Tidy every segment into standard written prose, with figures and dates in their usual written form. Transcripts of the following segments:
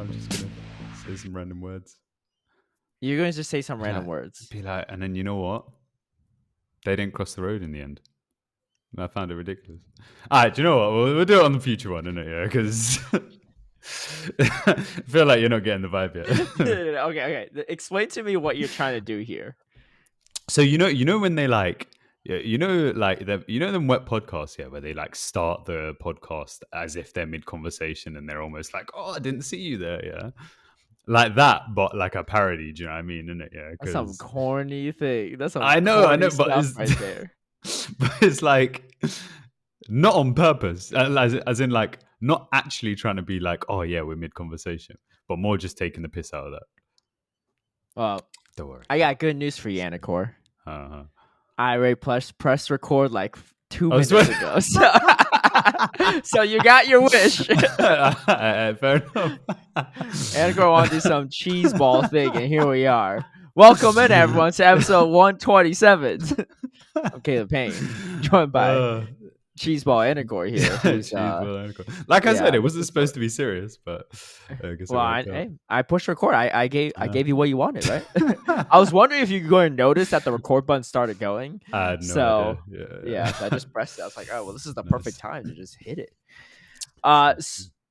I'm just gonna say some random words. You're going to just say some random words. Be like, and then you know what? They didn't cross the road in the end. I found it ridiculous. All right, do you know what? We'll do it on the future one, innit? Yeah, because I feel like you're not getting the vibe yet. Okay. Explain to me what you're trying to do here. So you know when they like, them wet podcasts, yeah, where they like start the podcast as if they're mid conversation and they're almost like, oh, I didn't see you there, yeah, like that, but like a parody. Do you know what I mean? Isn't it? Yeah, That's some corny thing. That's some I know, but it's right there. But it's like not on purpose, as in like not actually trying to be like, oh yeah, we're mid conversation, but more just taking the piss out of that. Well, don't worry. I got good news for you, Anicor. Uh-huh. I already press record like 2 minutes ago. So you got your wish. Fair enough. Anicor wanted to do some cheese ball thing, and here we are. Welcome in, everyone, to episode 127. I'm Caleb Peng, joined by Cheeseball Anicor here. Cheeseball like I said, it wasn't supposed to be serious, but I guess I pushed record. I gave you what you wanted, right? I was wondering if you could go and notice that the record button started going. I had no idea. Yeah, so I just pressed it. I was like, oh well, this is the perfect time to just hit it.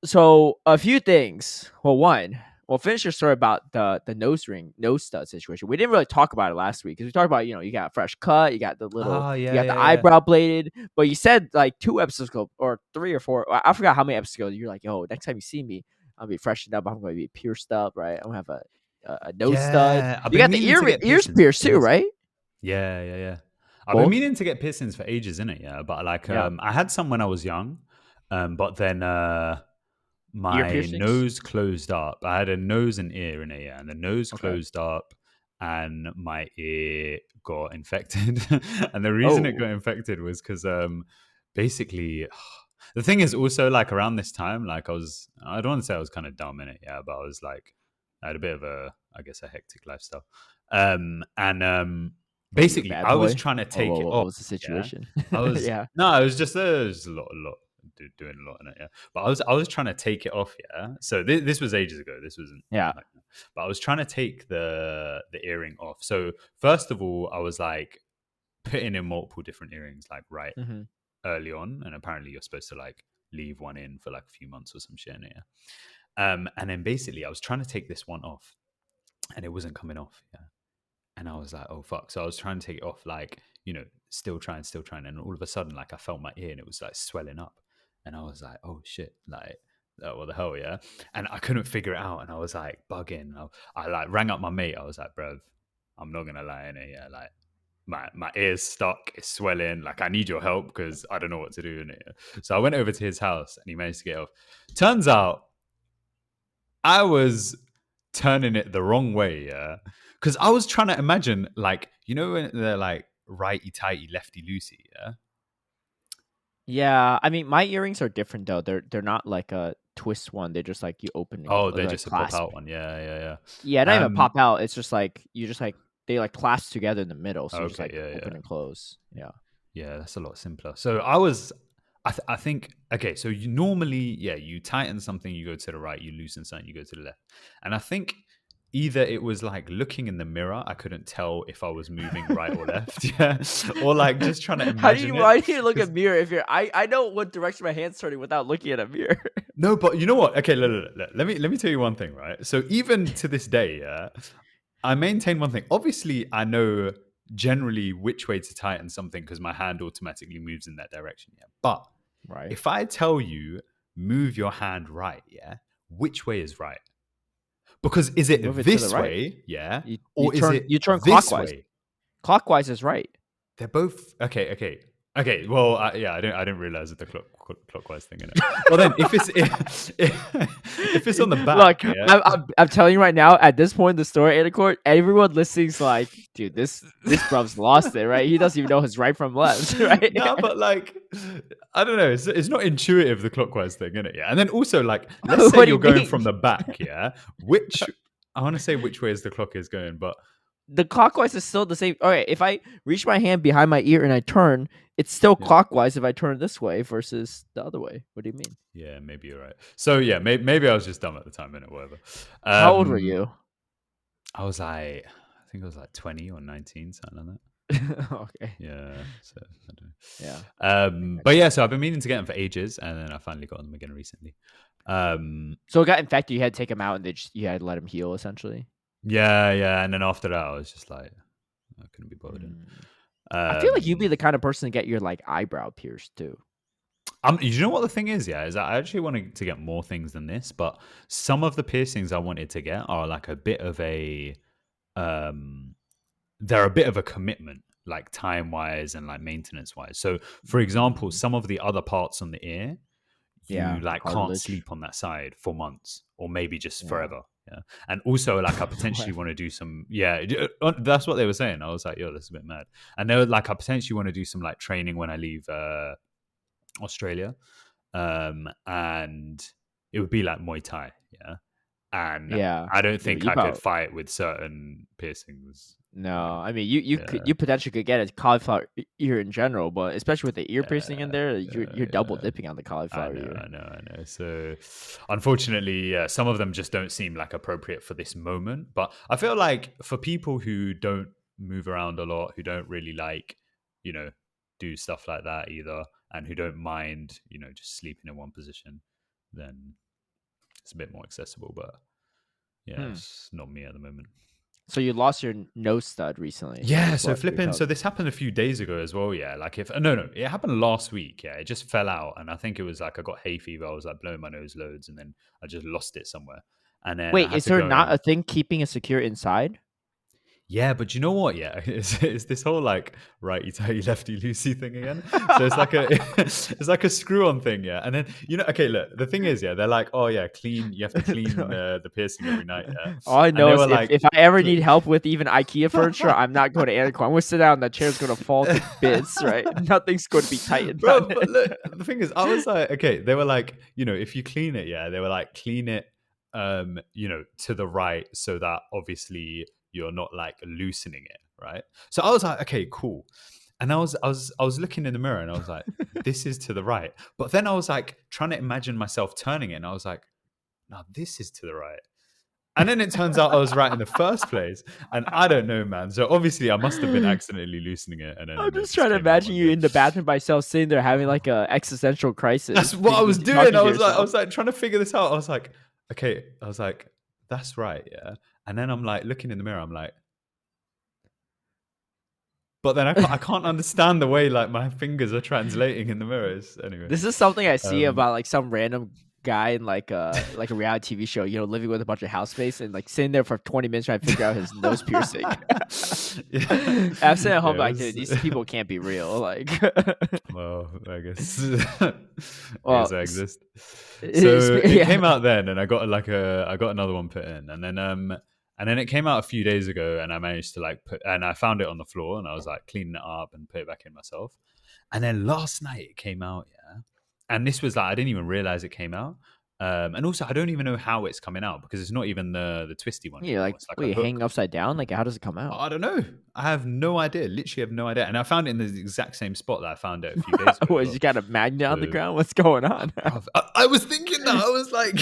So a few things. Well, finish your story about the nose stud situation. We didn't really talk about it last week because we talked about, you got a fresh cut, you got the little, you got the eyebrow bladed. But you said like 2 episodes ago, or 3 or 4, I forgot how many episodes ago. You're like, yo, next time you see me, I'll be freshened up. I'm going to be pierced up, right? I'm going to have a nose stud. You got the ears pierced too, right? Yeah. I've been meaning to get piercings for ages, innit? Yeah, but like, I had some when I was young, but then my nose closed up. I had a nose and ear in it, yeah, and the nose closed up and my ear got infected. And the reason it got infected was because basically the thing is also like around this time, like I don't want to say I was kind of dumb in it, yeah, but I was like, I had a bit of a hectic lifestyle. Basically I was trying to take it off. What was the situation? Yeah? I was just a lot doing a lot in it, yeah. But I was trying to take it off, yeah. So this was ages ago. This wasn't, but I was trying to take the earring off. So first of all, I was like putting in multiple different earrings, like early on, and apparently you're supposed to like leave one in for like a few months or some shit in it, yeah. And then basically I was trying to take this one off, and it wasn't coming off, yeah. And I was like, oh fuck! So I was trying to take it off, like still trying, and all of a sudden, like I felt my ear and it was like swelling up. And I was like, oh shit, like, what the hell, yeah? And I couldn't figure it out. And I was like bugging. I like rang up my mate. I was like, bro, I'm not going to lie in it, yeah. Like, my ear's stuck, it's swelling. Like, I need your help because I don't know what to do in it. Yeah? So I went over to his house and he managed to get it off. Turns out I was turning it the wrong way, yeah? Because I was trying to imagine, like, when they're like righty-tighty, lefty-loosey, yeah? Yeah, I mean, my earrings are different though. They're not like a twist one. They're just like you open. They're just a pop out one. Yeah. Yeah, not even pop out. It's just like they like clasp together in the middle, so you just like open and close. Yeah, that's a lot simpler. So I think okay. So you normally, you tighten something, you go to the right. You loosen something, you go to the left. And I think either it was like looking in the mirror, I couldn't tell if I was moving right or left, yeah, or like just trying to imagine. Why do you look at mirror if you're? I know what direction my hand's turning without looking at a mirror. No, but you know what? Okay, look. Let me tell you one thing, right? So even to this day, yeah, I maintain one thing. Obviously, I know generally which way to tighten something because my hand automatically moves in that direction, yeah. But if I tell you move your hand right, yeah, which way is right? Because is it this way, yeah, or is it you turn clockwise? Way? Clockwise is right. They're both okay. Well, I didn't realize that the clockwise thing in it. Well, then if it's on the back, look, yeah. I'm telling you right now. At this point in the story, Anicor, everyone listening's like, dude, this bruv lost it, right? He doesn't even know his right from left, right? No, but like, I don't know. It's not intuitive, the clockwise thing, isn't it? Yeah, and then also like, let's say you're going from the back, yeah. I want to say which way is the clock is going, but the clockwise is still the same. All right, if I reach my hand behind my ear and I turn, it's still clockwise if I turn this way versus the other way. What do you mean? Yeah, maybe you're right. So yeah, maybe I was just dumb at the time, and whatever. How old were you? I was like, I think I was like 20 or 19, something like that. Okay. Yeah. So I don't know. Yeah. But yeah, so I've been meaning to get them for ages, and then I finally got them again recently. So it got infected. You had to take them out, and you had to let them heal, essentially. Yeah, and then after that, I was just like, I couldn't be bothered. I feel like you'd be the kind of person to get your like eyebrow pierced too. You know what the thing is, is I actually wanted to get more things than this, but some of the piercings I wanted to get are like a bit of a, they're a bit of a commitment, like time wise and like maintenance wise. So, for example, some of the other parts on the ear, you like can't sleep on that side for months or maybe just forever. Yeah. And also like I potentially want to do some, that's what they were saying. I was like, yo, this is a bit mad. And they were like, I potentially want to do some like training when I leave Australia. And it would be like Muay Thai. Yeah. And I don't think I could fight with certain piercings. No, I mean you potentially could get a cauliflower ear in general, but especially with the ear piercing in there, you're double dipping on the cauliflower ear. I know. So unfortunately, some of them just don't seem like appropriate for this moment. But I feel like for people who don't move around a lot, who don't really like, do stuff like that either, and who don't mind, just sleeping in one position, then it's a bit more accessible. But yeah, it's not me at the moment. So you lost your nose stud recently. Yeah, so flipping. So this happened a few days ago as well. Yeah, like no, it happened last week. Yeah, it just fell out, and I think it was like I got hay fever. I was like blowing my nose loads, and then I just lost it somewhere. And then wait, is there not a thing keeping it secure inside? Yeah, but you know what? Yeah, it's this whole like righty tighty lefty loosey thing again. So it's like a screw on thing, yeah. And then okay, look, the thing is, yeah, they're like, oh yeah, you have to clean the piercing every night. Yeah. All I know is if I ever need help with even IKEA furniture, I'm not going to Anicor. I'm going to sit down, and the chair's going to fall to bits, right? Nothing's going to be tightened. Bro, but look, the thing is, I was like, okay, they were like, if you clean it, yeah, they were like, clean it, to the right, so that obviously you're not like loosening it, right? So I was like, okay, cool. And I was looking in the mirror and I was like, this is to the right. But then I was like trying to imagine myself turning it, and I was like, no, this is to the right. And then it turns out I was right in the first place. And I don't know, man. So obviously I must have been accidentally loosening it. And then I'm just trying to imagine you in the bathroom by yourself, sitting there having like a existential crisis. That's what I was doing. I was like trying to figure this out. I was like, okay, that's right, yeah. And then I'm like looking in the mirror, I'm like, but then I can't understand the way like my fingers are translating in the mirrors. Anyway, this is something I see about like some random guy in like a reality TV show, living with a bunch of housemates and like sitting there for 20 minutes trying to figure out his nose piercing. I'm sitting at home like, dude, these people can't be real. Like, well, I guess I exist. So it came out then, and I got another one put in, and then it came out a few days ago, and I managed to and I found it on the floor, and I was like cleaning it up and put it back in myself. And then last night it came out, yeah. And this was like, I didn't even realize it came out. And also, I don't even know how it's coming out because it's not even the twisty one. Yeah, like wait, hanging upside down? Like, how does it come out? I don't know. I have no idea. Literally have no idea. And I found it in the exact same spot that I found it a few days ago. You got a magnet on the ground? What's going on? I was thinking that. I was like,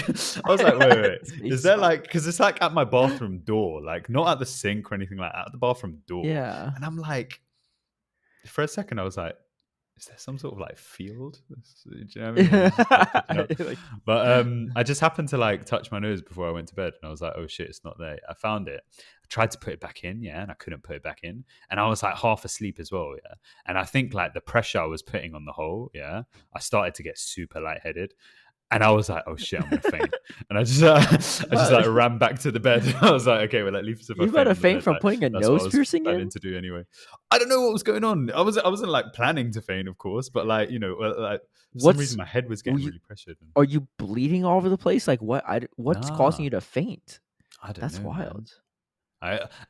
wait. Is there like, because it's like at my bathroom door, like not at the sink or anything like that, at the bathroom door. Yeah. And I'm like, for a second, I was like, is there some sort of like field? Do you know what I mean? But I just happened to like touch my nose before I went to bed, and I was like, oh shit, it's not there. I found it. I tried to put it back in, yeah, and I couldn't put it back in. And I was like half asleep as well, yeah. And I think like the pressure I was putting on the hole, yeah, I started to get super lightheaded. And I was like, oh shit, I'm gonna faint. And I just like ran back to the bed. I was like, okay, well, at least if you got a faint from putting a nose piercing in? To do anyway. I don't know what was going on. I wasn't like planning to faint, of course, but like, like for some reason my head was getting really pressured. Are you bleeding all over the place? Like what's causing you to faint? I don't know. That's wild.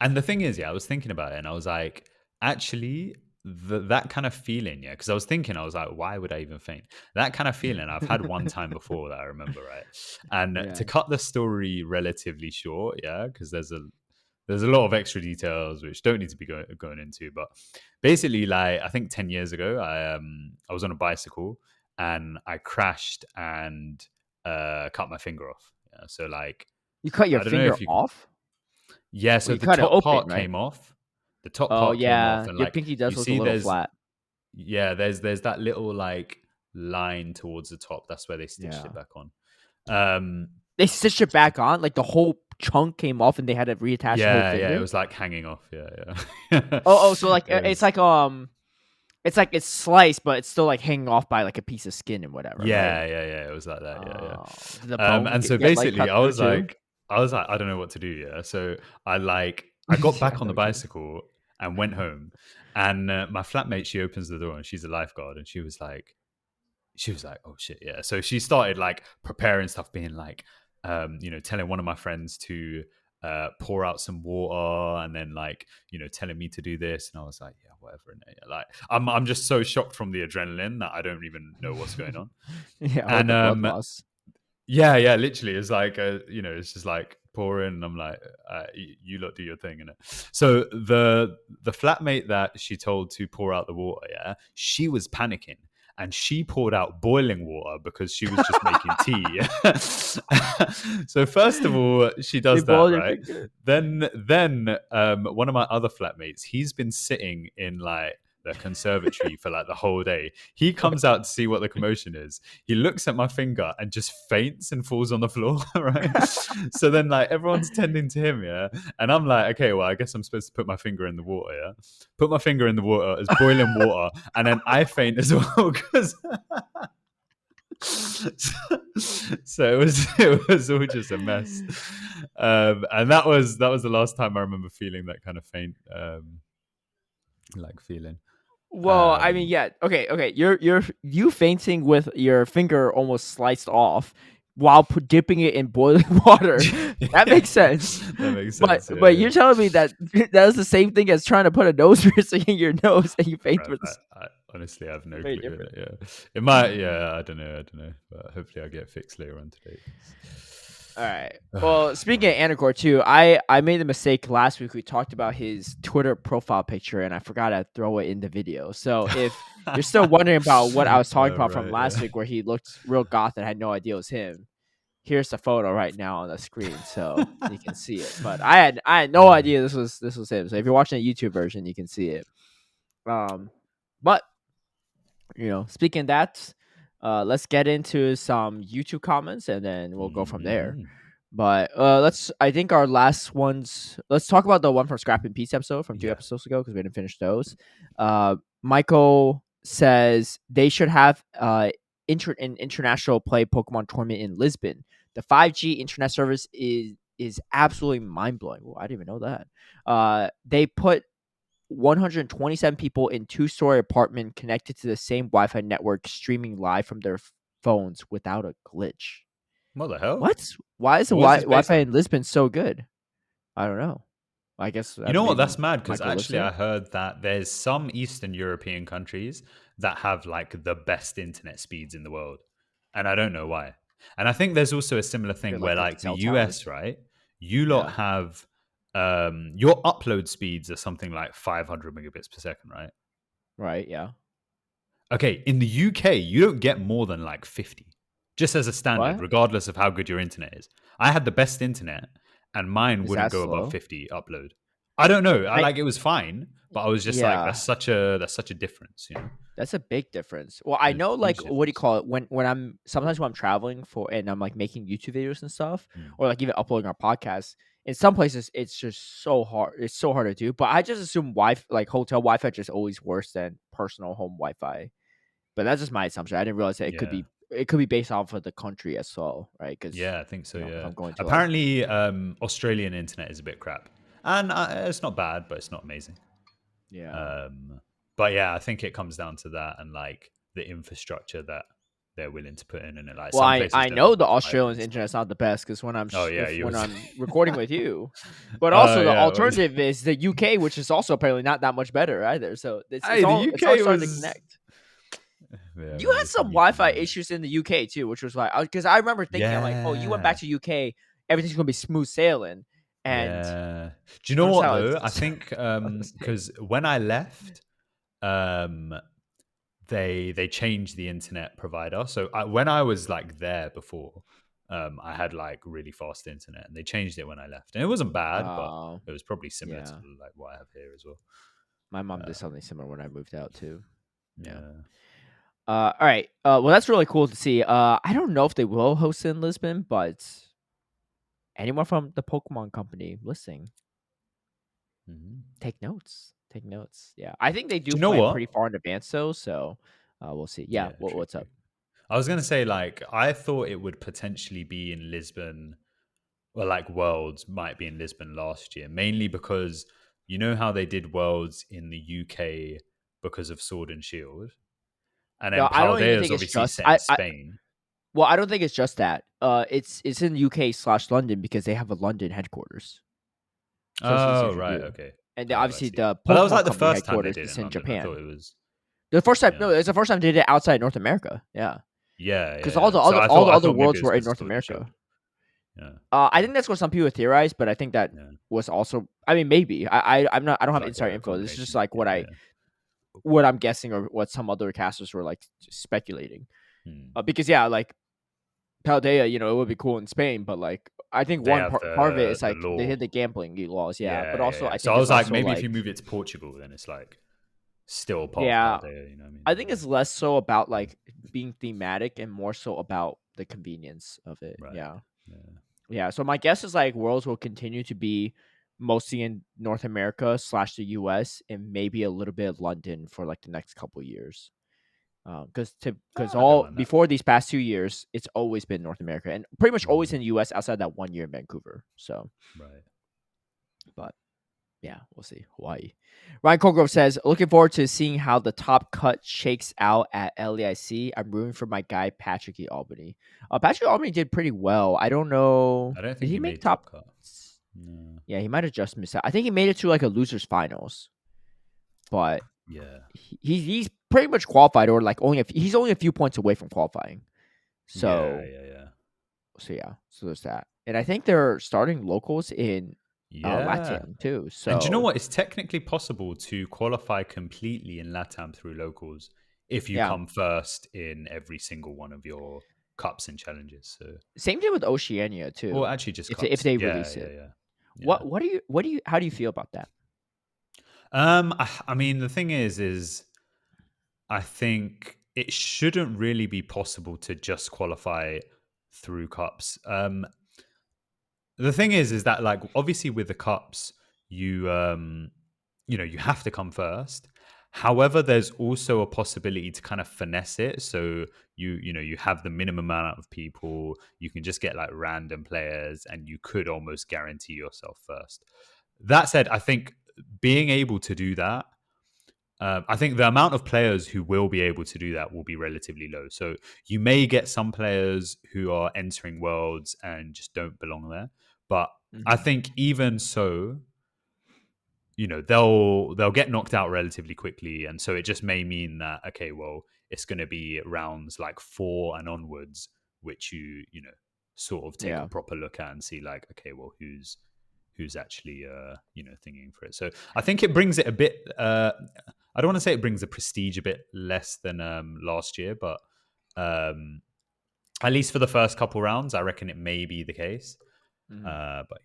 And the thing is, yeah, I was thinking about it, and I was like, actually, that kind of feeling, yeah, because I was like, why would I even faint? That kind of feeling I've had one time before that I remember, right? And to cut the story relatively short, yeah, because there's there's a lot of extra details which don't need to be going into. But basically, like I think 10 years ago, I was on a bicycle and I crashed and cut my finger off. Yeah, so like you cut your finger off. Yeah, so the top part came off. The top part came off, and your like pinky does you look see, a little flat. Yeah, there's that little like line towards the top. That's where they stitched it back on. They stitched it back on, like the whole chunk came off, and they had to reattach the whole finger. Yeah, it was like hanging off. Yeah. So like it's like it's sliced, but it's still like hanging off by like a piece of skin and whatever. Yeah, right? It was like that. The bone and so basically, I was like, I don't know what to do. Yeah, so I got back on the bicycle and went home, and my flatmate, she opens the door and she's a lifeguard, and she was like, oh shit, yeah. So she started like preparing stuff, being like, telling one of my friends to pour out some water, and then like telling me to do this, and I was like, yeah, whatever. And like I'm just so shocked from the adrenaline that I don't even know what's going on. And blood loss. Yeah, literally, it's like it's just like pouring, and I'm like, you lot do your thing, innit? So the flatmate that she told to pour out the water, yeah, she was panicking. And she poured out boiling water because she was just making tea. So first of all, she does that, right? Then one of my other flatmates, he's been sitting in like the conservatory for like the whole day. He comes out to see what the commotion is. He looks at my finger and just faints and falls on the floor, right? So then like everyone's tending to him, yeah? And I'm like, okay, well, I guess I'm supposed to put my finger in the water, yeah? Put my finger in the water, it's boiling water, and then I faint as well because so it was all just a mess. And that was the last time I remember feeling that kind of faint like feeling. Well, I mean, yeah, okay. You fainting with your finger almost sliced off while dipping it in boiling water. That makes sense. That makes sense. But you're telling me that was the same thing as trying to put a nose piercing in your nose and you faint with this. I honestly have no clue. It might. Yeah, I don't know. But hopefully, I'll get fixed later on today. All right. Well, speaking of Anicor too, I made the mistake last week. We talked about his Twitter profile picture, and I forgot to throw it in the video. So if you're still wondering about what I was talking about from last week, where he looked real goth and had no idea it was him, here's the photo right now on the screen, so you can see it. But I had no idea this was him. So if you're watching the YouTube version, you can see it. But speaking of that. Let's get into some YouTube comments and then we'll go from there. But I think our last ones. Let's talk about the one from Scrap and Peace episode from 2 episodes ago because we didn't finish those. Michael says they should have an international play Pokemon tournament in Lisbon. The 5G internet service is absolutely mind blowing. Well, I didn't even know that. They put 127 people in 2-story apartment connected to the same Wi-Fi network, streaming live from their phones without a glitch. What the hell? What? Why is the Wi-Fi in Lisbon so good? I don't know. I guess you know what? That's mad because actually I heard that there's some Eastern European countries that have like the best internet speeds in the world, and I don't know why. And I think there's also a similar thing where like the US, right? You lot have. Your upload speeds are something like 500 megabits per second, right? Right, yeah. Okay, in the UK, you don't get more than like 50, just as a standard, regardless of how good your internet is. I had the best internet, and mine wouldn't go above 50 upload. I don't know. It was fine, but I was just like, that's such a difference, That's a big difference. Well, I know, like, what do you call it? When I'm traveling and I'm like making YouTube videos and stuff, or like even uploading our podcast. In some places, it's just so hard. It's so hard to do. But I just assume hotel Wi-Fi just always worse than personal home Wi-Fi. But that's just my assumption. I didn't realize that it could be based off of the country as well, right? Because I think so. I'm going to apparently, Australian internet is a bit crap, and it's not bad, but it's not amazing. Yeah. But yeah, I think it comes down to that and like the infrastructure that they're willing to put in, and like. Well, I know the Australian internet's not the best because when I'm I'm recording with you, but also the alternative is the UK, which is also apparently not that much better either. So it's all starting to connect. Yeah, you had some Wi-Fi issues in the UK too, which was like because I remember thinking like, oh, you went back to UK, everything's gonna be smooth sailing, And do you know what though? I think because when I left, they changed the internet provider. So when I was like there before, I had like really fast internet, and they changed it when I left, and it wasn't bad, but it was probably similar to like what I have here as well. My mom did something similar when I moved out too. Yeah. All right. Well, that's really cool to see. I don't know if they will host in Lisbon, but anyone from the Pokemon company listening, take notes. Take notes. Yeah, I think they do plan pretty far in advance, though. So we'll see. Yeah. What's up? I was gonna say, like, I thought it would potentially be in Lisbon, or like Worlds might be in Lisbon last year, mainly because you know how they did Worlds in the UK because of Sword and Shield, and then Paldea is obviously set in Spain. Well, I don't think it's just that. It's in UK/London because they have a London headquarters. So right, okay. And obviously the Pokemon that was like the first time they did it in London. Japan. I thought it was the first time. No, it's the first time they did it outside North America. Yeah. Yeah. Because all the other worlds were in North America. Yeah. I think that's what some people theorize, but I think that was also. I mean, maybe I don't have inside info. This is just like what I'm guessing, or what some other casters were like speculating. Because like Paldea, it would be cool in Spain, but like I think one part of it is like they hit the gambling laws, but also I think so I was like, maybe if you move it to Portugal, then it's like still part of Paldea. You know what I mean? I think it's less so about like being thematic and more so about the convenience of it. Right. Yeah. So my guess is like Worlds will continue to be mostly in North America / the US and maybe a little bit of London for like the next couple of years. Because before these past 2 years, it's always been North America and pretty much always in the US outside that 1 year in Vancouver. So, but yeah, we'll see. Hawaii. Ryan Colgrove says, looking forward to seeing how the top cut shakes out at LEIC. I'm rooting for my guy Patrick E. Albany. Patrick Albany did pretty well. I don't know. I don't think he made top cut. No. Yeah, he might have just missed out. I think he made it to like a losers finals, but he's pretty much qualified, or like he's only a few points away from qualifying. So so there's that, and I think they're starting locals in LATAM too. So, and do you know what? It's technically possible to qualify completely in LATAM through locals if you come first in every single one of your cups and challenges. So same thing with Oceania too. Well, actually, just if they release it. How do you feel about that? I mean, the thing is I think it shouldn't really be possible to just qualify through cups. The thing is that like obviously with the cups, you you have to come first. However, there's also a possibility to kind of finesse it. So you have the minimum amount of people. You can just get like random players, and you could almost guarantee yourself first. That said, I think being able to do that, I think the amount of players who will be able to do that will be relatively low. So you may get some players who are entering Worlds and just don't belong there. But I think even so, they'll get knocked out relatively quickly, and so it just may mean that it's going to be rounds like 4 and onwards, which you sort of take a proper look at and see like who's actually thinking for it. So I think it brings it a bit. I don't want to say it brings the prestige a bit less than last year, but at least for the first couple rounds, I reckon it may be the case. But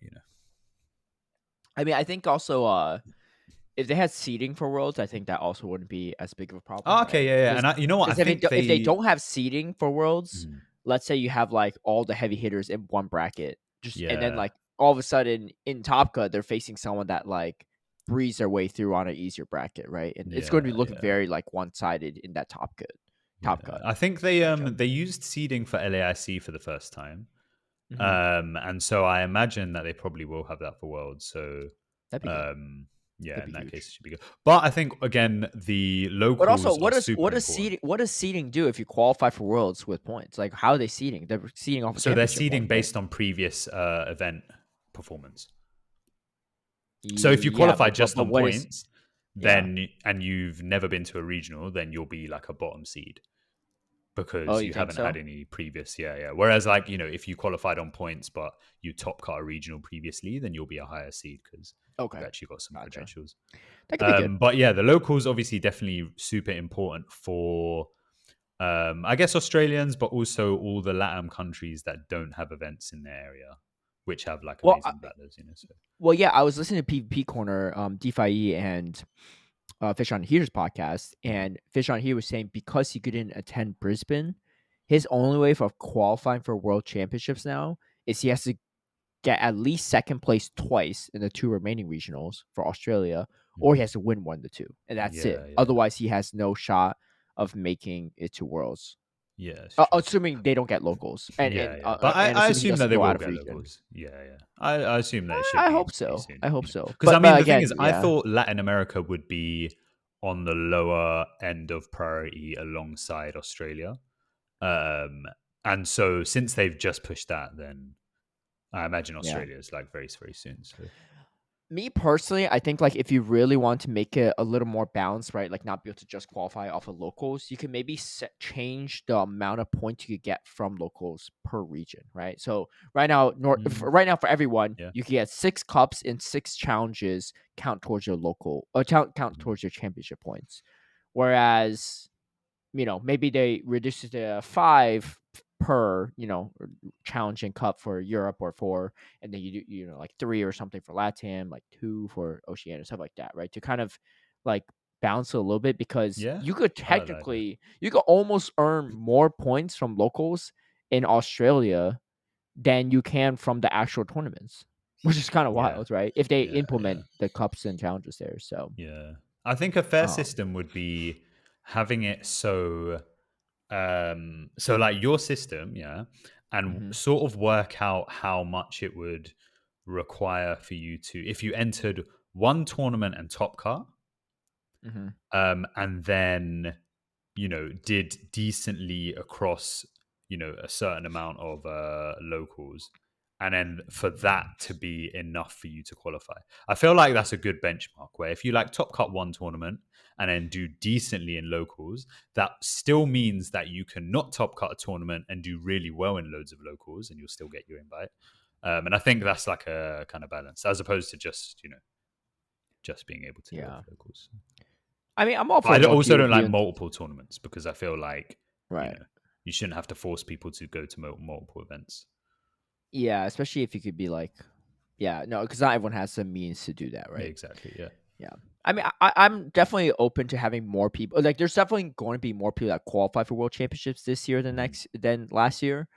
I mean, I think also if they had seeding for Worlds, I think that also wouldn't be as big of a problem. And you know what? I think if they don't have seeding for Worlds, let's say you have like all the heavy hitters in one bracket, and then like all of a sudden in Top Cut they're facing someone that like breeze their way through on an easier bracket, right? And it's going to be looking very like one-sided in that Top Cut. I think they used seeding for LAIC for the first time. And so I imagine that they probably will have that for Worlds. So that'd be good. In that case, it should be good. But I think again, the locals. But also, what does seeding do if you qualify for Worlds with points? Like, how are they seeding? They're seeding off. So they're seeding based on previous event performance. So if you qualify just on points, then and you've never been to a regional, then you'll be like a bottom seed. because you haven't had any previous. Whereas like, if you qualified on points but you top cut a regional previously, then you'll be a higher seed because you've actually got some credentials. That could be good. But yeah, the locals obviously definitely super important for I guess Australians, but also all the LATAM countries that don't have events in their area, which have like amazing battlers, So. Well, yeah, I was listening to PvP Corner, DeFi and Fish on Heater's podcast, and Fish on Heater was saying because he couldn't attend Brisbane, his only way for qualifying for World Championships now is he has to get at least second place twice in the 2 remaining regionals for Australia, or he has to win 1 of the 2, and that's it. Yeah. Otherwise, he has no shot of making it to Worlds. Yeah, assuming they don't get locals. But I assume that they will get locals. Yeah. I assume that it should. I hope so. I hope so. Because the thing is, I thought Latin America would be on the lower end of priority alongside Australia, and so since they've just pushed that, then I imagine Australia is like very, very soon. So. Me personally, I think like if you really want to make it a little more balanced, right? Like not be able to just qualify off of locals, you can maybe change the amount of points you could get from locals per region, right? So right now, for everyone, you can get 6 cups and 6 challenges count towards your local or count towards your championship points. Whereas, maybe they reduce it to 5 per challenging cup for Europe or 4, and then you do like 3 or something for LATAM, like 2 for Oceania, stuff like that, right? To kind of like balance it a little bit, because you could technically you could almost earn more points from locals in Australia than you can from the actual tournaments, which is kind of wild, right? If they implement the cups and challenges there. So I think a fair system would be having it so like your system, and sort of work out how much it would require for you to, if you entered 1 tournament and top cut, and then did decently across a certain amount of locals, and then for that to be enough for you to qualify. I feel like that's a good benchmark, where if you like top cut 1 tournament and then do decently in locals, that still means that you can not top cut a tournament and do really well in loads of locals, and you'll still get your invite. And I think that's like a kind of balance, as opposed to just being able to go locals. I mean, I'm all for. I also don't like multiple tournaments, because I feel like you shouldn't have to force people to go to multiple events. Yeah, especially if you could be like, because not everyone has the means to do that, right? Yeah, exactly. Yeah. I mean, I'm definitely open to having more people. Like, there's definitely going to be more people that qualify for World Championships this year than last year.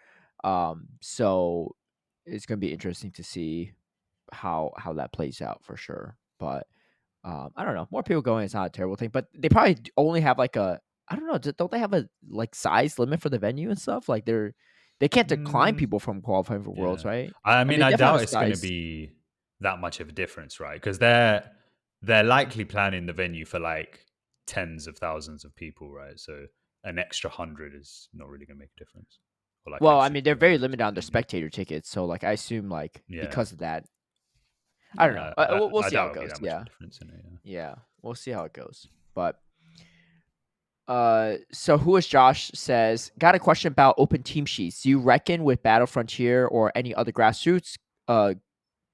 So it's going to be interesting to see how that plays out for sure. But I don't know. More people going is not a terrible thing. But they probably only have like I don't know. Don't they have a like size limit for the venue and stuff? Like they can't decline people from qualifying for Worlds, right? I mean, I doubt it's going to be that much of a difference, right? Because they're likely planning the venue for like tens of thousands of people, right? So an extra 100 is not really going to make a difference. Or like, well, I mean, they're very limited on their spectator tickets, so like I assume like because of that, I don't know. We'll see how it goes. Yeah, we'll see how it goes. But so Who is Josh says, got a question about open team sheets. Do you reckon with Battle Frontier or any other grassroots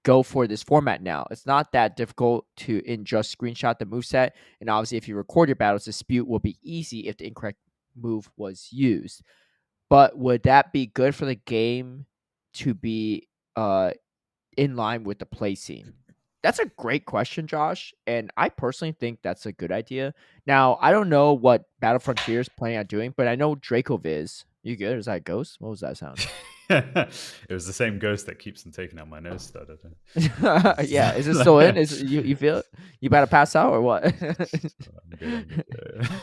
go for this format now? It's not that difficult to just screenshot the moveset, and obviously if you record your battles, dispute will be easy if the incorrect move was used. But would that be good for the game to be in line with the play scene? That's a great question, Josh, and I personally think that's a good idea. Now, I don't know what Battle Frontier is planning on doing, but I know Dracoviz. You good? Is that a ghost? What was that sound? It was the same ghost that keeps on taking out my nose stud, I think. Yeah, is it still in? You feel it? You about to pass out or what?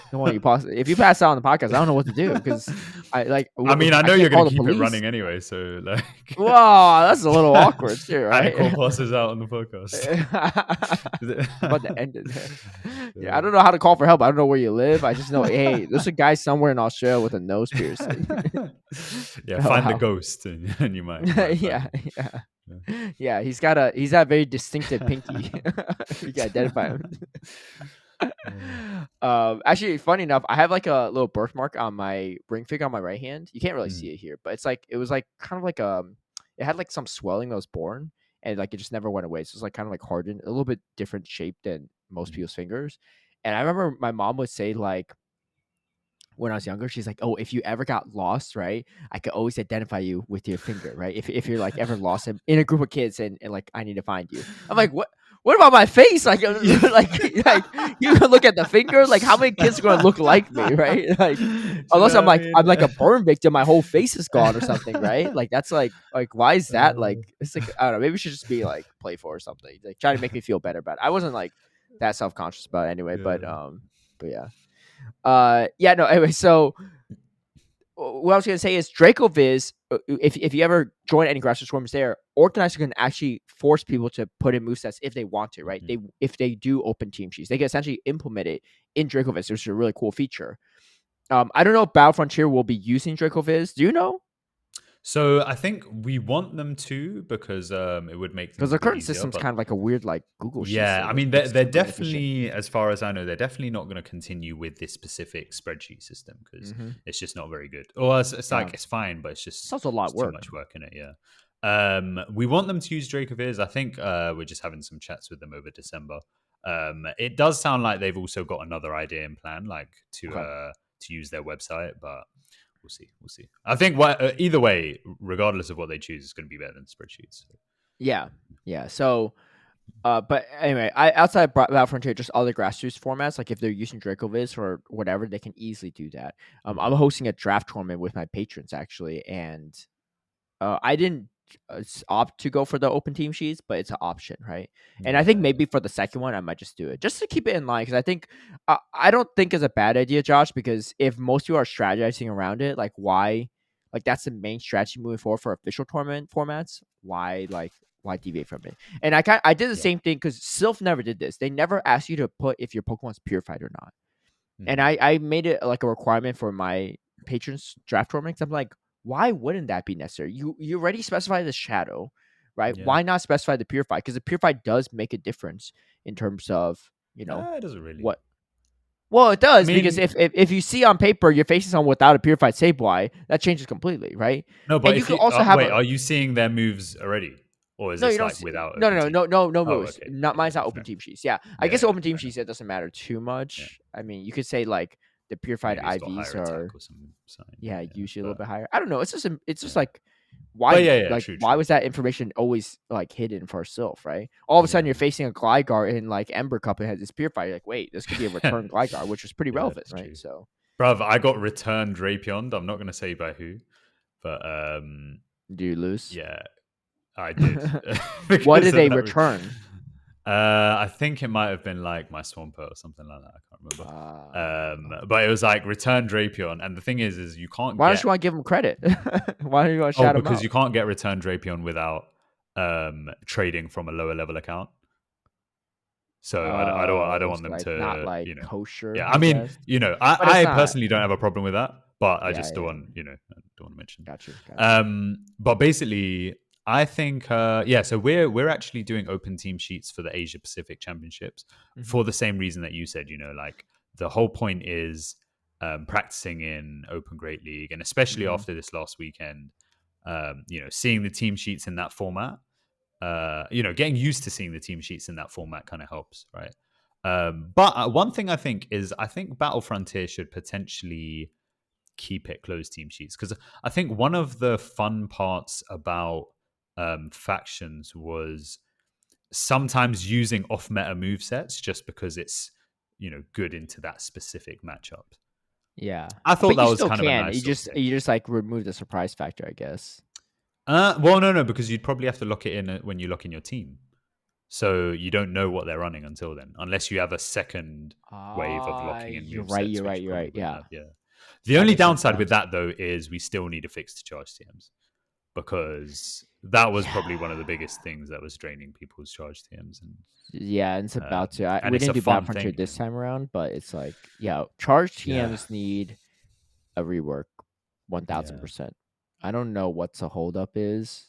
Come on, if you pass out on the podcast, I don't know what to do, because I know you're gonna keep it running anyway, so like. Wow, that's a little awkward too, right? Anicor passes out on the podcast. About to end it there. Yeah, I don't know how to call for help. I don't know where you live. I just know, hey, there's a guy somewhere in Australia with a nose piercing. Find the ghost and you might. Yeah. He's got a very distinctive pinky. You can identify him. Actually, funny enough, I have like a little birthmark on my ring finger on my right hand. You can't really see Mm, it here, but it's like it was like kind of like it had like some swelling that was born, and like it just never went away. So it's like kind of like hardened, a little bit different shape than most mm. people's fingers. And I remember my mom would say like when I was younger, she's like, "Oh, if you ever got lost, right, I could always identify you with your finger, right? If you're like ever lost in a group of kids and like I need to find you." I'm like, "What? What about my face? Like, like you can look at the finger. Like, how many kids are gonna look like me, right? Like, Do you unless know what I I'm mean? like a burn victim, my whole face is gone or something, right? Like, that's like why is that? Like, it's like I don't know. Maybe it should just be like playful or something, like trying to make me feel better about it. I wasn't like that self conscious about it anyway, Yeah. but yeah. Yeah, no, anyway, so what I was gonna say is Dracoviz, if you ever join any grassroots tournaments there, organizers can actually force people to put in movesets if they want to, right? Mhm. They if they do open team sheets, they can essentially implement it in Dracoviz, which is a really cool feature. I don't know if Battle Frontier will be using Dracoviz. Do you know? So I think we want them to because it would make Because things a the bit current easier. system's But kind of like a weird like Google Sheets yeah, thing, I mean which is they're super inefficient. definitely, as far as I know, they're definitely not going to continue with this specific spreadsheet system because Mm-hmm. it's just not very good. Or it's Yeah, like it's fine, but it's it's just also a lot it's of too work. much work in it. Yeah. We want them to use Dracoviz. I think we're just having some chats with them over December. It does sound like they've also got another idea in plan, like Okay. to use their website, but we'll see. We'll see. I think either way, regardless of what they choose, it's going to be better than spreadsheets. Yeah, yeah. So but anyway, I outside of Battle Frontier, just other grassroots formats, like if they're using Dracoviz or whatever, they can easily do that. I'm Mhm. hosting a draft tournament with my patrons actually, and I didn't opt to go for the open team sheets, but it's an option, right? And I think Yeah. maybe for the second one, I might just do it just to keep it in line because I think I don't think it's a bad idea, Josh. Because if most people are strategizing around it, like why, like that's the main strategy moving forward for official tournament formats. Why deviate from it? And I did the Yeah. same thing because Sylph never did this. They never asked you to put if your Pokemon's purified or not. And Mhm. I made it like a requirement for my patrons draft tournaments. I'm like, why wouldn't that be necessary? You already specify the shadow, right? Yeah. Why not specify the purify? Because the purify does make a difference in terms of It doesn't really. what. Well, it I does because mean, if you see on paper you're facing someone without a purified Sableye, that changes completely, right? no, And but you if could you also have wait, a are you seeing their moves already, or is no, you this don't. like without No, open no, no, team? no, no, no Oh, moves. okay. Not Yeah, mine's not open fair. team sheets. Yeah, I Yeah, guess yeah, open team fair enough. sheets it doesn't matter too Yeah, much. I mean, you could say like the purified maybe it's got IVs higher are attack or something. yeah Yeah, usually a little but bit higher. I don't know. It's just yeah, like but why yeah, yeah, like true, why true. was that information always like hidden for Sylph, right? All of a sudden Yeah, you're facing a Gligar in like Ember Cup and has this purified. You're like, wait, this could be a return Gligar, which was pretty yeah, relevant, that's right? true. So Bruv, I got returned Raypioned. I'm not gonna say by who, but do you lose? yeah, I did What because did of they that. return? I think it might have been like my Swampert or something like that. I can't remember. Uh, But it was like return Drapion, and the thing is you can't why don't you get want to give them credit? Why don't you want to oh shout them because out? you can't get return Drapion without trading from a lower level account. So I don't Oh, want so them like not to like kosher, yeah. I I mean guess. But it's I not. personally don't have a problem with that, but I Yeah, just yeah, don't yeah. want I don't want to mention. Got you. But basically, I think yeah. So we're actually doing open team sheets for the Asia Pacific Championships Hmm. for the same reason that you said. Like the whole point is practicing in Open Great League, and especially Hmm. after this last weekend, seeing the team sheets in that format. Getting used to seeing the team sheets in that format kind of helps, right? But one thing I think Battle Frontier should potentially keep it closed team sheets because I think one of the fun parts about factions was sometimes using off meta move sets just because it's good into that specific matchup. Yeah, I thought but that you was still kind of a can. nice sort of take. You just like remove the surprise factor, I guess. Well, no, because you'd probably have to lock it in when you lock in your team. So you don't know what they're running until then, unless you have a second wave of locking in You're move right. sets, which you You're probably right. wouldn't Yeah, have. Yeah. The that only makes sense downside now. with that though is we still need a fix to charge TMs because that was probably one of the Yeah, biggest things that was draining people's charge TMs, yeah, and it's about to. and We it's didn't a do Battle fun Frontier thing. this time around, but it's like, yeah, charge Yeah, TMs need a rework, one thousand yeah. percent. I don't know what the holdup is.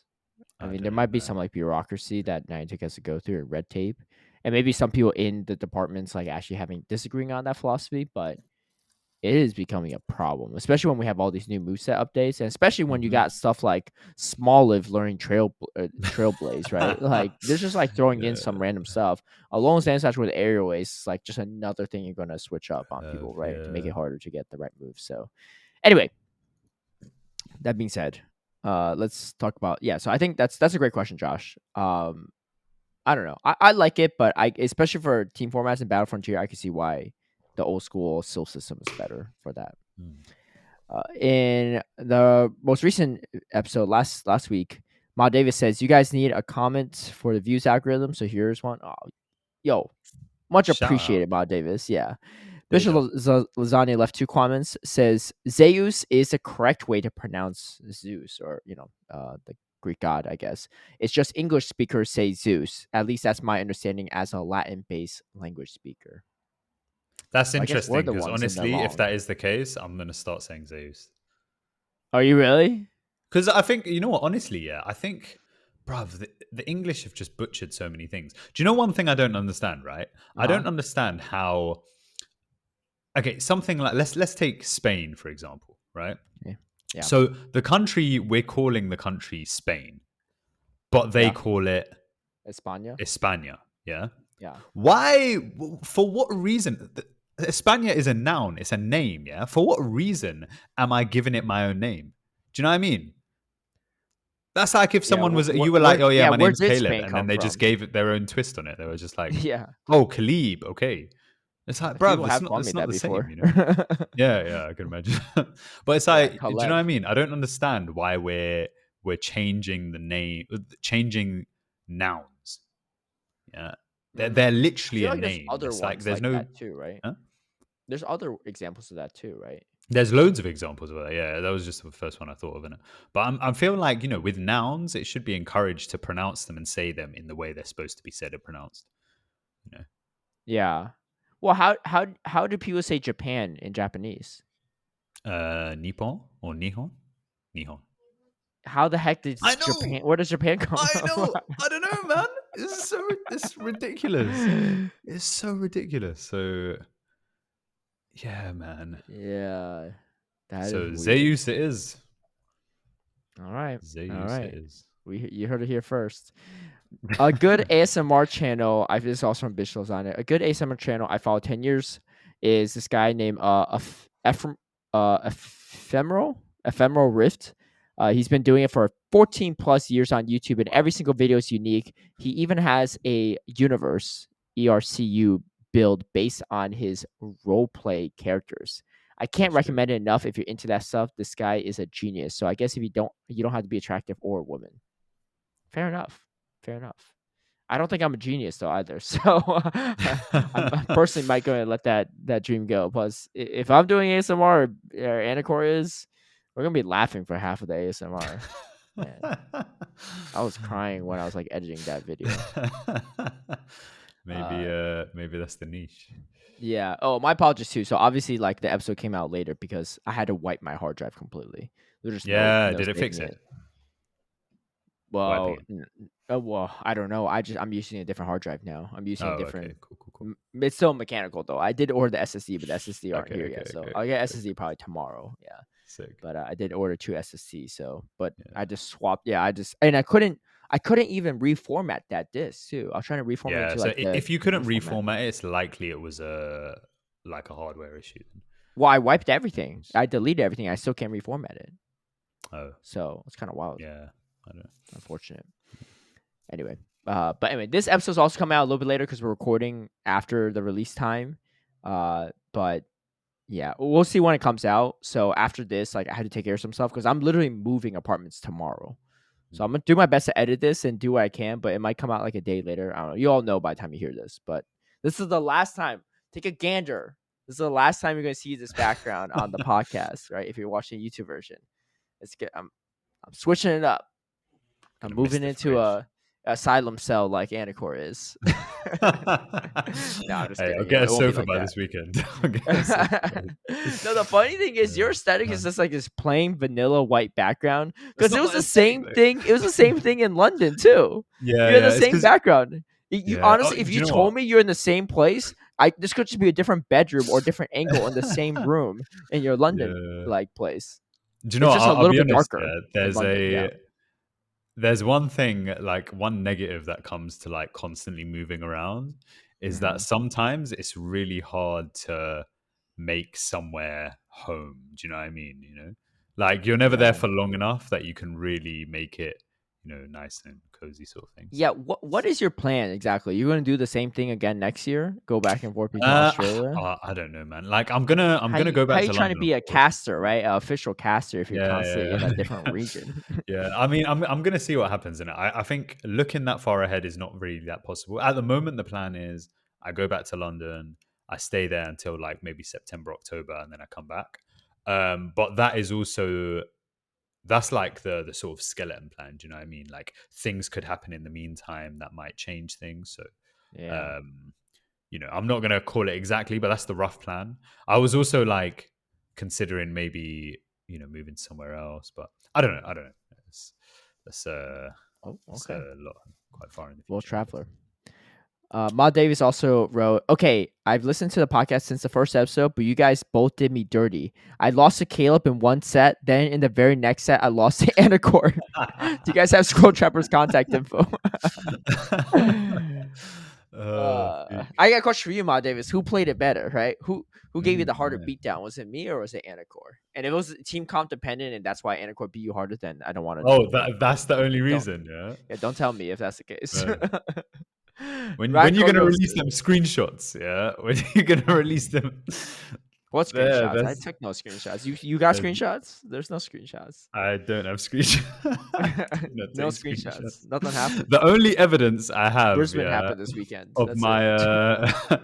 I I mean, don't there know, might be some man. like bureaucracy that Niantic has to go through, or red tape, and maybe some people in the departments like actually disagreeing on that philosophy, but it is becoming a problem, especially when we have all these new moveset updates, and especially when you got stuff like Small Live learning Trailblaze, right? Like they're just like throwing in some random stuff. Alone Stand Such with aerial ace is like just another thing you're gonna switch up on people, right? To make it harder to get the right move. So anyway, that being said, let's talk about So I think that's a great question, Josh. I don't know. I like it, but especially for team formats and Battle Frontier, I can see why the old school Sylph system is better for that. In the most recent episode last week, Ma Davis says, "You guys need a comment for the views algorithm, so here's one." Oh, yo, much appreciated, Ma Davis. Yeah. Bishop Lasagna left 2 comments. Says Zeus is the correct way to pronounce Zeus, or the Greek god, I guess. It's just English speakers say Zeus. At least that's my understanding as a Latin-based language speaker. That's interesting, because honestly, if that is the case, I'm going to start saying Zeus. Are you really? Because I think, you know what, honestly, I think, bruv, the English have just butchered so many things. Do you know one thing I don't understand, right? I don't understand how... Okay, something like, let's take Spain, for example, right? Yeah. So the country, we're calling the country Spain, but they call it España, yeah? Yeah. Why, for what reason? España is a noun, it's a name, yeah? For what reason am I giving it my own name? Do you know what I mean? That's like if someone you were like, oh yeah, my name's Caleb, and then they just gave it their own twist on it. They were just like, oh, Caleb, okay. It's like, bro, it's not the same, you know? yeah, I can imagine. But it's like, do you know what I mean? I don't understand why we're changing the name, changing nouns. Yeah, they're literally a name. It's like there's no that too, right? Huh? There's other examples of that too, right? There's loads of examples of that. Yeah, that was just the first one I thought of, innit? But I feel like, with nouns, it should be encouraged to pronounce them and say them in the way they're supposed to be said and pronounced. Yeah. Well, how do people say Japan in Japanese? Nippon or Nihon? Nihon. How the heck did Japan? Where does Japan come from? I know. I don't know, man. It's ridiculous. It's so ridiculous. So, yeah, man. Yeah. So Zeus it is. All right. Zeus it is. You heard it here first. A good ASMR channel. This is also from Bishop Lasagna. A good ASMR channel I followed 10 years is this guy named Ephemeral Rift. He's been doing it for 14 plus years on YouTube, and every single video is unique. He even has a universe ERCU build based on his roleplay characters. I can't recommend it enough if you're into that stuff. This guy is a genius. So I guess if you don't have to be attractive or a woman. Fair enough. I don't think I'm a genius though either. So I personally might go and let that dream go. Plus, if I'm doing ASMR or Anicor is, we're gonna be laughing for half of the ASMR. Man, I was crying when I was like editing that video. Maybe that's the niche. Yeah. Oh, my apologies too. So obviously, like the episode came out later because I had to wipe my hard drive completely. Did it fix it? Well, I don't know. I'm using a different hard drive now. I'm using a different. Okay. Cool. It's still mechanical though. I did order the SSD, but the SSD aren't here yet. So I'll get SSD probably tomorrow. Yeah. Sick. But I did order 2 SSDs. So, but I just swapped. Yeah, and I couldn't even reformat that disk too. I was trying to reformat. Yeah. So if you couldn't reformat it, it's likely it was a hardware issue. Well, I wiped everything. I deleted everything. I still can't reformat it. Oh. So it's kind of wild. Yeah. I don't know. Unfortunate. Anyway, this episode's also coming out a little bit later because we're recording after the release time. But yeah, we'll see when it comes out. So after this, like I had to take care of some stuff because I'm literally moving apartments tomorrow. So I'm gonna do my best to edit this and do what I can, but it might come out like a day later. I don't know. You all know by the time you hear this, but this is the last time. Take a gander. This is the last time you're gonna see this background on the podcast, right? If you're watching the YouTube version, it's good. I'm switching it up. I'm moving into a asylum cell like Anicor is. No, I'm just kidding. I'll get a sofa by this weekend. No, the funny thing is your aesthetic is just like this plain vanilla white background because it was the same thing. It was the same thing in London too. Yeah, you had the same background. You Yeah. honestly, if Do you you know told what? me you're in the same place, this could just be a different bedroom or different angle in the same room in your London Yeah. like place. Do you know It's what? just a I'll little be bit honest. darker Yeah, in London. Yeah. there's one thing, like one negative that comes to like constantly moving around is that sometimes it's really hard to make somewhere home. Do you know what I mean? You know, like you're never there Yeah. for long enough that you can really make it, nice and cozy sort of thing. So. Yeah. What is your plan exactly? You're going to do the same thing again next year? Go back and forth between Australia? I don't know, man. Like I'm gonna go How back you to trying to London, of be a course. caster, right? An official caster if you're Yeah, constantly in a different yeah. region. Yeah, I mean, I'm gonna see what happens in it. I think looking that far ahead is not really that possible. At the moment, the plan is I go back to London, I stay there until like maybe September, October, and then I come back. But that is also that's like the sort of skeleton plan. Do you know what I mean? Like things could happen in the meantime that might change things. So, Yeah. um, I'm not gonna call it exactly, but that's the rough plan. I was also like considering maybe moving somewhere else, but I don't know. I don't know. It's, that's Oh, that's okay. a lot, quite far in the World future, I guess. traveler. Ma Davis also wrote, okay, I've listened to the podcast since the first episode, but you guys both did me dirty. I lost to Caleb in one set. Then in the very next set, I lost to Anicor. Do you guys have Scroll Trapper's contact info? I got a question for you, Ma Davis. Who played it better, right? Who gave you the harder Yeah. beatdown? Was it me or was it Anicor? And if it was team comp dependent and that's why Anicor beat you harder, then I don't want to know. Oh, that's the only Don't reason, yeah. don't tell me if that's the case. When Ryan you're gonna Kogo release them screenshots, yeah? When you're gonna release them? What There, screenshots? I that's. took no screenshots. You got uh, screenshots? There's no screenshots. I don't have screenshots. I do not No take screenshots. screenshots. Nothing happened. The only evidence I have, Brisbane yeah, happened this weekend. of That's it. my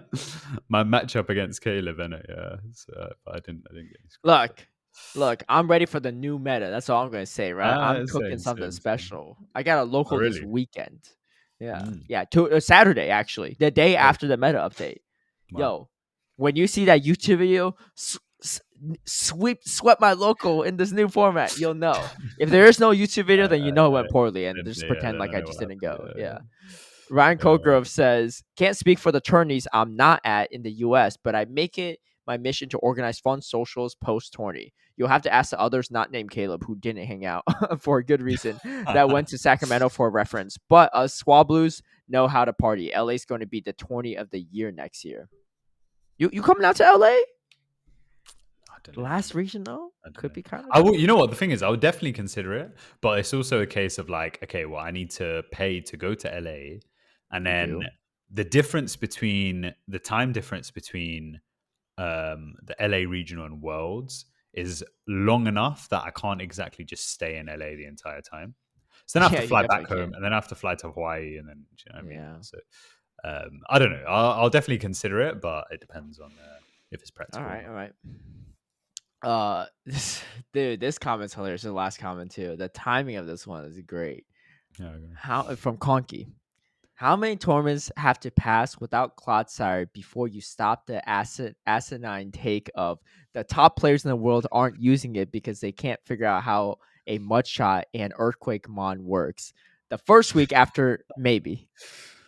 my matchup against Caleb in it, yeah. So, but I didn't get any screenshots. Look, I'm ready for the new meta. That's all I'm gonna say, right? I'm cooking Same, something same, same. special. I got a Oh, local this really? weekend. Yeah, Mm. yeah. To Saturday actually, the day Oh, after the meta update. wow. Yo, when you see that YouTube video, swept my local in this new format, you'll know. If there is no YouTube video, then you know it went poorly, and Then, just yeah, pretend then like I I know just what didn't happened. go. Yeah. Yeah, Ryan yeah. Colgrove says, can't speak for the tourneys I'm not at in the US, but I make it my mission to organize fun socials post tourney. You'll have to ask the others not named Caleb who didn't hang out for a good reason that went to Sacramento for reference. But us Swablues know how to party. LA's going to be the tourney of the year next year. You coming out to LA? I don't know, Last man. region though? I don't Could know. be kind of I will. dope. You know what? The thing is, I would definitely consider it, but it's also a case of like, okay, well, I need to pay to go to LA, and You then do. the time difference between the LA regional and worlds is long enough that I can't exactly just stay in LA the entire time. So then I have Yeah, to you fly definitely back home, can. and then I have to fly to Hawaii, and then do you know what I mean? Yeah. So I don't know. I'll definitely consider it, but it depends on if it's All practical or right, not. all right. This comment's hilarious. The last comment too. The timing of this one is great. Yeah, okay. How from Conky? How many tournaments have to pass without Clodsire before you stop the asinine take of the top players in the world aren't using it because they can't figure out how a mudshot and earthquake mon works? The first week after, maybe.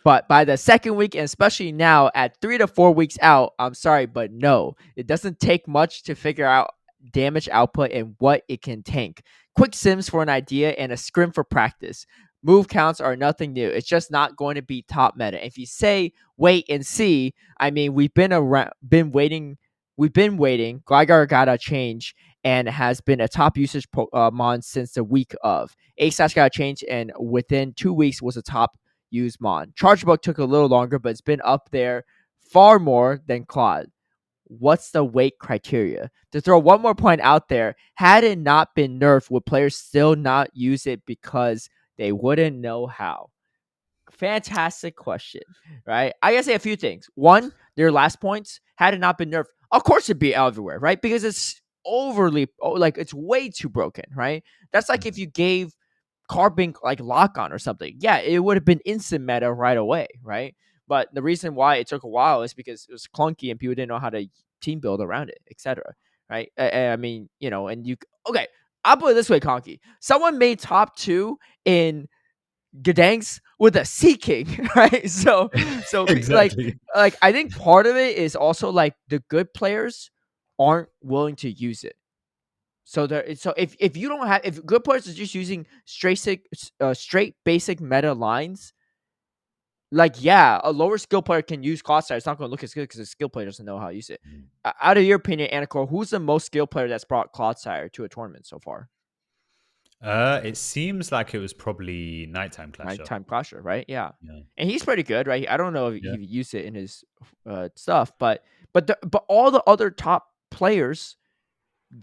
But by the second week, and especially now at 3 to 4 weeks out, I'm sorry, but no. It doesn't take much to figure out damage output and what it can tank. Quick sims for an idea and a scrim for practice. Move counts are nothing new. It's just not going to be top meta. If you say wait and see, I mean we've been waiting. Gligar got a change and has been a top usage mon since the week of. A/Slash got a change and within 2 weeks was a top used mon. Chargebook took a little longer, but it's been up there far more than Claude. What's the weight criteria? To throw one more point out there, had it not been nerfed, would players still not use it because they wouldn't know how? Fantastic question, right? I gotta say a few things. One, their last points, had it not been nerfed, of course it'd be everywhere, right? Because it's overly, like, it's way too broken, right? That's like if you gave Carbink like lock on or something. Yeah, it would have been instant meta right away, right? But the reason why it took a while is because it was clunky and people didn't know how to team build around it, etc. Right? I mean, and you okay. I'll put it this way, Conky. Someone made top two in Gdańsk with a Sea King, right? So Exactly. like I think part of it is also like the good players aren't willing to use it. So if you don't have, if good players are just using straight basic meta lines, like yeah, a lower skill player can use Cloudfire. It's not going to look as good because the skill player doesn't know how to use it. Out of your opinion, Anicor, who's the most skilled player that's brought Cloudfire to a tournament so far? It seems like it was probably Nighttime Clasher. Nighttime Clasher, right? Yeah. And he's pretty good, right? I don't know if he used it in his stuff, but all the other top players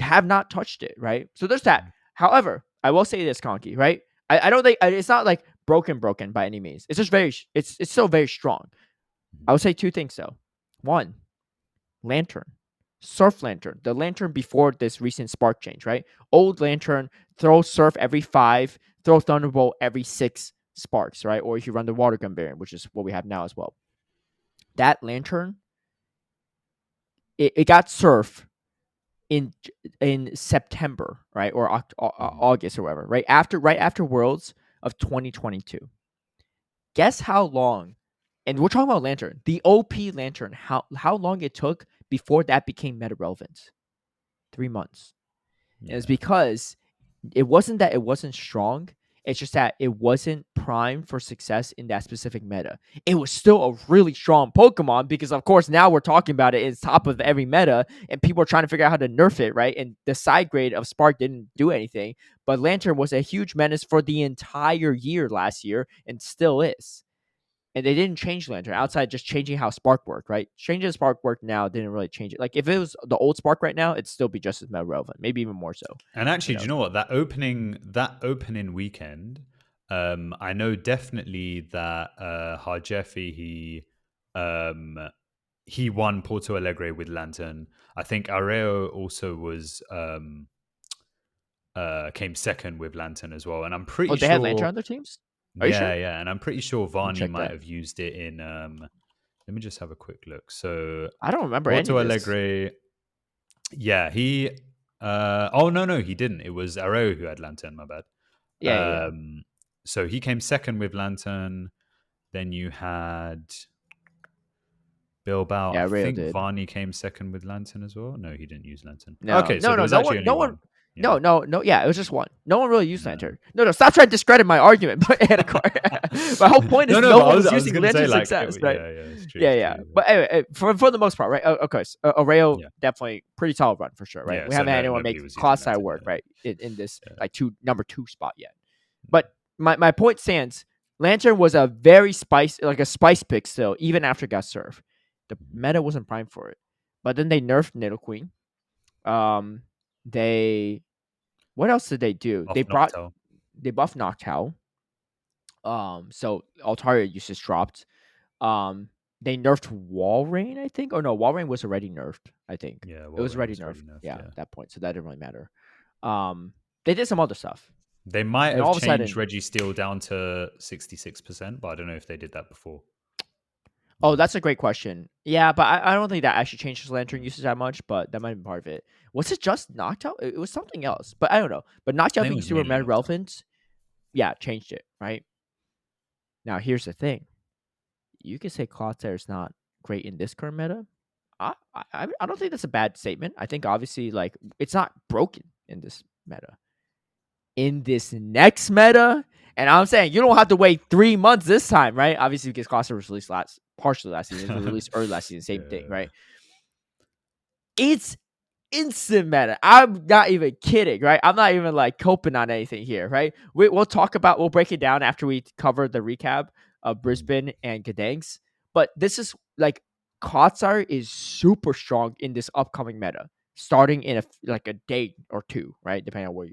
have not touched it, right? So there's that. However, I will say this, Conky, right? I don't think it's not like broken by any means. It's just it's still very strong. I would say two things though. One, Lantern. Surf Lantern, the Lantern before this recent Spark change, right? Old Lantern, throw Surf every 5, throw Thunderbolt every 6 sparks, right? Or if you run the Water Gun variant, which is what we have now as well. That Lantern, it got Surf in September, right? Or August or whatever, right after Worlds of 2022. Guess how long, and we're talking about Lantern, the OP Lantern, how long it took before that became meta relevant? 3 months. And it's because it wasn't that it wasn't strong. It's just that it wasn't primed for success in that specific meta. It was still a really strong Pokemon because, of course, now we're talking about it. It's top of every meta, and people are trying to figure out how to nerf it, right? And the side grade of Spark didn't do anything, but Lantern was a huge menace for the entire year last year and still is. And they didn't change Lantern outside just changing how Spark worked, right? Changing Spark worked now didn't really change it. Like if it was the old Spark right now, it'd still be just as relevant, maybe even more so. And actually, do you know what? That opening weekend, I know definitely that Harjefi, he won Porto Alegre with Lantern. I think Areo also was came second with Lantern as well. And I'm pretty sure they had Lantern on their teams? Are you sure? Yeah, and I'm pretty sure Varney might have used it in. Let me just have a quick look. So I don't remember Porto any of this. Alegre. Yeah, he. Oh no, he didn't. It was Arrow who had Lantern. My bad. Yeah. So he came second with Lantern. Then you had Bilbao. Yeah, I think did. Varney came second with Lantern as well. No, he didn't use Lantern. No, okay, so there was actually only one. Yeah. No. Yeah, it was just one. No one really used Lantern. No. Stop trying to discredit my argument. But my whole point is no one was using Lantern success, right? Yeah, it's true. Yeah. But anyway, for the most part, right? Of course, Areo definitely pretty solid run for sure, right? Yeah, we haven't had anyone make cross-side work, right? In this number 2 spot yet. But my point stands. Lantern was a very spice pick still, even after it got Surf. The meta wasn't primed for it. But then they nerfed Nidoqueen. What else did they do? They buffed Noctowl. So Altaria usage dropped. They nerfed Walrein, I think. Or no, Walrein was already nerfed, I think. Yeah, it was already nerfed. At that point. So that didn't really matter. They did some other stuff. They might have changed Registeel down to 66%, but I don't know if they did that before. Oh, that's a great question. Yeah, but I don't think that actually changed his Lantern usage that much, but that might be part of it. Was it just Noctowl? It was something else, but I don't know. But Noctowl being super meta relevant, changed it, right? Now, here's the thing. You can say Cloudfire is not great in this current meta. I don't think that's a bad statement. I think, obviously, like, it's not broken in this meta. In this next meta, and I'm saying you don't have to wait 3 months this time, right? Obviously, because Cloudfire was released partially last season. It was released early last season. Same thing, right? It's instant meta. I'm not even kidding, right? I'm not even like coping on anything here, right? We'll break it down after we cover the recap of Bisbane and Gdańsk. But this is like Cloudfire is super strong in this upcoming meta, starting in a day or two, right? Depending on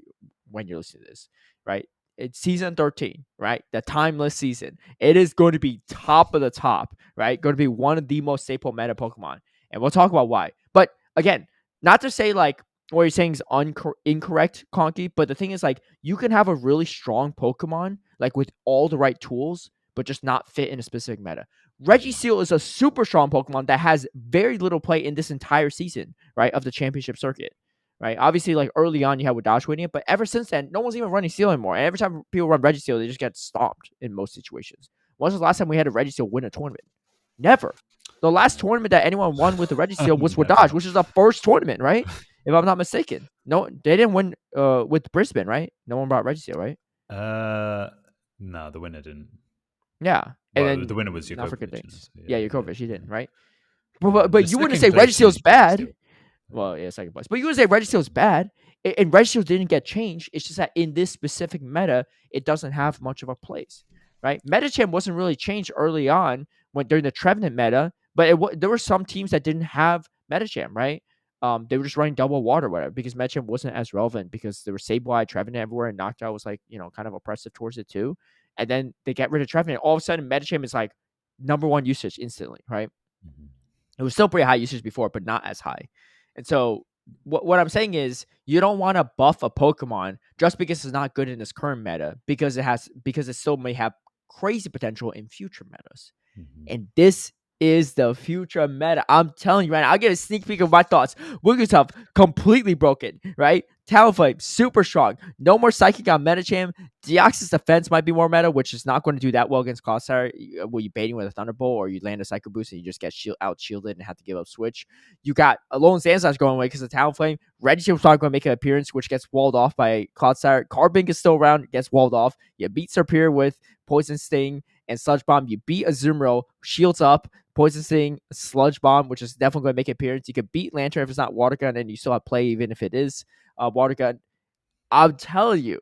when you're listening to this, right? It's season 13, right? The timeless season. It is going to be top of the top, right? Going to be one of the most staple meta Pokemon. And we'll talk about why. But again, not to say like what you're saying is incorrect, Conky, but the thing is like you can have a really strong Pokemon like with all the right tools, but just not fit in a specific meta. Registeel is a super strong Pokemon that has very little play in this entire season, right, of the championship circuit, right? Obviously, like early on, you had with Dodge winning it, but ever since then, no one's even running Steel anymore. And every time people run Registeel, they just get stomped in most situations. When was the last time we had a Registeel win a tournament? Never. The last tournament that anyone won with the Registeel was with Dodge, which is the first tournament, right? If I'm not mistaken. No, they didn't win with Brisbane, right? No one brought Registeel, right? No, the winner didn't. Yeah. Well, And then the winner was not for Djokovic. things. Yeah, Djokovic, he didn't, right? Yeah, But you wouldn't say Registeel's bad. Well, yeah, second place. But you would say Registeel's bad. And Registeel didn't get changed. It's just that in this specific meta, it doesn't have much of a place, right? Medicham wasn't really changed early on when during the Trevenant meta, but there were some teams that didn't have Medicham, right? They were just running double water, whatever, because Medicham wasn't as relevant because there was Sableye, Trevenant everywhere, and Noctowl was like, kind of oppressive towards it too. And then they get rid of Trevenant. All of a sudden, Medicham is like number one usage instantly, right? Mm-hmm. It was still pretty high usage before, but not as high. And so what I'm saying is you don't want to buff a Pokemon just because it's not good in this current meta because it still may have crazy potential in future metas. Mm-hmm. And this is the future meta. I'm telling you right now, I'll get a sneak peek of my thoughts. Wigglytuff, completely broken, right? Talonflame, super strong. No more Psychic on Medicham. Deoxys Defense might be more meta, which is not going to do that well against Clodsire. Well, you baiting with a Thunderbolt or you land a Psycho Boost and you just get out-shielded and have to give up Switch. You got Alolan Sandslash going away because of Talonflame. Registeel's probably going to make an appearance, which gets walled off by Clodsire. Carbink is still around, gets walled off. You beat Serperior with Poison Sting and Sludge Bomb. You beat Azumarill, shields up, Poison Sting, Sludge Bomb, which is definitely going to make an appearance. You could beat Lantern if it's not Water Gun, and you still have play even if it is Water Gun. I'm telling you,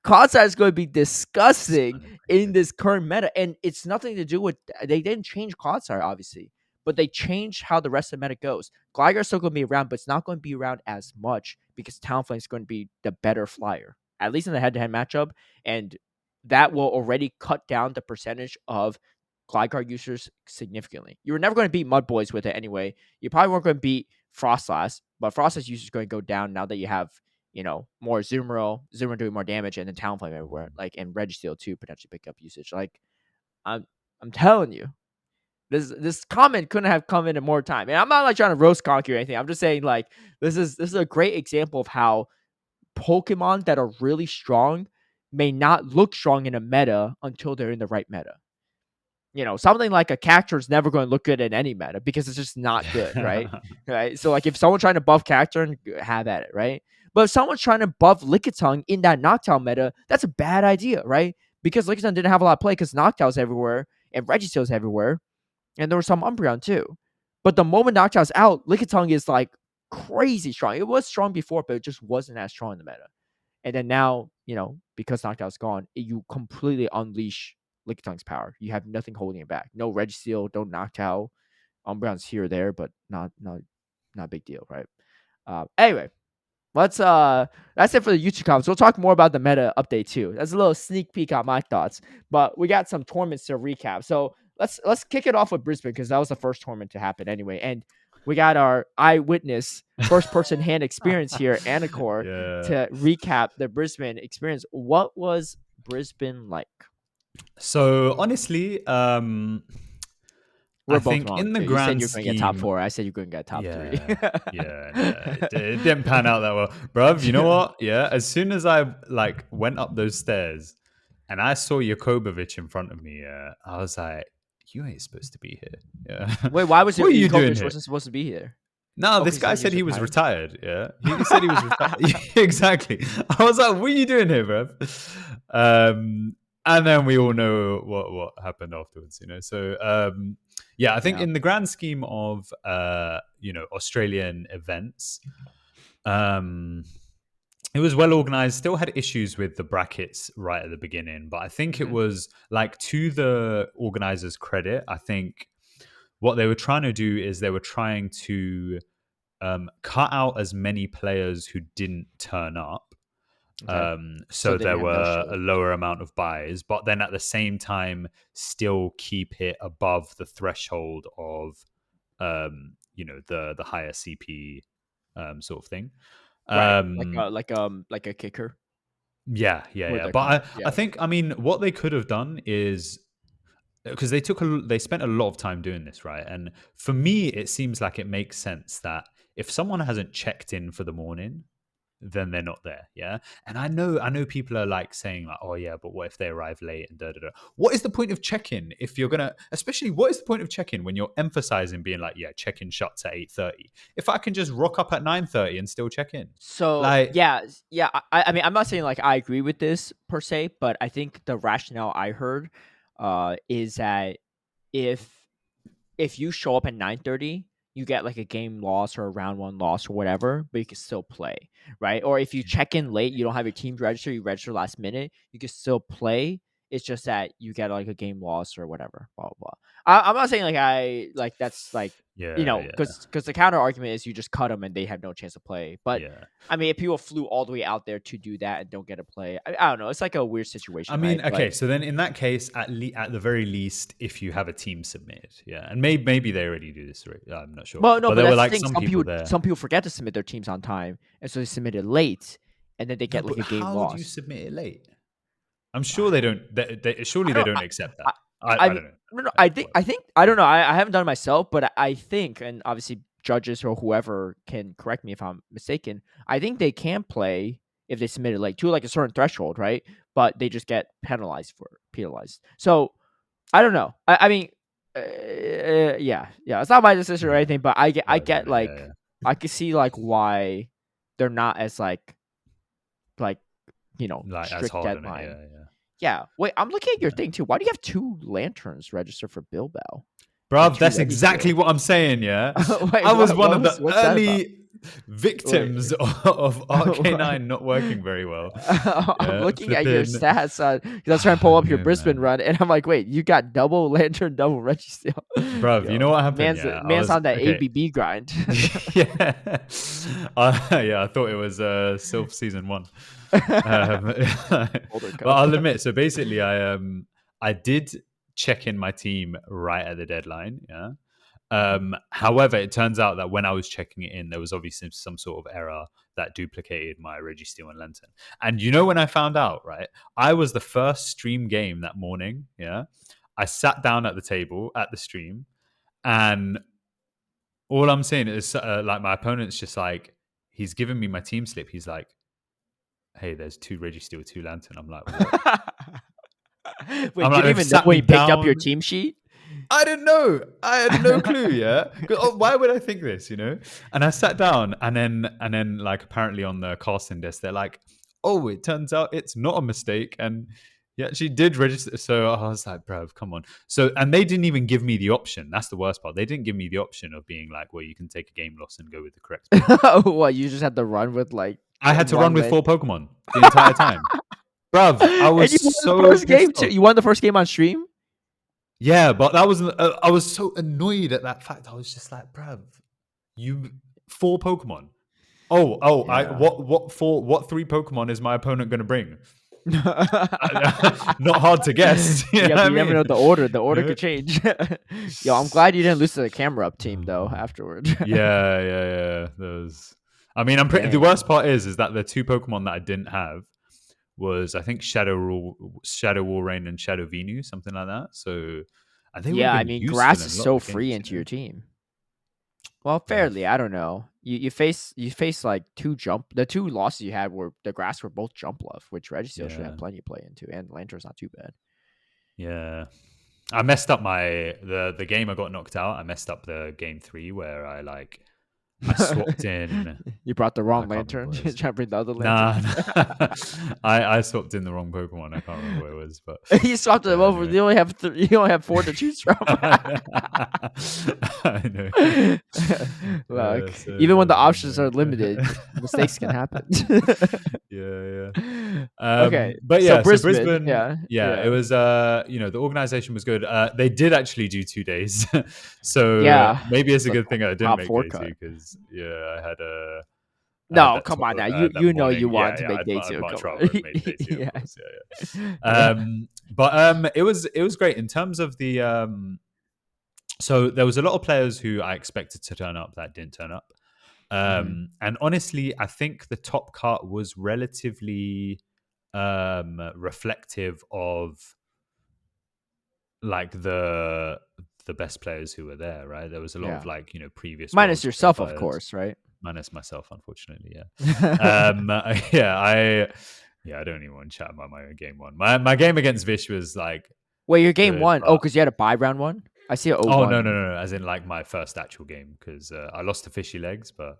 Clodsire is going to be disgusting in this current meta, and it's nothing to do with they didn't change Clodsire, obviously, but they changed how the rest of the meta goes. Gligar is still going to be around, but it's not going to be around as much because Talonflame is going to be the better flyer, at least in the head-to-head matchup, and that will already cut down the percentage of Gligar users significantly. You were never going to beat Mud Boys with it anyway. You probably weren't going to beat Frostlass, but Frostlass users are going to go down now that you have more Azumarill doing more damage, and then Talonflame everywhere, and Registeel too potentially pick up usage. I'm telling you, this comment couldn't have come in at more time. And I'm not trying to roast Conky or anything. I'm just saying this is a great example of how Pokemon that are really strong may not look strong in a meta until they're in the right meta. Something like a Cacturne is never going to look good in any meta because it's just not good, right? Right. So if someone's trying to buff Cacturne, have at it, right? But if someone's trying to buff Lickitung in that Noctowl meta, that's a bad idea, right? Because Lickitung didn't have a lot of play because Noctowl's everywhere and Registeel's everywhere, and there was some Umbreon too. But the moment Noctowl's out, Lickitung is crazy strong. It was strong before, but it just wasn't as strong in the meta. And then now, because Noctowl's gone, you completely unleash Licktung's power. You have nothing holding it back. No Registeel, no Noctowl. Umbreon's here or there, but not a big deal, right? Anyway, that's it for the YouTube comments. We'll talk more about the meta update too. That's a little sneak peek on my thoughts. But we got some tournaments to recap. So let's kick it off with Brisbane because that was the first tournament to happen anyway. And we got our eyewitness first-person hand experience here, Anicor, to recap the Brisbane experience. What was Brisbane like? So honestly, I think wrong. in the grand you said you're going to get top 4. I said you're going to get top 3. It didn't pan out that well, bruv. You know what? Yeah, as soon as I went up those stairs and I saw Jakobovic in front of me, I was like, "You ain't supposed to be here." Yeah. Wait, why was you doing here? Wasn't supposed to be here? No, this guy said he was retired. Yeah, he said he was retired. Exactly. I was like, "What are you doing here, bruv?" And then we all know what happened afterwards, So, I think in the grand scheme of, Australian events, it was well organized. Still had issues with the brackets right at the beginning, but I think it was to the organizers' credit. I think what they were trying to do is they were trying to cut out as many players who didn't turn up. Okay. So there were a lower amount of buys, but then at the same time still keep it above the threshold of the higher CP sort of thing. Right. Like a kicker. Yeah. But I think what they could have done is because they spent a lot of time doing this, right? And for me, it seems like it makes sense that if someone hasn't checked in for the morning, then they're not there. Yeah. And I know people are like saying like, oh yeah, but what if they arrive late and da da da. What is the point of check-in if you're gonna, especially what is the point of check-in when you're emphasizing being like, yeah, check-in shuts at 8:30 if I can just rock up at 9:30 and still check in? So like, yeah. I mean, I'm not saying like I agree with this per se, but I think the rationale I heard is that if you show up at 9:30, you get like a game loss or a round 1 loss or whatever, but you can still play, right? Or if you check in late, you don't have your team register, you register last minute, you can still play. It's just that you get like a game loss or whatever, blah blah blah. I'm not saying like that's like because the counter argument is you just cut them and they have no chance to play. But I mean, if people flew all the way out there to do that and don't get to play, I don't know. It's like a weird situation. I mean, right? okay, so then in that case, at the very least, if you have a team submitted, and maybe they already do this, right? I'm not sure. Well, no, but there were that's like the thing. some people there. Some people forget to submit their teams on time, and so they submit it late, and then they get like a game loss. How do you submit it late? I'm sure they don't. Surely they don't accept that. I don't know. No, I think I don't know. I haven't done it myself, but I think, and obviously judges or whoever can correct me if I'm mistaken. I think they can play if they submit it late to like a certain threshold, right? But they just get penalized. So I don't know. I mean, yeah. It's not my decision or anything, but I get I can see like why they're not as like strict deadline. Yeah. Wait, I'm looking at your thing too. Why do you have 2 lanterns registered for Bilbao? Bruv, that's exactly what I'm saying, yeah? Wait, I was one of the early victims of RK9 not working very well. I'm looking at your stats because I was trying to pull up your Bisbane run, and I'm like, wait, you got double lantern, double Registeel. Bruv, you know what happened? Man's on that ABB grind. Yeah. I thought it was Sylph Season 1. Well, I'll admit, so basically I did check in my team right at the deadline, however, it turns out that when I was checking it in, there was obviously some sort of error that duplicated my Registeel and Lantern. And you know when I found out, right? I was the first stream game that morning, I sat down at the table at the stream, and all I'm saying is like my opponent's just like, he's giving me my team slip. He's like, hey, there's 2 Registeel, 2 Lantern. I'm like, what? Wait, you didn't even know when you picked up your team sheet? I didn't know. I had no clue. Why would I think this? And I sat down, and then like apparently on the casting desk, they're like, "Oh, it turns out it's not a mistake," and yeah, she did register. So I was like, "Bruv, come on." So and they didn't even give me the option. That's the worst part. They didn't give me the option of being like, "Well, you can take a game loss and go with the correct." What, you just had to run with like? I had to run with 4 Pokemon the entire time. Bruv, I was so first game too. You won the first game on stream? Yeah, but that was I was so annoyed at that fact. I was just like, bruv, you 4 Pokemon. Yeah. What 3 Pokemon is my opponent going to bring? Not hard to guess. You never know the order. The order could change. Yo, I'm glad you didn't lose to the camera up team though afterward. Yeah. I mean, the worst part is that the 2 Pokemon that I didn't have was, I think, Shadow Walrein and Shadow Venu, something like that. So, I mean, grass is so free into your team. Well, fairly, I don't know. You face like 2 jump. The 2 losses you had were the grass were both jump left, which Registeel should have plenty of play into, and Lantern's not too bad. Yeah, I messed up the game. I got knocked out. I messed up the game 3 where I swapped in. You brought the wrong Lantern. Trying to bring the other Lantern. Nah. I swapped in the wrong Pokemon. I can't remember what it was, but you swapped them over. You only have 4 to choose from. I know. Look, even when the options are limited, mistakes can happen. Yeah. Okay, but yeah, so Brisbane. Yeah. It was. The organization was good. They did actually do 2 days, so maybe it's a good thing I didn't make day 2 because I had a. No, come on now. You wanted to make day 2. But it was great in terms of the. So there was a lot of players who I expected to turn up that didn't turn up. And honestly, I think the top cut was relatively reflective of like the the best players who were there, right? There was a lot of like, previous minus Worlds yourself, of qualifiers. course, right? Minus myself, unfortunately, yeah. I don't even want to chat about my own game one. My game against Vish was like, wait, your game one? Oh, because you had a bye round one. I see it. Oh no, as in like my first actual game, because I lost to Fishy Legs, but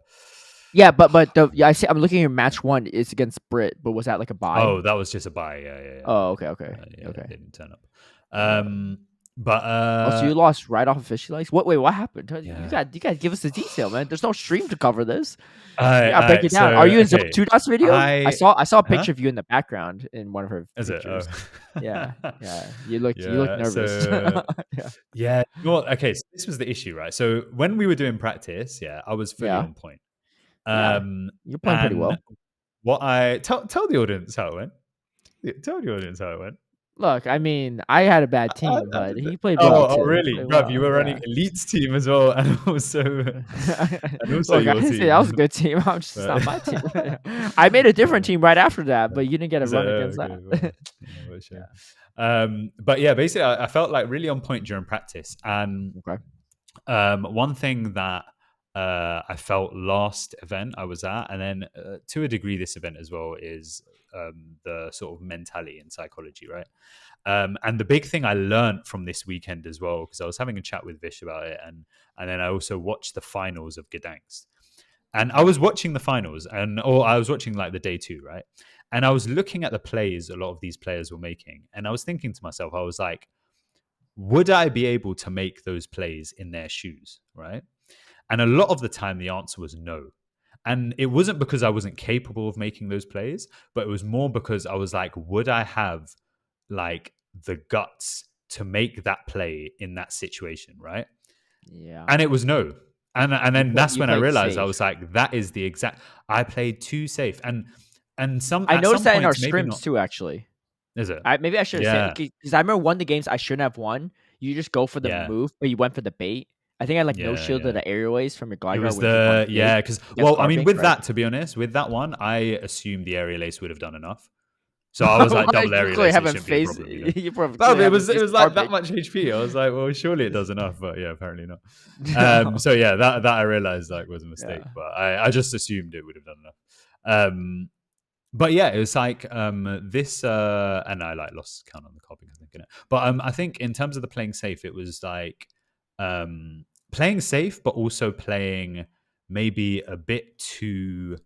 yeah, but I see. I'm looking at your match one. It's against Brit, but was that like a bye? Oh, that was just a bye. Yeah. Oh, okay. They didn't turn up. But so you lost right off of Fishy Legs. Wait, what happened? Yeah. You got to give us the detail, man. There's no stream to cover this. Yeah, break it down. Are you in Zone 2's video? I saw a picture of you in the background in one of her pictures. Yeah. You look nervous. So, yeah. Okay, so this was the issue, right? So when we were doing practice, I was fully on point. You're playing pretty well. What I tell the audience how it went. Tell the audience how it went. Look, I mean, I had a bad team, but he played well too. Oh, really? Bruv, you were running Elite's team as well, and also Look, I didn't say that was a good team. I'm just not my team. I made a different team right after that, but you didn't get a run against that. Well, sure. But yeah, basically, I felt like really on point during practice, and one thing that I felt last event I was at, and then to a degree this event as well, is the sort of mentality and psychology, right? And the big thing I learned from this weekend as well, because I was having a chat with Vish about it, and then I also watched the finals of Gdańsk. And I was watching the finals, or I was watching like the day 2, right? And I was looking at the plays a lot of these players were making, and I was thinking to myself, I was like, would I be able to make those plays in their shoes, right? And a lot of the time, the answer was no. And it wasn't because I wasn't capable of making those plays, but it was more because I was like, would I have like the guts to make that play in that situation, right? Yeah. And it was no. And then that's when I realized safe. I was like, that is the exact. I played too safe, and I noticed that in our scrims too. Actually, is it? Maybe I should have said, because I remember one of the games I shouldn't have won. You just go for the move, but you went for the bait. I think I no shield of the aerialays from your glider. It was because I mean, with that, to be honest, with that one, I assumed the aerialace would have done enough. So I was like, double aerialace shouldn't be a problem. It was like that much HP. I was like, well, surely it does enough, but yeah, apparently not. So yeah, that I realized like was a mistake, but I just assumed it would have done enough. But yeah, it was like this, and I like lost count on the copy, I think, in it. But I think in terms of the playing safe, it was like playing safe, but also playing maybe a bit too.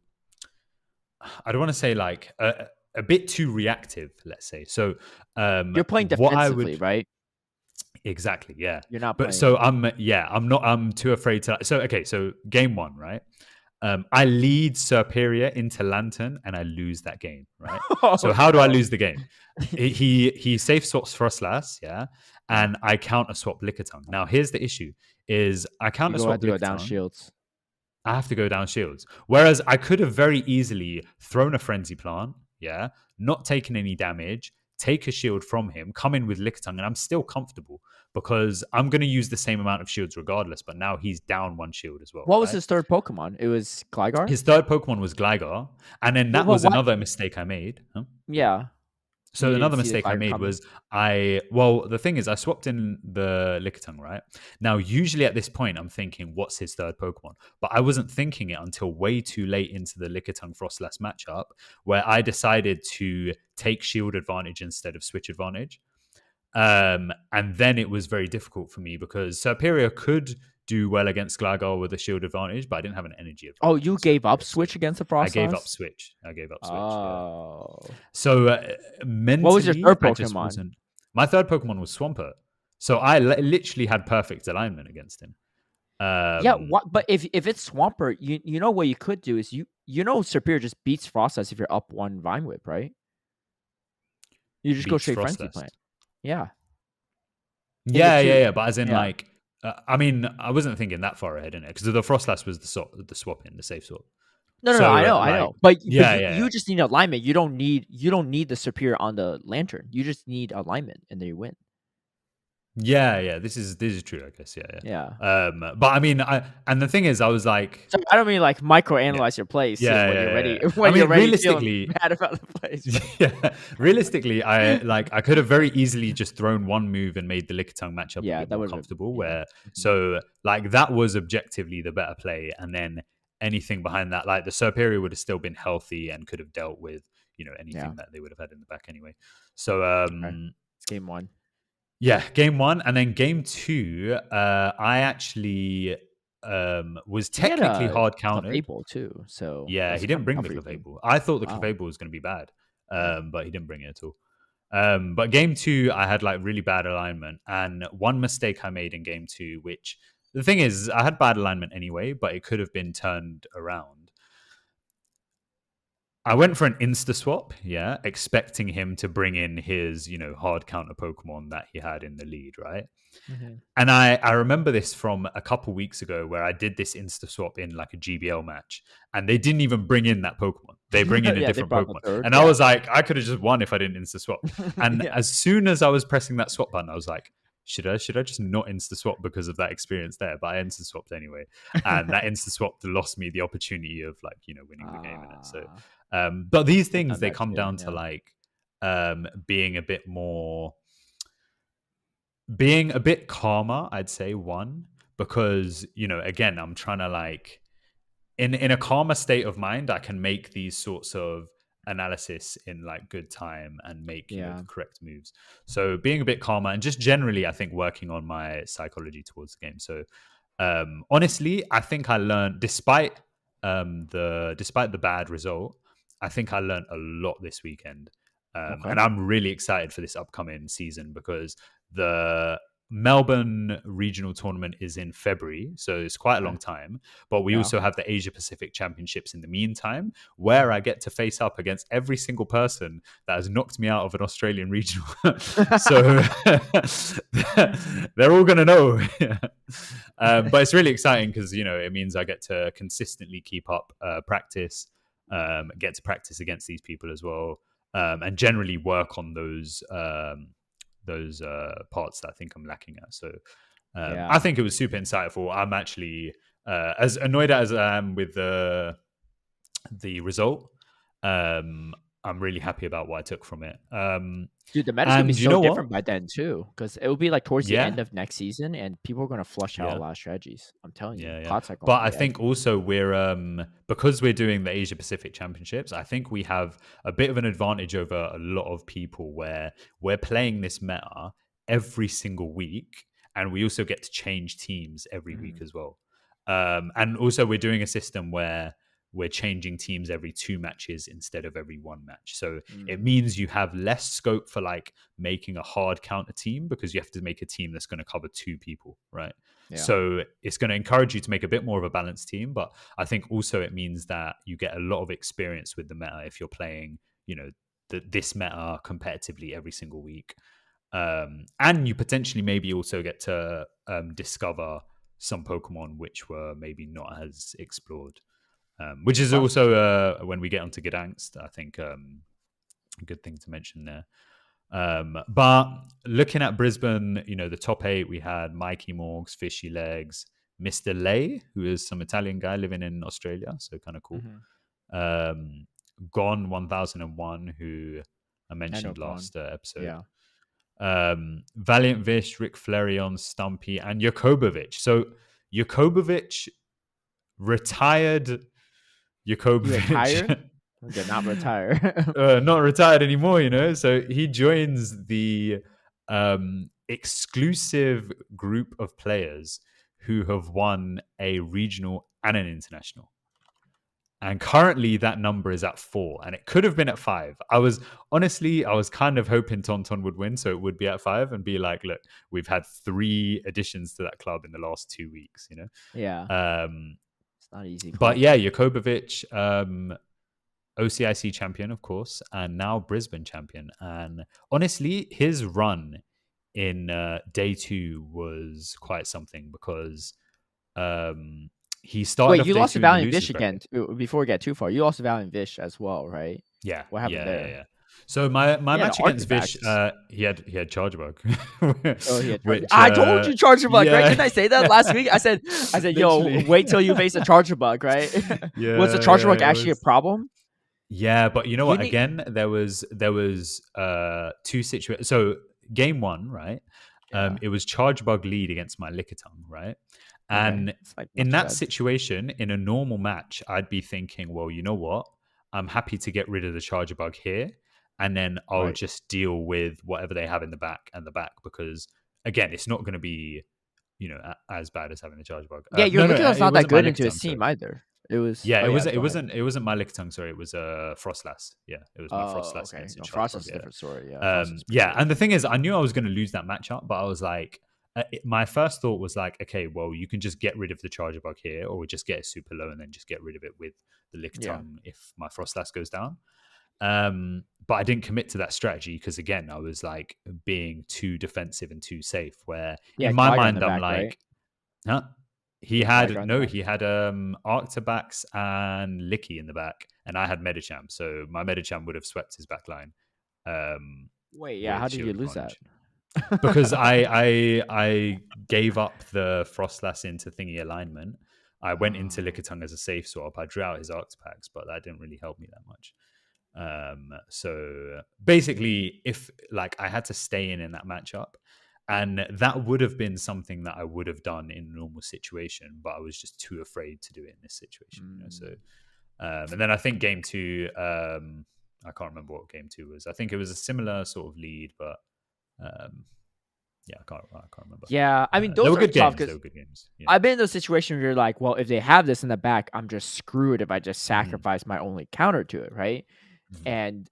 I don't want to say like a bit too reactive, let's say. So you're playing defensively, right? Exactly. Yeah. You're not. But so I'm too afraid to. So okay. So game 1, right? I lead Superior into Lantern and I lose that game, right? So how do I lose the game? He safe swaps Frostlass, and I counter swap Lickitung. Now here's the issue: is I counter swap Lickitung. Down shields. I have to go down shields. Whereas I could have very easily thrown a Frenzy Plant, not taken any damage, take a shield from him, come in with Lickitung, and I'm still comfortable because I'm going to use the same amount of shields regardless, but now he's down 1 shield as well. What was his third Pokemon? It was Gligar? His third Pokemon was Gligar, and then that was another mistake I made. Huh? Yeah. So another mistake I made was the thing is I swapped in the Lickitung, right? Now, usually at this point, I'm thinking, what's his third Pokemon? But I wasn't thinking it until way too late into the Lickitung Frostlass matchup, where I decided to take shield advantage instead of switch advantage. And then it was very difficult for me because Superior could do well against Gligar with a shield advantage, but I didn't have an energy advantage. Oh, you gave up switch against the Frostlass? I gave up switch. Oh. Yeah. So mentally, what was your third Pokemon? My third Pokemon was Swampert. So I literally had perfect alignment against him. But if it's Swampert, you know what you could do is you know Superior just beats Frostlass if you're up 1 Vine Whip, right? You just go straight Frenzy Plant. Yeah. Yeah. But as in like, I mean, I wasn't thinking that far ahead in it because the Frostlass was the swap in the safe swap. No, I know. But you just need alignment. You don't need the Superior on the Lantern. You just need alignment, and then you win. Yeah. This is true, I guess. Yeah. Yeah. But I mean, and the thing is, I was like, So I don't mean like yeah, microanalyze your plays too when you're ready. yeah. I When you're mean, ready feeling realistically, bad about the plays. yeah, realistically, I could have very easily just thrown one move and made the Lickitung matchup a Yeah, bit that more would have comfortable. yeah. Where Mhm. so like that was objectively the better play, and then anything behind that, like the Serperior would have still been healthy and could have dealt with Yeah. anything that they would have had in the back anyway. So Okay. It's game 1. yeah, game 1, and then game 2, I actually was He had technically a hard countered. Clefable too, so Yeah, that's he kind didn't of bring tough the for your team. Clefable. I thought the Wow. Clefable was going to be bad, Yeah. but he didn't bring it at all. But game 2, I had like really bad alignment, and one mistake I made in game 2, which the thing is, I had bad alignment anyway, but it could have been turned around. I went for an insta swap, yeah, expecting him to bring in his, hard counter Pokemon that he had in the lead, right? Mhm. And I remember this from a couple weeks ago where I did this insta swap in like a GBL match, and they didn't even bring in that Pokemon. They bring in a Yeah, they different brought the Pokemon, third. and I Yeah. was like, I could have just won if I didn't insta swap. And Yeah. as soon as I was pressing that swap button, I was like, should I just not insta swap because of that experience there? But I insta swapped anyway, and that insta swap lost me the opportunity of like winning the game in it. So, Ah, but these I've things done they that come too. down to Yeah. like being a bit more being a bit calmer, I'd say one, because again, I'm trying to like in a calmer state of mind, I can make these sorts of analysis in like good time and make Yeah. the correct moves. So being a bit calmer and just generally, I think working on my psychology towards the game. So honestly, I think I learned despite the bad result, I think I learned a lot this weekend. Okay. And I'm really excited for this upcoming season because the Melbourne regional tournament is in February, so it's quite a Okay. long time. But we Yeah. also have the Asia Pacific Championships in the meantime, where I get to face up against every single person that has knocked me out of an Australian regional. So they're all going to know. But it's really exciting because it means I get to consistently keep up practice, get to practice against these people as well, and generally work on those parts that I think I'm lacking at. So Yeah. I think it was super insightful. I'm actually as annoyed as I am with the result. I'm really happy about what I took from it. Dude, the meta's gonna be And you so know what? different by then too, because it will be like towards the end Yeah, of next season, and people are gonna flush out a yeah. lot of strategies. I'm telling you, Yeah. pots are going But to I be think everywhere. also we're because we're doing the Asia Pacific Championships, I think we have a bit of an advantage over a lot of people where we're playing this meta every single week, and we also get to change teams every week Mhm. as well. And also we're doing a system where we're changing teams every 2 matches instead of every 1 match. So it Mm. means you have less scope for like making a hard counter team because you have to make a team that's going to cover 2 people, right? Yeah. So it's going to encourage you to make a bit more of a balanced team. But I think also it means that you get a lot of experience with the meta if you're playing, this meta competitively every single week. And you potentially maybe also get to discover some Pokemon which were maybe not as explored. Which is Okay. also when we get onto Gdańsk, I think a good thing to mention there. But looking at Brisbane, the top 8, we had Mikey Morgs, Fishy Legs, Mr. Lay, who is some Italian guy living in Australia, so kind of cool. Mhm. Gone 1001, who I I know mentioned Gone. last episode. Yeah. Valiant Vish, Rick Flareon, Stumpy, and Jakobovic. So Jakobovic retired. He retired? Jakobovic He did not retire. not retired anymore, So he joins the exclusive group of players who have won a regional and an international. And currently that number is at 4, and it could have been at 5. I was kind of hoping Tonton would win, so it would be at 5 and be like, look, we've had 3 additions to that club in the last 2 weeks, Yeah. Um, It's not an easy but club. yeah, Jakobovic, OCIC champion, of course, and now Brisbane champion. And honestly, his run in day 2 was quite something because he started Wait, off you day lost to 2 in the Valiant losers Vish again bracket. before we get too far. You lost to Valiant Vish as well, right? Yeah, What happened yeah, yeah, there? yeah. So my He had match against Vish, artifacts. he had charge bug, Oh, he had charger. which I told you charger bug, right? yeah, Didn't I say that last week? I said, yo, literally, wait till you face a charger bug, right? Was the charger bug it actually a was. problem? Yeah, but you know You what? need Again, there was two situations. So game one, right? Yeah. It was charge bug lead against my Lickitung, right? Okay. And It's like not in too that bad. situation, in a normal match, I'd be thinking, well, you know what? I'm happy to get rid of the charger bug here, and then I'll Right. just deal with whatever they have in the back and the back because again, it's not going to be as bad as having the charge bug. Yeah, your No, Lickitun's it not that wasn't my good into a Lickitung. team Sorry. either. It was. Yeah, Oh it yeah. wasn't. It Go ahead. wasn't. It wasn't my Lickitung. Sorry, it was Frostlass. Yeah, it was my Oh, Frostlass okay. against the No, charge Frost bug. is a Yeah, different story. Yeah, Frost is pretty yeah. good. And the thing is, I knew I was going to lose that matchup, but I was like, my first thought was like, okay, well, you can just get rid of the charger bug here, or just get it super low and then just get rid of it with the Yeah. Lickitung if my Frostlass goes down. But I didn't commit to that strategy because again, I was like being too defensive and too safe. Where Yeah, in my Gligar in mind, the I'm back, right? like, huh? He Yeah, Gligar had in the no, back. he had Arctabax and Licky in the back, and I had Medicham, so my Medicham would have swept his back line Wait, yeah. with How did you shield lose that? advantage. Because I gave up the Frostlass into thingy alignment. I went into Oh. Lickitung as a safe swap. I drew out his Arctabax, but that didn't really help me that much. So basically, if like I had to stay in that matchup, and that would have been something that I would have done in a normal situation, but I was just too afraid to do it in this situation. So, and then I think game two, I can't remember what game two was. I think it was a similar sort of lead, but yeah, I can't remember. Yeah, I mean They those were are good tough games. They because were good games. Yeah. I've been in those situations where you're like, well, if they have this in the back, I'm just screwed if I just sacrifice my only counter to it, right? And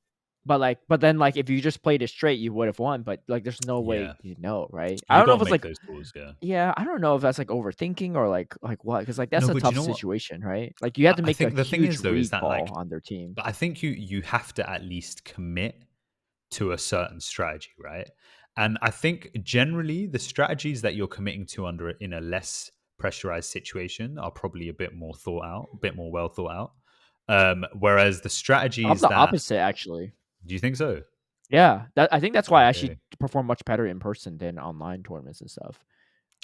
but then like if you just played it straight, you would have won. But like, there's no way Yeah, you know, right? I you don't know got if to it's make like, those calls. Yeah. yeah, I don't know if that's like overthinking or like what, because like that's No, a but you tough know what? situation, right? Like you have to I make a think the thing huge is though is read that call like, on their team. but I think you have to at least commit to a certain strategy, right? And I think generally the strategies that you're committing to under in a less pressurized situation are probably a bit more thought out, a bit more well thought out. Whereas the I'm strategies the that opposite, actually. do you think so? Yeah, I think that's why I actually Okay, perform much better in person than online tournaments and stuff.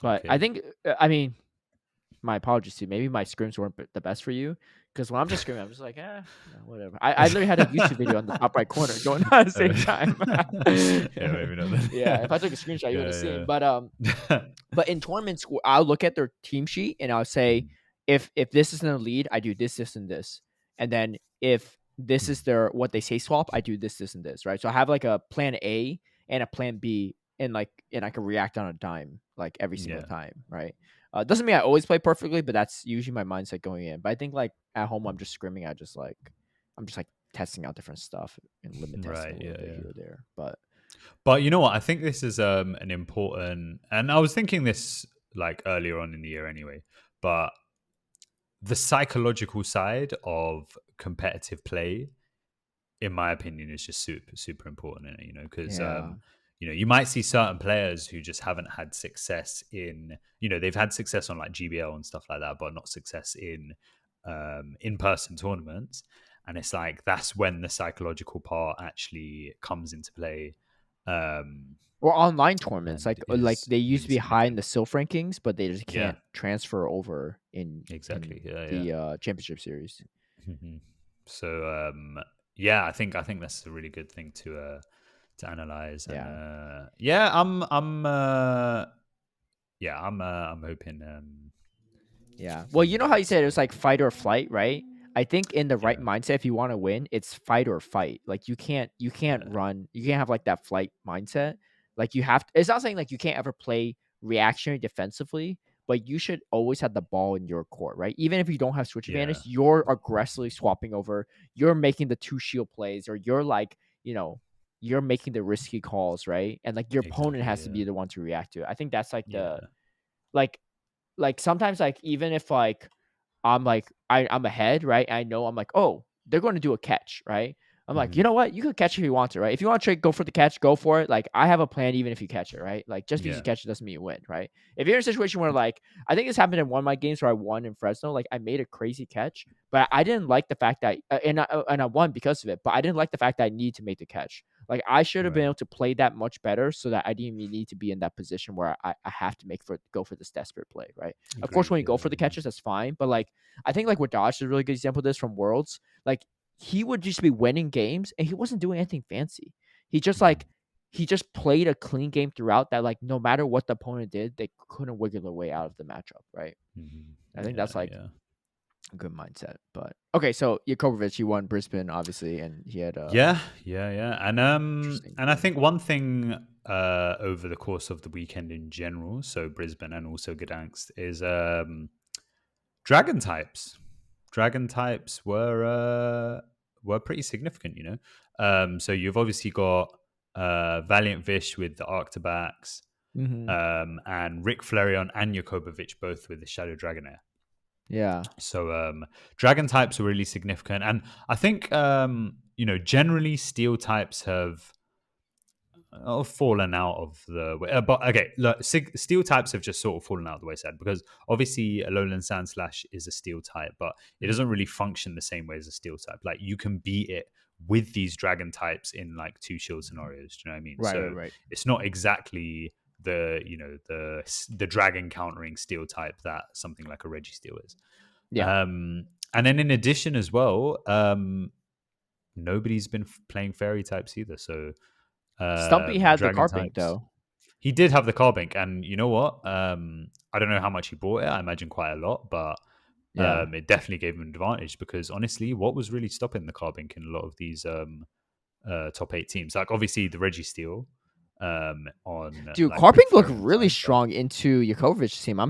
But I okay. think, I mean, my apologies to you. Maybe my scrims weren't the best for you because when I'm just screaming, I'm just like, whatever. I literally had a YouTube video on the top right corner going on at the same time. Yeah, maybe not then. Yeah, if I took a screenshot, you would have seen. Yeah. But in tournaments, I'll look at their team sheet and I'll say, if this is in the lead, I do this, this, and this, and then if this is their what they say swap, I do this, this, and this, right? So I have like a plan A and a plan B, and I can react on a dime like every single Yeah. time, right? Doesn't mean I always play perfectly, but that's usually my mindset going in. But I think like at home, I'm just screaming. I'm just like testing out different stuff and limit testing Right. a little Yeah. bit Yeah. here or there. But But you know what? I think this is an important, and I was thinking this like earlier on in the year anyway. But the psychological side of competitive play, in my opinion, is just super important. Because yeah, you might see certain players who just haven't had success in, they've had success on like GBL and stuff like that, but not success in person tournaments. And it's like that's when the psychological part actually comes into play. or online tournaments, And like is they used to really be high in significant. the Silph rankings, but they just Yeah, can't transfer over in exactly. Yeah, yeah. the championship series. Mhm. So yeah, I think that's a really good thing to analyze. And Yeah, yeah, I'm hoping yeah. Well, you know how you said it was like fight or flight, right? I think in the right yeah, mindset, if you want to win, it's fight or fight. Like you can't yeah, run, you can't have like that flight mindset. Like you have. It's not saying like you can't ever play reactionary defensively, but you should always have the ball in your court, right? Even if you don't have switch advantage, yeah, you're aggressively swapping over. You're making the two shield plays, or you're like, you're making the risky calls, right? And like your opponent exactly. has to Yeah, be the one to react to it. I think that's like the yeah, like sometimes like even if like I'm ahead, right? I know I'm like, oh, they're going to do a catch, right? I'm like, you know what? You could catch it if you want to, right? If you want to go for the catch, go for it. Like, I have a plan even if you catch it, right? Like, just because you catch it doesn't mean you win, right? If you're in a situation where, like, I think this happened in one of my games where I won in Fresno. Like, I made a crazy catch, but I didn't like the fact that, and I won because of it, but I didn't like the fact that I need to make the catch. Like, I should have been able to play that much better so that I didn't even need to be in that position where I have to go for this desperate play, right? Of course, when you go for the catches, that's fine. But, like, I think, like, with Dodge is a really good example of this from Worlds. Like, he would just be winning games and he wasn't doing anything fancy. He just played a clean game throughout that, like, no matter what the opponent did, they couldn't wiggle their way out of the matchup, right? I think that's like a good mindset. But okay, so Jakobovic, he won Brisbane, obviously, and he had yeah. And I think one thing over the course of the weekend in general, so Brisbane and also Gdańsk, is dragon types. Dragon types were pretty significant, you know. So you've obviously got Valiant Vish with the Arctobacks, and Rick Flareon and Jakobovic both with the Shadow Dragonair. Yeah. So dragon types are really significant, and I think you know, generally steel types have fallen out of the way. But okay, look, steel types have just sort of fallen out of the wayside because obviously a lowland sand slash is a steel type, but it doesn't really function the same way as a steel type. Like, you can beat it with these dragon types in like 2 shield scenarios. Do you know what I mean? Right. It's not exactly the dragon countering steel type that something like a Registeel is. Yeah. And then in addition as well, nobody's been playing fairy types either. So Stumpy had the Carbink types, though. He did have the Carbink, and you know what? I don't know how much he bought it. I imagine quite a lot, but it definitely gave him an advantage because honestly, what was really stopping the Carbink in a lot of these top 8 teams? Like obviously the Registeel. Dude, like, Carbink looked really strong into Jakovic's team.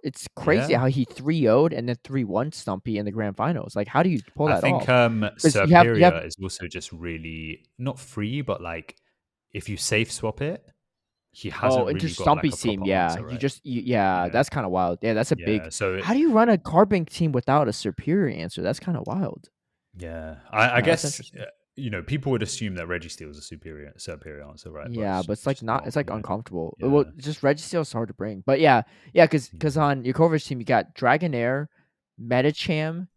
It's crazy how he 3-0'd and then 3-1 Stumpy in the grand finals. Like, how do you pull that off? I think Superior is also just really not free, but like if you safe swap it, he hasn't really got Stumpy's like a team. Answer, right? That's kind of wild. Yeah, that's a big. So how do you run a Carbink team without a Superior answer? That's kind of wild. Yeah, I guess you know, people would assume that Registeel is a superior answer, right? Yeah, but it's like not. It's like uncomfortable. Yeah. Well, just Registeel is hard to bring. But yeah, because on Jakovic's team you got Dragonair, Medicham,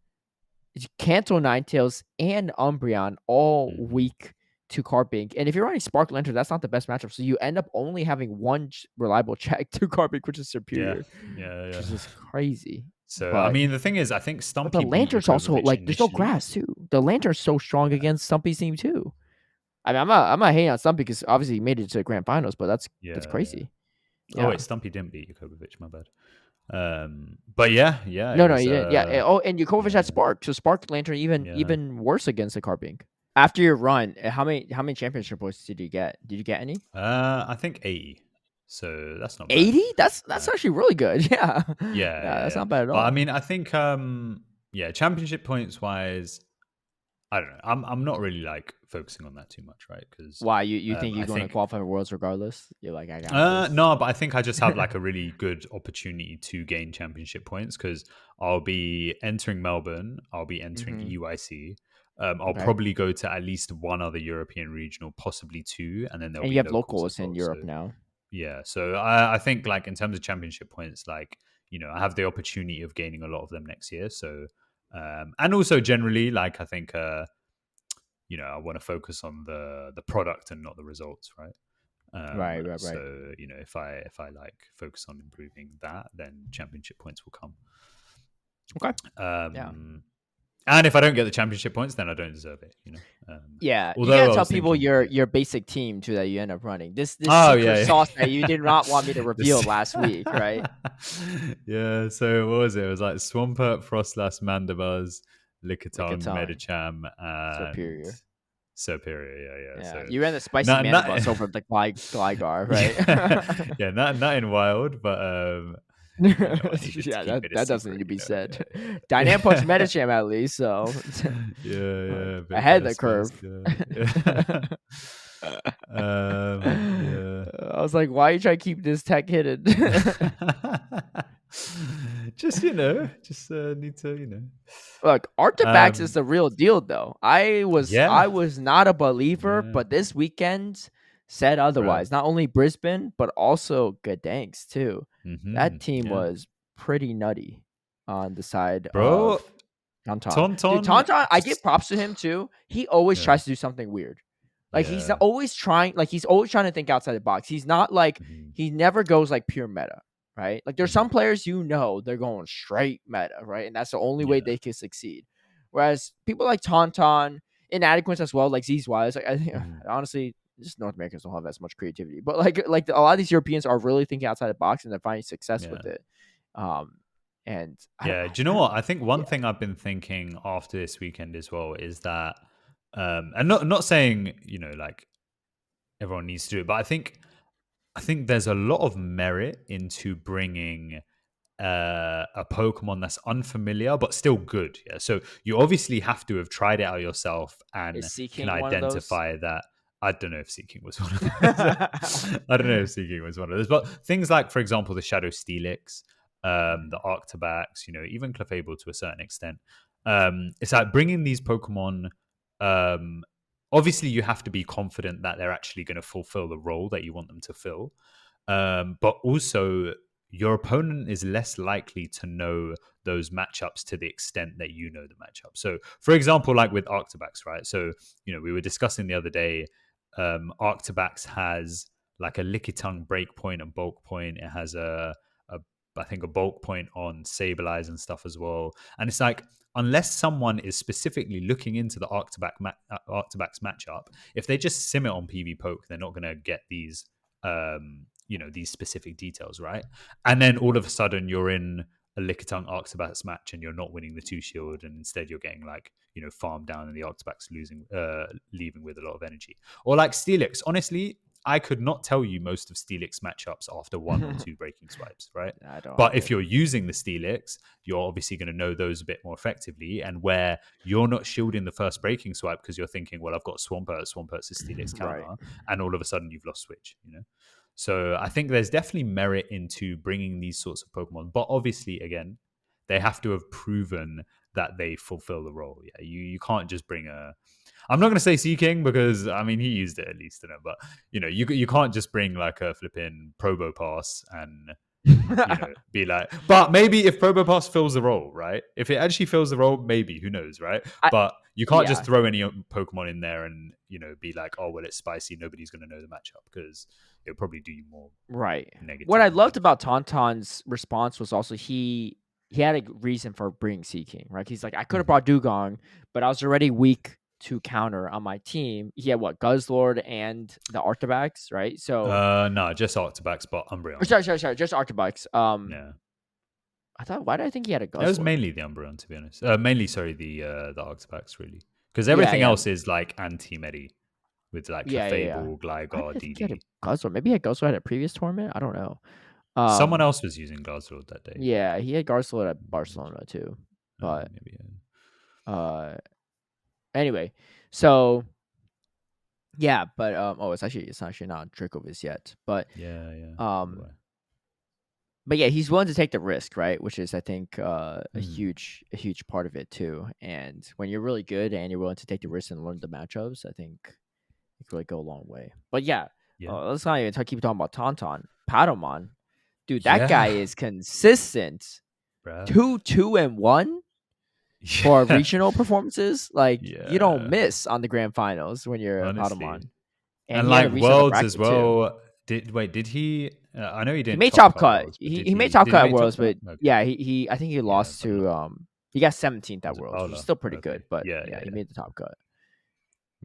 Kanto Ninetales, and Umbreon all weak to Carbink. And if you're running Spark Lantern, that's not the best matchup. So you end up only having one reliable check to Carbink, which is superior. Yeah. Which is just crazy. So I mean, the thing is, I think Stumpy. But the Lantern's also like there's no grass too. The Lantern's so strong against Stumpy's team too. I mean, I'm not hating on Stumpy because obviously he made it to the grand finals, but that's crazy. Yeah. Oh wait, Stumpy didn't beat Jakobovic. My bad. But yeah. No, he didn't. Yeah. Oh, and Jakobovic had Spark, so Spark Lantern even worse against the Carbink. After your run, how many championship points did you get? Did you get any? I think 80. So that's not bad. 80? That's actually really good. Yeah. That's not bad at all. But I mean, I think championship points wise, I don't know. I'm not really like focusing on that too much, right? Because why you think you're going to qualify for Worlds regardless? You're like, I got this. No, but I think I just have like a really good opportunity to gain championship points because I'll be entering Melbourne, I'll be entering EUIC. I'll probably go to at least one other European regional, possibly 2, and then there'll be you have locals in Europe now. Yeah, so I think like in terms of championship points, like, you know, I have the opportunity of gaining a lot of them next year. So and also generally, like I think you know, I want to focus on the product and not the results, right? Right. So you know, if I like focus on improving that, then championship points will come. Okay. And if I don't get the championship points, then I don't deserve it, you know. You gotta tell people your basic team too that you end up running. This secret sauce that you did not want me to reveal last week, right? Yeah. So what was it? It was like Swampert, Frostlass, Mandibuzz, Lickitung, Medicham, and Superior. Yeah. So you ran the spicy Mandibuzz over the Gligar, right? Yeah, not in wild, but. That doesn't need to be said. Dynamic Punch Medicham at least, so ahead of the curve. I was like, why are you trying to keep this tech hidden? just need to. Look, Artabax is the real deal, though. I was not a believer, but this weekend said otherwise. Not only Bisbane, but also Gdańsk too. That team was pretty nutty on the side of Tauntaun. Dude, Tauntaun, I give props to him too. He always tries to do something weird. Like he's always trying to think outside the box. He's not like he never goes like pure meta. Right? Like there's some players they're going straight meta, right? And that's the only way they can succeed. Whereas people like Tauntaun, inadequate as well, like Z's-Wise, like I think honestly, just North Americans don't have as much creativity. But like a lot of these Europeans are really thinking outside the box and they're finding success with it. And do you know what? I think one thing I've been thinking after this weekend as well is that, and not saying like everyone needs to do it, but I think there's a lot of merit into bringing a Pokemon that's unfamiliar but still good. Yeah, so you obviously have to have tried it out yourself and can identify that. I don't know if Seeking was one of those. But things like, for example, the Shadow Steelix, the Arctobax, even Clefable to a certain extent. It's like bringing these Pokemon. Obviously, you have to be confident that they're actually going to fulfill the role that you want them to fill. But also, your opponent is less likely to know those matchups to the extent that you know the matchup. So, for example, like with Arctobax, right? So, we were discussing the other day, Arctobax has like a Lickitung break point and bulk point. It has I think a bulk point on Sableye and stuff as well. And it's like, unless someone is specifically looking into the Arctobax matchup, if they just sim it on PV Poke, they're not going to get these, these specific details, right? And then all of a sudden you're in a Lickitung Arctobax match and you're not winning the 2-shield, and instead you're getting like, farmed down and the Arctobax leaving with a lot of energy. Or like Steelix, honestly, I could not tell you most of Steelix matchups after 1 or 2 breaking swipes, right? But if you're using the Steelix, you're obviously going to know those a bit more effectively, and where you're not shielding the first breaking swipe because you're thinking, well, I've got Swampert's a Steelix counter, and all of a sudden you've lost switch, So I think there's definitely merit into bringing these sorts of Pokemon, but obviously, again, they have to have proven that they fulfill the role. Yeah, you can't just bring I'm not going to say Seeking because I mean he used it at least, but you can't just bring like a flipping Probopass and be like. But maybe if Probopass fills the role, right? If it actually fills the role, maybe, who knows, right? But you can't just throw any Pokemon in there and be like, oh well, it's spicy. Nobody's going to know the matchup because it'll probably do you more negative. What I loved about Tauntaun's response was also he had a reason for bringing Seeking, right? He's like, I could have brought Dugong, but I was already weak to counter on my team. He had what, Guzzlord and the Arctobax, right? So no, just Arctobax, but Umbreon. Sorry, just Arctobax. Yeah. Why did I think he had a Guzzlord? It was mainly the Umbreon, to be honest. The Arctobax, really, because everything else is like anti-medi with like Clefable, Gligar, DD. Guzzlord. Maybe he had Guzzlord at a previous tournament. I don't know. Someone else was using Guzzlord that day. Yeah, he had Guzzlord at Barcelona too. But anyway, so yeah, but it's actually not Dracoviz yet. But but yeah, he's willing to take the risk, right? Which is, I think, a huge part of it too. And when you're really good and you're willing to take the risk and learn the matchups, I think it could really go a long way. But let's not even keep talking about Tauntaun. Patamon, dude, that guy is consistent. Bro. 2-2-1 for regional performances. Like you don't miss on the grand finals when you're Patamon. And like Worlds as well. Did he? I know he didn't. He made top cut. He made top cut at Worlds, but he I think he lost to he got 17th at Worlds, which is still pretty good. But he made the top cut.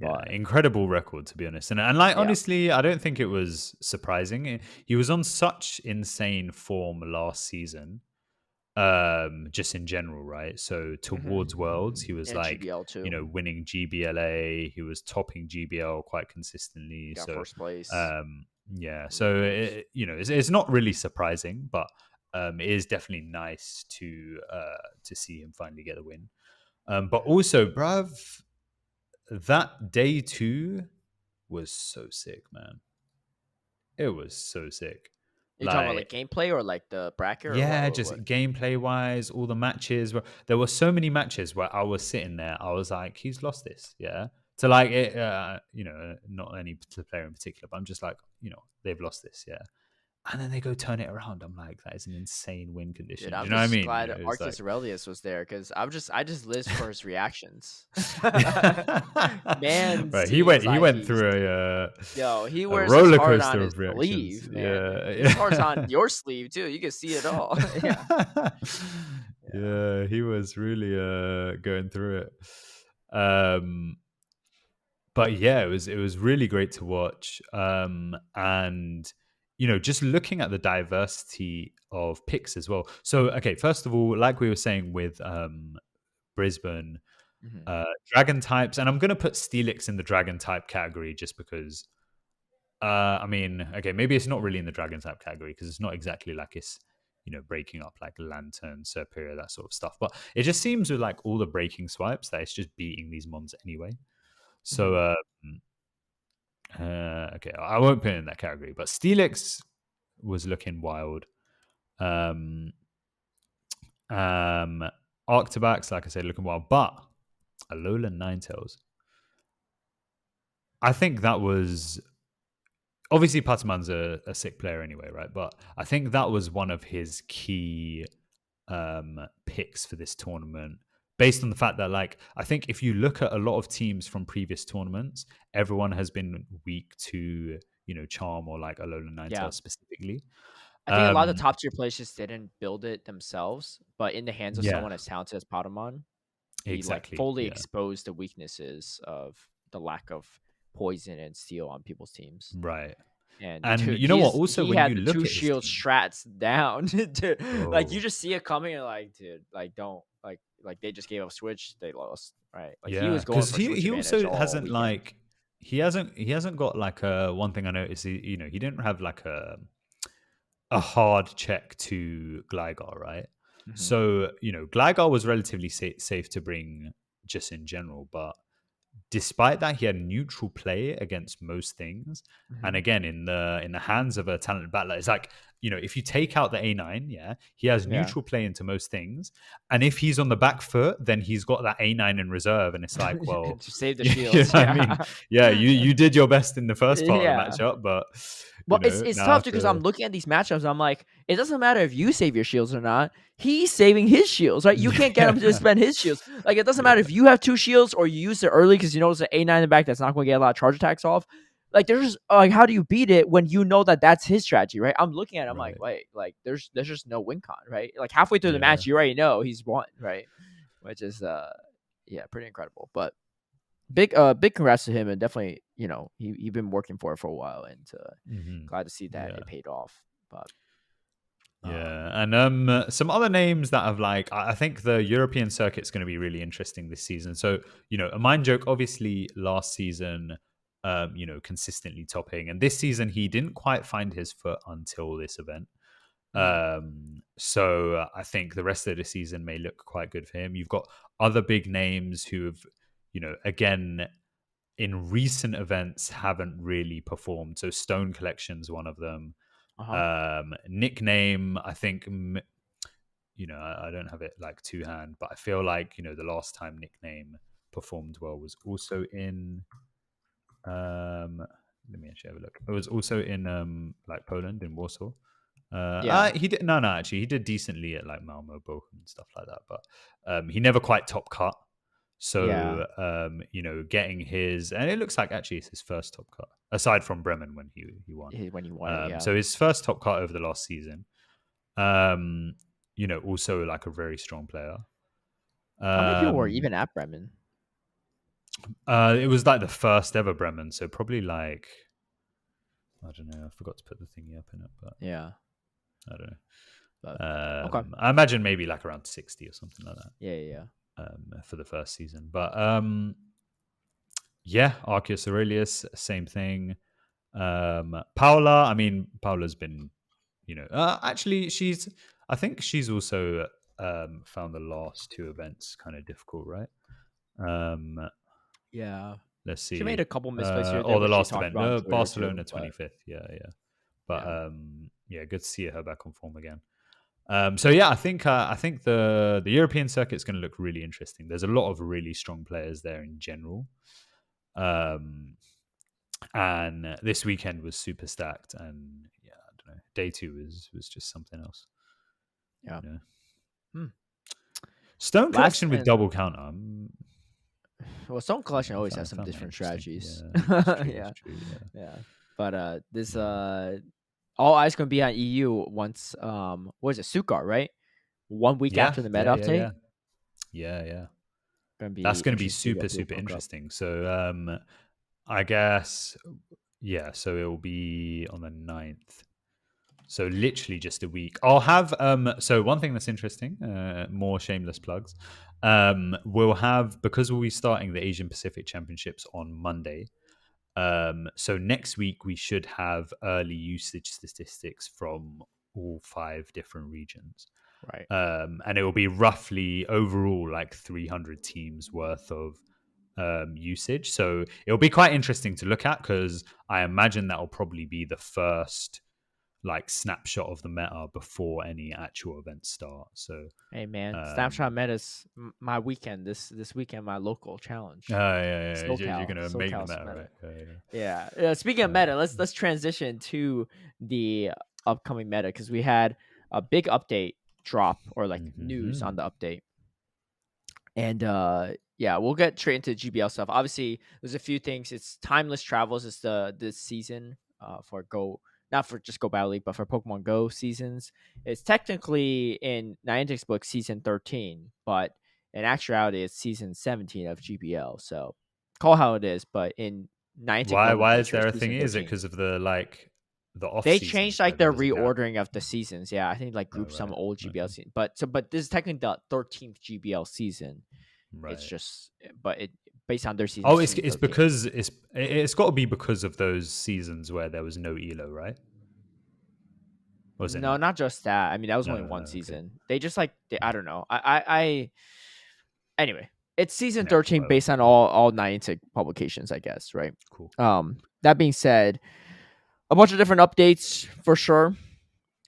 Yeah, incredible record, to be honest. And like honestly, I don't think it was surprising. He was on such insane form last season. Just in general, right? So towards Worlds, he was like, winning GBLA. He was topping GBL quite consistently. Got first place. So it's not really surprising, but it is definitely nice to see him finally get a win. But also, bruv, that day 2 was so sick, man. It was so sick. You're talking about like gameplay or like the bracket? Yeah, or just what? gameplay wise, all the matches. There were so many matches where I was sitting there. I was like, "He's lost this." Yeah, to like it, not any player in particular, but I'm just like, they've lost this. Yeah, and then they go turn it around. I'm like, that is an insane win condition. Dude, Do I'm you know what I just mean? glad It's Arcus like, Aurelius was there because I just lived for his reactions. Man right. seems He like went he's through he a wears his roller heart on coaster his of reactions. sleeve, man. His heart's Yeah. on your sleeve too. You can see it all. Yeah. Yeah. Yeah, he was really going through it. Um, but yeah, it was really great to watch. And just looking at the diversity of picks as well. So, okay, first of all, like we were saying with Brisbane, Mhm. dragon types, and I'm going to put Steelix in the dragon type category just because. I mean, okay, maybe it's not really in the dragon type category because it's not exactly like it's breaking up like Lantern, Serperior, that sort of stuff. But it just seems with like all the breaking swipes that it's just beating these mons anyway. So Mhm. okay, I won't put it in that category. But Steelix was looking wild. Arctobax, like I said, looking wild. But Alolan Ninetales, I think that was obviously Pataman's a sick player anyway, right? But I think that was one of his key picks for this tournament, based on the fact that, like, I think if you look at a lot of teams from previous tournaments, everyone has been weak to Charm or like Alolan Yeah. Ninetales specifically. I think a lot of the top tier players just didn't build it themselves, but in the hands of Yeah, someone as talented as Patamon, he like exactly. fully Yeah, exposed the weaknesses of the lack of poison and steel on people's teams. right. And And dude, you know what? Also, he when had you the look two at his shield team, strats down. Dude, like you oh just see it coming and like, dude, like don't like they just gave up switch, they lost. Right. Like he yeah, was going because for switch he advantage also all hasn't weekend. like he hasn't got like a one thing I noticed. He didn't have like a hard check to Gligar, right? Mm-hmm. So, Gligar was relatively safe to bring just in general, but despite that, he had neutral play against most things. And Mm-hmm. again, in the hands of a talented battler, it's like, if you take out the A9, yeah, he has Yeah. neutral play into most things. And if he's on the back foot, then he's got that A9 in reserve. And it's like, well, To save the you know shields. what I Yeah. mean? Yeah, you did your best in the first part of the Yeah. matchup, but Well, it's now tough because I'm looking at these matchups. I'm like, it doesn't matter if you save your shields or not. He's saving his shields, right? You can't get him to spend his shields. Like it doesn't yeah, matter if you have two shields or you use it early because you know it's an A9 in the back that's not going to get a lot of charge attacks off. Like there's like, how do you beat it when you know that that's his strategy, right? I'm looking at it, I'm like, right. wait, like there's just no win con, right? Like halfway through the Yeah. match, you already know he's won, right? Which is yeah, pretty incredible. But big congrats to him, and definitely he been working for it for a while, and Mm-hmm. glad to see that Yeah. it paid off. But Yeah, and some other names that have like I think the European circuit's going to be really interesting this season. So a mind joke, obviously last season, consistently topping, and this season he didn't quite find his foot until this event. So I think the rest of the season may look quite good for him. You've got other big names who have, again in recent events haven't really performed. So Stone Collection's one of them. Nickname, I think, I don't have it like two hand, but I feel like, the last time Nickname performed well was also in, let me actually have a look. It was also in, like Poland, in Warsaw. yeah, He did, no, actually, he did decently at like Malmo, Bochum, and stuff like that, but he never quite top cut. yeah, So, getting his, and it looks like actually it's his first top cut, aside from Bremen when he won. when you won it, yeah. So his first top cut over the last season. Also like a very strong player. How many people were Um, even at Bremen? it was like the first ever Bremen, so probably like I don't know. I forgot to put the thingy up in it, but Yeah, I don't know. but okay, I imagine maybe like around 60 or something like that. yeah. For the first season, but yeah, Arceus Aurelius, same thing. Paula, I mean, Paula's been, actually, I think she's also found the last two events kind of difficult, right? Um, Yeah. let's She made see. a couple misplays here or there, Or the which she last talked event, about on Twitter too. Barcelona But 25th. Yeah, yeah. But yeah, good to see her back on form again. So yeah, I think the European circuit's going to look really interesting. There's a lot of really strong players there in general, and this weekend was super stacked. And yeah, I don't know, day 2 was just something else. Yeah. Stone Collection with double counter. Well, Stone Collection always has some different strategies. Yeah. But this all eyes gonna be on EU once what is it, Sukkot, right? 1 week after the meta update. Yeah. That's gonna be super interesting. So I guess so it will be on the 9th. So literally just a week. I'll have so one thing that's interesting, more shameless plugs. We'll have, because we'll be starting the Asian Pacific Championships on Monday. So next week we should have early usage statistics from all 5 different regions. Right. And it will be roughly overall like 300 teams worth of usage. So it'll be quite interesting to look at, because I imagine that will probably be the first like snapshot of the meta before any actual events start. So hey man, snapshot meta's my weekend. This weekend, my local challenge. Yeah. You're gonna make the meta, right? Yeah. Speaking of meta, let's transition to the upcoming meta, because we had a big update drop, or like news on the update. And yeah, we'll get straight into GBL stuff. Obviously, there's a few things. It's Timeless Travels is this season for Go, not for just Go Battle League, but for Pokemon Go seasons. It's technically in Niantic's book season 13, but in actuality, it's season 17 of GBL. So call how it is, but in Niantic, why is there a thing? Is it because of the off? They changed like their reordering of the seasons. Yeah, I think like grouped some old GBL season, but this is technically the 13th GBL season. Right. It's just, but it based on their season. Oh, it's because it's got to be because of those seasons where there was no ELO, right? Was it not just that. I mean, that was only one season. They just I don't know. I anyway, it's season 13 based on all Niantic publications, I guess, right? Cool. That being said, a bunch of different updates for sure.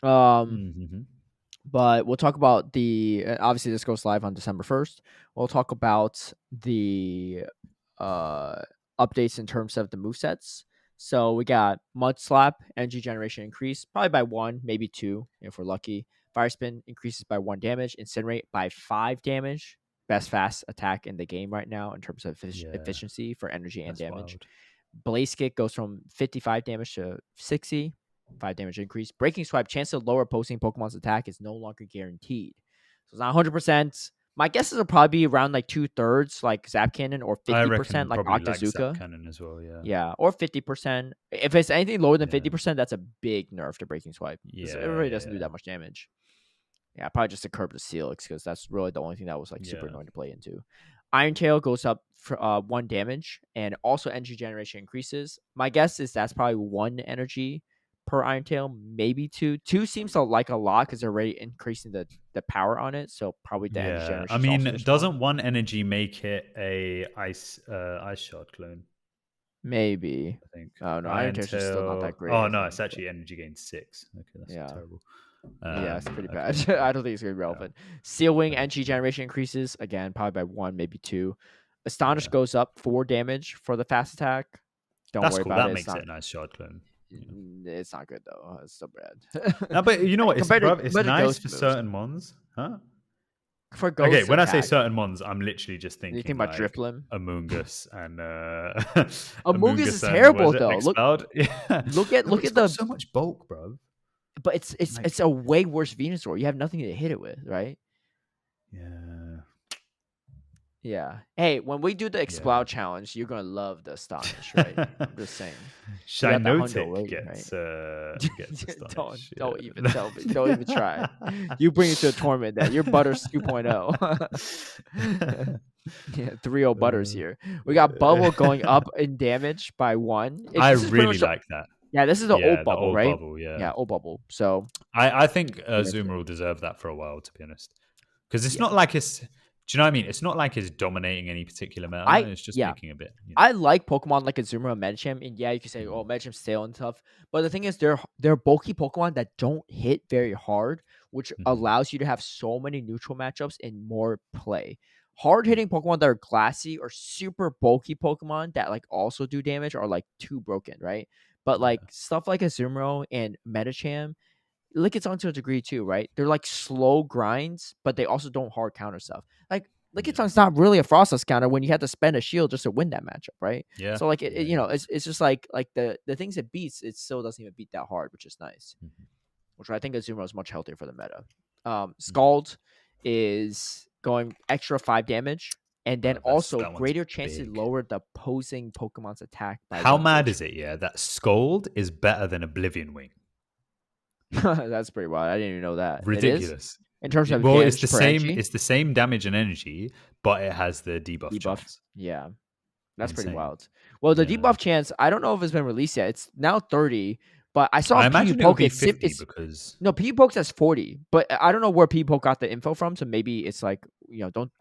But we'll talk about obviously this goes live on December 1st. We'll talk about the updates in terms of the movesets. So we got Mud Slap, energy generation increase, probably by 1, maybe 2, if we're lucky. Fire Spin increases by 1 damage. Incinerate by 5 damage. Best fast attack in the game right now in terms of efficiency for energy and damage. Wild. Blaze Kick goes from 55 damage to 60. 5 damage increase. Breaking Swipe, chance to lower opposing Pokemon's attack is no longer guaranteed. So it's not 100%. My guess is it'll probably be around like 2/3 like Zap Cannon, or 50% like Octazooka. Zap Cannon as well, yeah. Yeah, or 50%. If it's anything lower than 50%, that's a big nerf to Breaking Swipe. Yeah, it really doesn't do that much damage. Yeah, probably just to curb the Steelix, because that's really the only thing that was like super annoying to play into. Iron Tail goes up for 1 damage, and also energy generation increases. My guess is that's probably 1 energy per Iron Tail, maybe 2. 2 seems to like a lot because they're already increasing the power on it, so probably the energy generation. I mean, doesn't 1 energy make it a ice shard clone? Maybe. I think. Oh no, Iron Tail's still not that great. Oh no, it's actually energy gain 6. Okay, that's terrible. Yeah, it's pretty bad. I don't think it's gonna be relevant. Seal Wing energy generation increases again, probably by 1, maybe 2. Astonish goes up 4 damage for the fast attack. Don't worry about it. That makes it a nice shard clone. It's not good though. It's so bad. No, but you know what? It's nice for certain ones, huh? For Ghost okay, when I say certain ones, I'm literally just thinking. You think about Driplim, Amoonguss, and Amoonguss is terrible though. Look at the so much bulk, bro. But it's a way worse Venusaur. You have nothing to hit it with, right? Yeah. Hey, when we do the Exploud challenge, you're gonna love the Astonish, right? I'm just saying. Shinotic gets Astonish. Don't even tell me. Don't even try. You bring it to a tournament then. You're Butters 2.0. Yeah, 3-0 Butters here. We got Bubble going up in damage by 1. I really like that. Yeah, this is the old Bubble, right? Bubble, old Bubble. So I think Zoomer will deserve that for a while, to be honest, because it's not like it's Do you know what I mean? It's not like it's dominating any particular meta. It's just making a bit. I like Pokemon like Azumarill and Medicham, and yeah, you can say, "Oh, Medicham's stale and tough," but the thing is, they're bulky Pokemon that don't hit very hard, which allows you to have so many neutral matchups and more play. Hard hitting Pokemon that are glassy or super bulky Pokemon that like also do damage are like too broken, right? But like stuff like Azumarill and Medicham, Lickitung to a degree too, right? They're like slow grinds, but they also don't hard counter stuff. Like Lickitung's not really a Frostless counter when you have to spend a shield just to win that matchup, right? Yeah. So like it's just like the things it beats, it still doesn't even beat that hard, which is nice. Which I think Azumarill is much healthier for the meta. Scald is going extra 5 damage, and then also greater chance to lower the opposing Pokemon's attack by How mad is it, yeah, that Scald is better than Oblivion Wing? That's pretty wild. I didn't even know that. Ridiculous. In terms of it's the same. Energy? It's the same damage and energy, but it has the debuff chance. Yeah, that's pretty wild. Well, the debuff chance, I don't know if it's been released yet. It's now 30, but I saw PvPoke at 50 because PvPoke says 40, but I don't know where PvPoke got the info from. So maybe it's like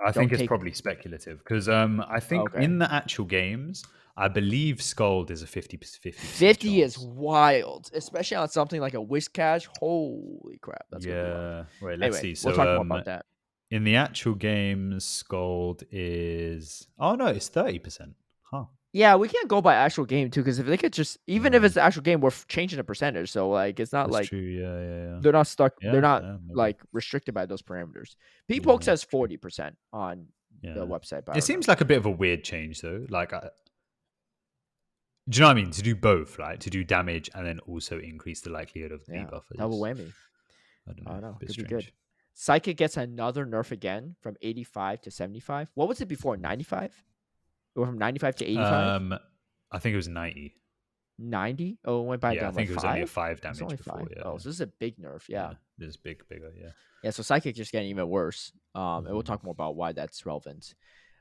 I think it's probably speculative because I think in the actual games, I believe Scald is a 50%. 50 is wild, especially on something like a Whiscash. Holy crap! That's Wait, let's see. So we'll talk more about that. In the actual games, Scald is it's 30%. Huh. Yeah, we can't go by actual game too, because if they could just if it's the actual game, we're changing the percentage. So like, it's not That's like true. Yeah. They're not stuck. They're not like restricted by those parameters. PvPoke says 40% on the website. It seems like a bit of a weird change though. Like, do you know what I mean? To do both, right? To do damage and then also increase the likelihood of debuffers. Double whammy. I don't know. Could be good. Psychic gets another nerf again from 85 to 75. What was it before? 95? It went from 95 to 85? I think it was 90. 90? Oh, it went by down. I think it was only a 5 damage only before. 5. So this is a big nerf. Yeah. This is bigger. Yeah. Yeah, so Psychic just getting even worse. And we'll talk more about why that's relevant.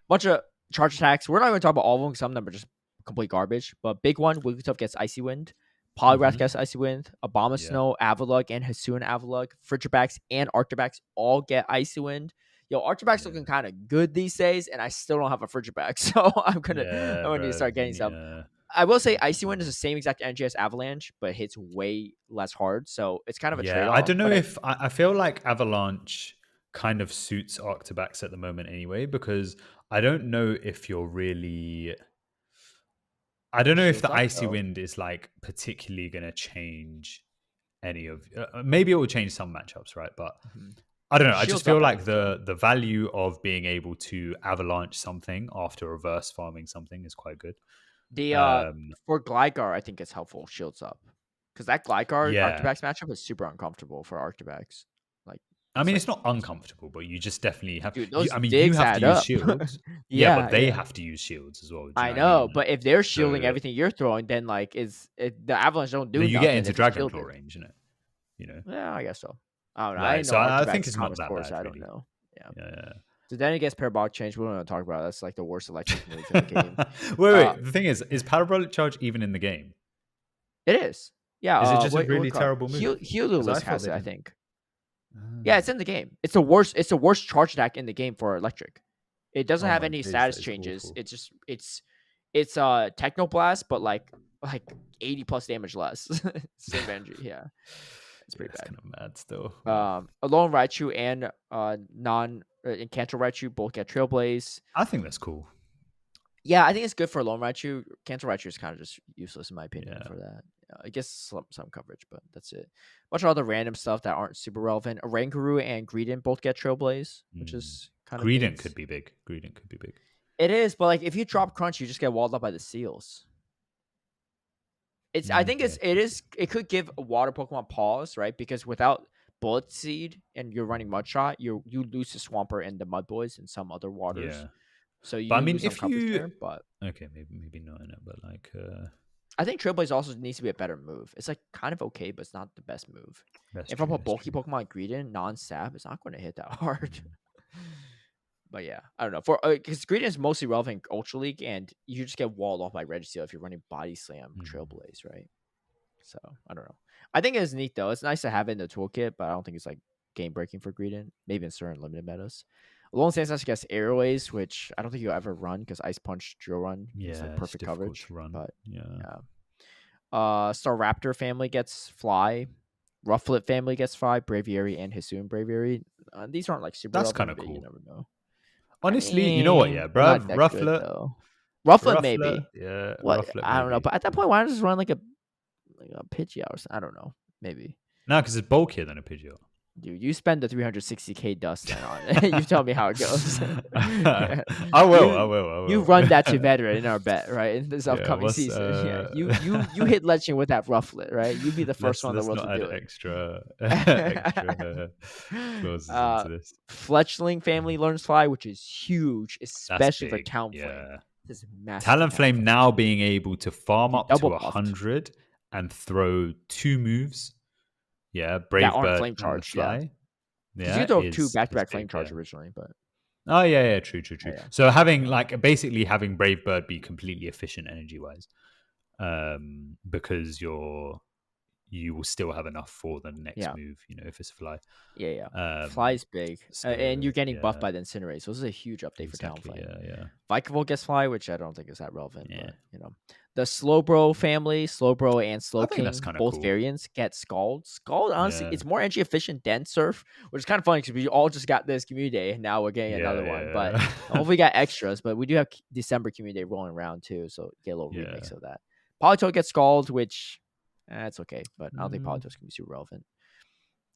Bunch of charge attacks. We're not going to talk about all of them because some of them are just complete garbage. But big one, Wigglytuff gets Icy Wind. Polygrass gets Icy Wind. Abomasnow, Avalugg, and Hisuian Avalugg. Frigibax and Arctibax all get Icy Wind. Yo, Arctibax looking kind of good these days, and I still don't have a Frigibax, so I'm gonna need to start getting some. I will say Icy Wind is the same exact energy as Avalanche, but hits way less hard, so it's kind of a trade-off. I don't know if I feel like Avalanche kind of suits Arctibax at the moment anyway, because I don't know if you're really. I don't know if the Icy Wind is like particularly going to change any of. Maybe it will change some matchups, right? But I don't know. I just feel like the value of being able to Avalanche something after reverse farming something is quite good. For Gligar, I think it's helpful. Shields up because that Gligar Arctibax matchup is super uncomfortable for Arctibax. Like, I mean, it's not uncomfortable, but you just definitely have. Dude, those you have to use up. shields. but they have to use shields as well. I know, but if they're shielding everything you're throwing, then like the Avalanche don't do. You get into Dragon Claw range, isn't it? Yeah, I guess so. I don't know. Right, I think it's not that bad. I don't know. Yeah. So then it gets Parabolic Change. We don't want to talk about it. That's like the worst electric move in the game. Wait. The thing is Parabolic Charge even in the game? It is. Yeah. Is it just a really terrible move? Heliolisk has it, I think. Yeah, it's in the game. It's the worst. It's the worst charge attack in the game for electric. It doesn't have any status changes. Awful. It's just it's Technoblast, but like 80 plus damage less. Same energy. Yeah. It's pretty bad. Kind of mad still. Alone Raichu and Kanto Raichu both get Trailblaze. I think that's cool. Yeah, I think it's good for Alone Raichu. Kanto Raichu is kind of just useless in my opinion for that. I guess some coverage, but that's it. Bunch of other random stuff that aren't super relevant. Oranguru and Greedent both get Trailblaze, which is kind of Greedent could be big. It is, but like if you drop Crunch, you just get walled up by the seals. I think it could give a water Pokemon pause, right? Because without Bullet Seed and you're running Mudshot, you lose to Swampert and the Mud Boys and some other waters. Yeah. So you lose some coverage there, but okay, maybe not in it, but like I think Trailblaze also needs to be a better move. It's like kind of okay, but it's not the best move. If I'm a bulky Pokemon like Greedent, non-stab, it's not going to hit that hard. But yeah, I don't know. Because Greedent is mostly relevant in Ultra League, and you just get walled off by Registeel if you're running Body Slam Trailblaze, right? So I don't know. I think it's neat though. It's nice to have it in the toolkit, but I don't think it's like game breaking for Greedent, maybe in certain limited metas. Alolan Sandslash gets Airways, which I don't think you'll ever run because Ice Punch Drill Run is like perfect coverage. To run. But yeah. Staraptor family gets Fly. Rufflet family gets Fly. Braviary and Hisuian Braviary. These aren't like super. That's kind of cool. You never know. Honestly, you know what? Yeah, bro. Rufflet maybe. Yeah. What? Rufflet, I don't know. But at that point, why not just run like a Pidgeot or something? I don't know. Maybe. No, because it's bulkier than a Pidgeot. Dude, you spend the 360k dust then on it. You tell me how it goes. I will. You run that to veteran in our bet, right? In this upcoming season. You hit Legend with that Rufflet, right? You be the first one in the world to do it. Extra clauses into this. Fletchling family learns Fly, which is huge, especially for Talonflame. Yeah. This is massive. Talonflame now being able to farm up to 100 and throw 2 moves. Yeah, Brave Bird flame charge, Fly. Yeah, you throw 2 back-to-back flame charge originally, but true. Yeah. So having basically having Brave Bird be completely efficient energy-wise, because you will still have enough for the next move, if it's a Fly. Fly's big, and you're getting buffed by the Incinerate, so this is a huge update for Talonflame. Yeah. Vikavolt gets Fly, which I don't think is that relevant, but the Slowbro family, Slowbro and Slowking, both variants get Scald. Scald, honestly, it's more energy efficient than Surf, which is kind of funny because we all just got this Community Day, and now we're getting another one. But hopefully we got extras, but we do have December Community Day rolling around too, so get a little remix of that. Politoed gets Scald, which it's okay, but I don't think Politoed's can be super relevant.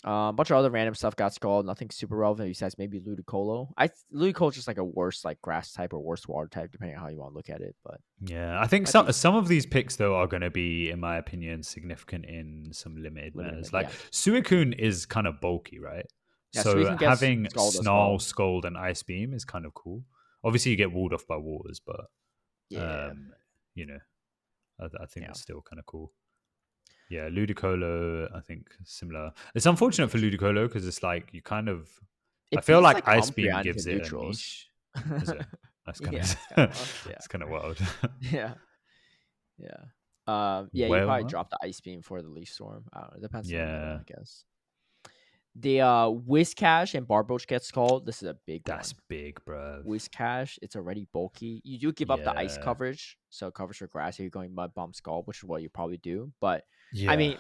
A bunch of other random stuff got Scald. Nothing super relevant besides maybe Ludicolo. Ludicolo's just like a worse grass type or worse water type, depending on how you want to look at it. But yeah, I think some of these picks though are going to be, in my opinion, significant in some limited metas. Like Suicune is kind of bulky, right? Yeah, so having Snarl, Scald, and Ice Beam is kind of cool. Obviously, you get walled off by waters, but I think it's still kind of cool. Yeah, Ludicolo, I think similar. It's unfortunate for Ludicolo because it's like you kind of. I feel like Ice Beam gives it a niche. Is it? That's kind of it's kind of wild. Yeah. You probably drop the Ice Beam for the Leaf Storm. I don't know. It depends. I guess. The Whiscash and Barboach get Scald. This is a big one. That's big, bro. Whiscash, it's already bulky. You do give up the ice coverage, so coverage for grass if you're going Mud Bomb Scald, which is what you probably do. But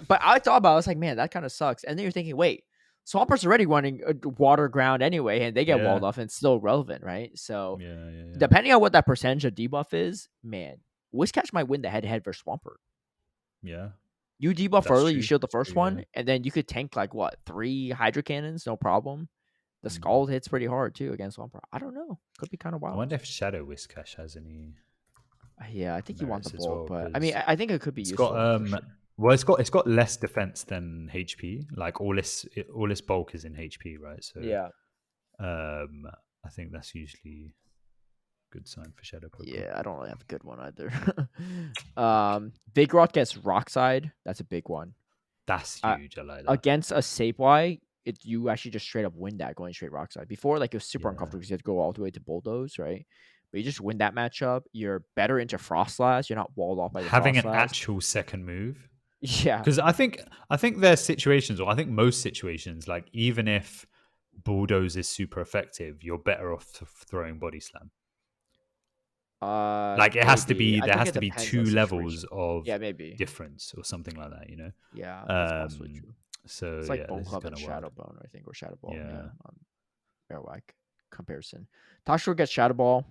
but I thought about it, I was like, man, that kind of sucks. And then you're thinking, wait, Swamper's already running water ground anyway, and they get walled off, and it's still relevant, right? So depending on what that percentage of debuff is, man, Whiscash might win the head-to-head versus Swampert. Yeah. You debuff early, you shield the first one, and then you could tank 3 Hydro Cannons, no problem. The Scald hits pretty hard too against Swampert. I don't know. Could be kind of wild. I wonder if Shadow Whiscash has any. Yeah, I think you want the bulk, but I mean, I think it could be useful. Well, it's got less defense than HP. Like all its bulk is in HP, right? So I think that's usually good sign for Shadow Pokemon. Yeah, I don't really have a good one either. Vigoroth gets Rockside. That's a big one. That's huge. I like that. Against a Sapewire, you actually just straight up win that going straight Rockside. Before, it was super uncomfortable because you had to go all the way to Bulldoze, right? But you just win that matchup. You're better into Frostlass. You're not walled off by the having Frostlass. An actual second move. Yeah, because I think there's situations, or I think most situations, like even if Bulldoze is super effective, you're better off throwing Body Slam. It has to be. There has to be 2 levels of difference or something like that. Yeah, that's also true. So it's like Bone Club and Shadow Bone, I think, or Shadow Ball. Yeah, on Airwhack comparison. Toshiro gets Shadow Ball.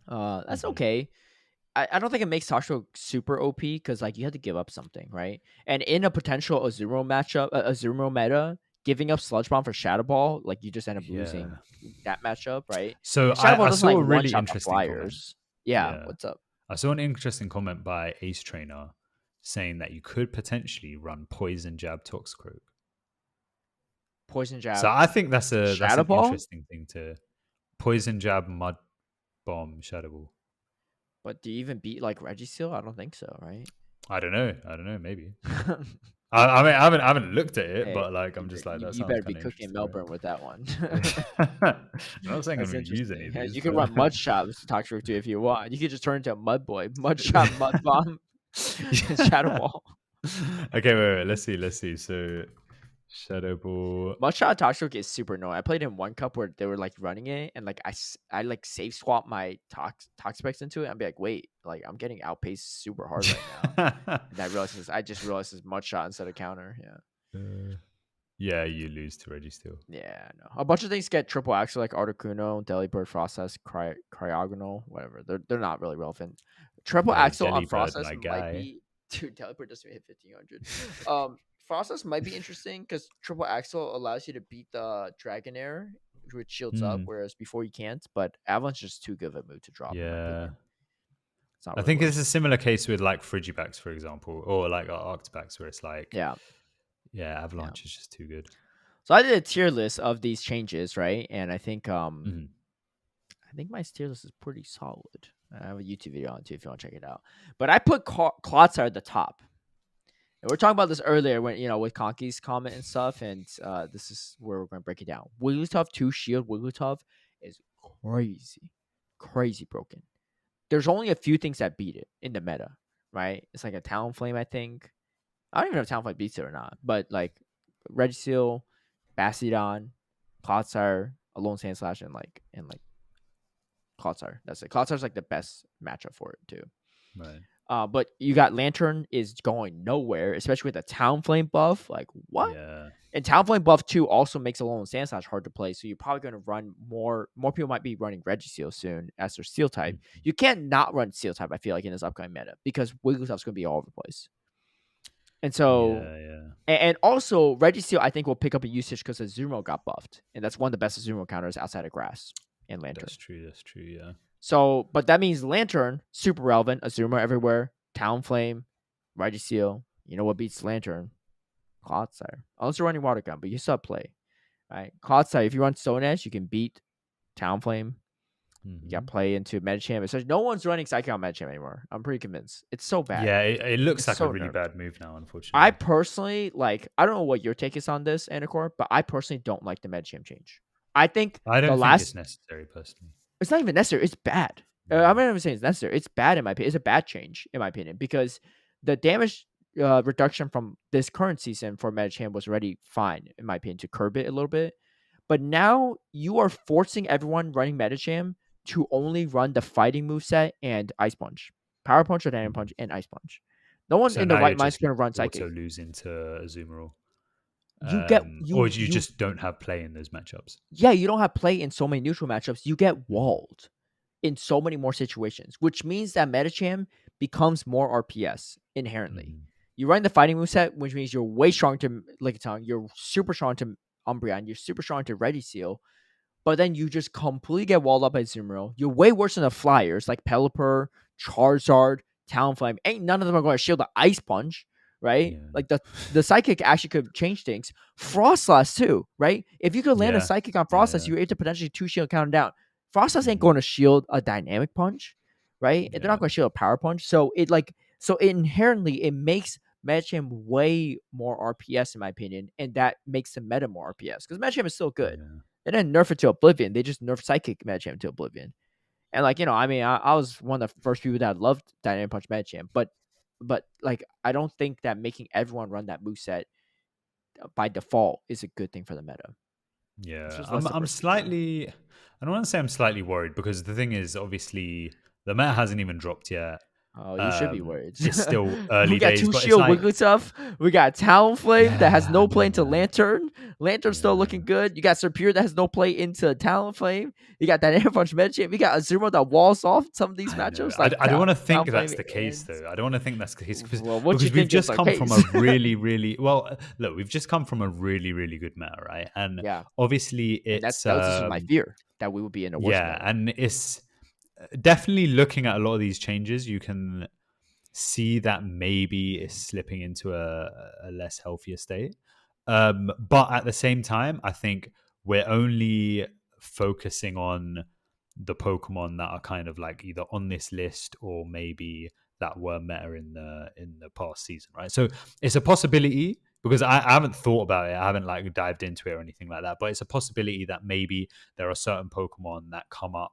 That's okay. I don't think it makes Toshiro super OP because you had to give up something, right? And in a potential Azumarill matchup, Azumarill meta, giving up Sludge Bomb for Shadow Ball, you just end up losing that matchup, right? So I saw a really interesting comment. Yeah, what's up? I saw an interesting comment by Ace Trainer saying that you could potentially run Poison Jab Toxicroak. Poison Jab. So I think that's an interesting thing to Poison Jab Mud Bomb Shadow Ball. But do you even beat Registeel? I don't think so, right? I don't know. Maybe. I mean, I haven't looked at it, but I'm just that. You better be cooking Melbourne with that one. I'm not saying I'm going to use any of these. You can run Mud Shot with Toxicroak too if you want. You could just turn into a Mud Boy, Mud Shot, Mud Bomb, Shadow Ball. Okay, wait. Let's see. So Shadow Ball. Mudshot Toxic is super annoying. I played in one cup where they were like running it, and like I like safe swap my Toxapex into it. I'd be like, wait, like I'm getting outpaced super hard right now. And I just realized it's Mudshot instead of counter. Yeah. Yeah, you lose to Registeel. Yeah, no. A bunch of things get triple axle like Articuno, Delibird, Frostlass, Cryogonal, whatever. They're not really relevant. Triple axle on Frostlass might be. Dude, Delibird doesn't hit 1500. Frostlass might be interesting because triple axle allows you to beat the Dragonair, which shields up, whereas before you can't. But Avalanche is too good of a move to drop. Yeah. It's not I really think it's a similar case with like Frigibax, for example, or like Arctibax, where it's like, yeah, Avalanche is just too good. So I did a tier list of these changes, right? And I think I think my tier list is pretty solid. I have a YouTube video on it too if you want to check it out. But I put Clotsar at the top. And we are talking about this earlier when with Conky's comment and stuff, and this is where we're going to break it down. Wigglytuff 2 Shield Wigglytuff is crazy broken. There's only a few things that beat it in the meta, right? It's like a Talonflame, I think. I don't even know if Talonflame beats it or not, but like Registeel, Bastiodon, Clotsar, Alone Sandslash, and like Clotsar. That's it. Clotsar's like the best matchup for it too. Right. But you got Lantern is going nowhere, especially with the Talonflame buff. Like what? Yeah. And Talonflame buff 2 also makes Alone Sandslash hard to play, so you're probably going to run more people might be running Registeel soon as their Steel type. You can't not run Steel type, I feel like, in this upcoming meta, because Wigglytuff's going to be all over the place. And so, and also Registeel, I think, will pick up a usage because Azumarill got buffed, and that's one of the best Azumarill counters outside of Grass and Lantern. That's true, yeah. So, but that means Lantern, super relevant, Azumarill everywhere, Talonflame, Registeel. You know what beats Lantern? Clotsar. Unless you're running Water Gun, but you still play. Right? Clotsar, if you run Stone Edge, you can beat Talonflame. You got play into Medicham. So no one's running Psychic on Medicham anymore. I'm pretty convinced. It's so bad. Yeah, it looks like a really bad move now, unfortunately. I personally, I don't know what your take is on this, Anicor, but I personally don't like the Medicham change. I don't think it's necessary, personally. It's not even necessary. It's bad. I'm not even saying it's necessary. It's bad in my opinion. It's a bad change, in my opinion, because the damage reduction from this current season for Medicham was already fine, in my opinion, to curb it a little bit. But now you are forcing everyone running Medicham to only run the fighting moveset and Ice Punch. Power Punch or Dynamic Punch and Ice Punch. No one in the right mind is going to run Psychic. Also lose into Azumarill. Or you just don't have play in those matchups. Yeah, you don't have play in so many neutral matchups. You get walled in so many more situations, which means that Medicham becomes more RPS inherently. You run the fighting moveset, which means you're way strong to Lickitung, you're super strong to Umbreon, you're super strong to Registeel, but then you just completely get walled up by Azumarill. You're way worse than the Flyers, like Pelipper, Charizard, Talonflame. Ain't none of them are going to shield the Ice Punch, right? Yeah. Like the Psychic actually could change things. Frostlass too, right? If you could land a Psychic on Frostlass, you're able to potentially 2-shield count down. Frostlass ain't going to shield a Dynamic Punch, right? They're not going to shield a Power Punch. So it inherently it makes Medicham way more RPS, in my opinion, and that makes the meta more RPS because Medicham is still good. Yeah. They didn't nerf it to Oblivion. They just nerfed Psychic Medicham to Oblivion. And I was one of the first people that loved Dynamic Punch Medicham, but I don't think that making everyone run that moveset by default is a good thing for the meta. Yeah, I'm slightly. I don't want to say I'm slightly worried because the thing is, obviously, the meta hasn't even dropped yet. Oh, you should be worried. It's still early days. We got 2-shield Wigglytuff. We got Talonflame that has no play into Lantern. Lantern's still looking good. You got Serpure that has no play into Talonflame. You got that Air Punch Medicham. You got Azumarill that walls off some of these matchups. I don't want to think that's the case, though. I don't want to think that's the case because we've just come from a really, really we've just come from a really, really good meta, right? And obviously, that was my fear that we would be in a worse meta. And it's definitely looking at a lot of these changes, you can see that maybe it's slipping into a less healthier state. But at the same time, I think we're only focusing on the Pokemon that are kind of like either on this list or maybe that were meta in the past season, right? So it's a possibility because I haven't thought about it. I haven't dived into it or anything like that. But it's a possibility that maybe there are certain Pokemon that come up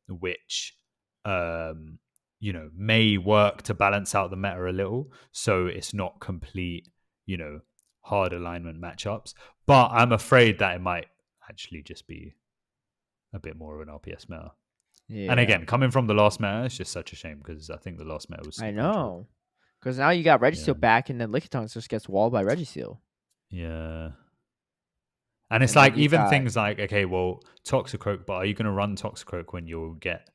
which may work to balance out the meta a little, so it's not complete hard alignment matchups. But I'm afraid that it might actually just be a bit more of an RPS meta. Yeah. And again, coming from the last meta, it's just such a shame because I think the last meta was super I know. Because now you got Registeel back, and then Lickitung just gets walled by Registeel. Yeah. And it's like even things like, okay, well, Toxicroak, but are you going to run Toxicroak when you'll get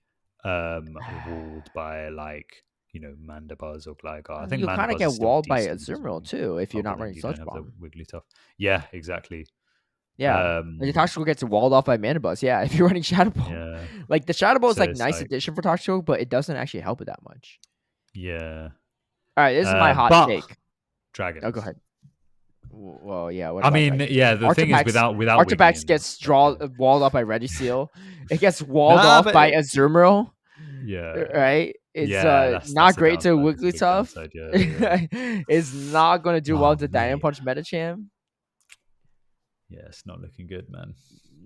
walled by like, you know, Mandibuzz or Gligar? I think you'll kind of get walled by Azumarill too if you're not running Sludge Bomb. Wigglytuff. Yeah, exactly. Yeah, the Toxicroak gets walled off by Mandibuzz. Yeah, if you're running Shadow Ball. Yeah. Like the Shadow Ball is like nice addition for Toxicroak, but it doesn't actually help it that much. Yeah. All right, this is my hot take. Dragons. Oh, go ahead. Well, yeah. I mean, yeah. The thing is, without Artifax gets walled up by Registeel. It gets walled off by Azumarill. Yeah. Right. It's not great to Wigglytuff. It's not going to do well to Diamond Punch Medicham. Yeah, it's not looking good, man.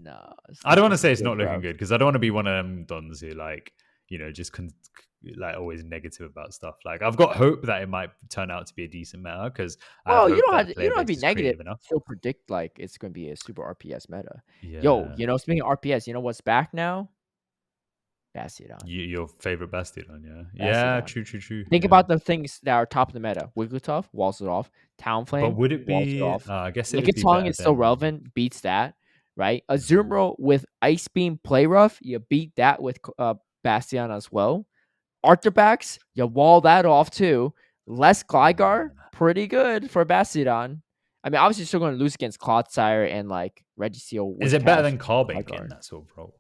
No, I don't want to say it's not looking good because I don't want to be one of them dons who like, you know, just like always negative about stuff. Like I've got hope that it might turn out to be a decent meta because you don't have to be negative. Still predict like it's going to be a super RPS meta. Yeah. Yo, you know, speaking of RPS, you know what's back now? Bastiodon. Your favorite Bastiodon, yeah. Bastiodon. Yeah, true. Think about the things that are top of the meta. Wigglytuff, walls it off. Talonflame, but would it be? I guess Lickitung is still relevant, beats that, right? Azumarill with Ice Beam Play Rough, you beat that with Bastion as well. Artifax, you wall that off too. Less Gligar, pretty good for Bastiodon. I mean, obviously, you're still going to lose against Clodsire and like Registeel. Is it better than Carbink in that sort of role?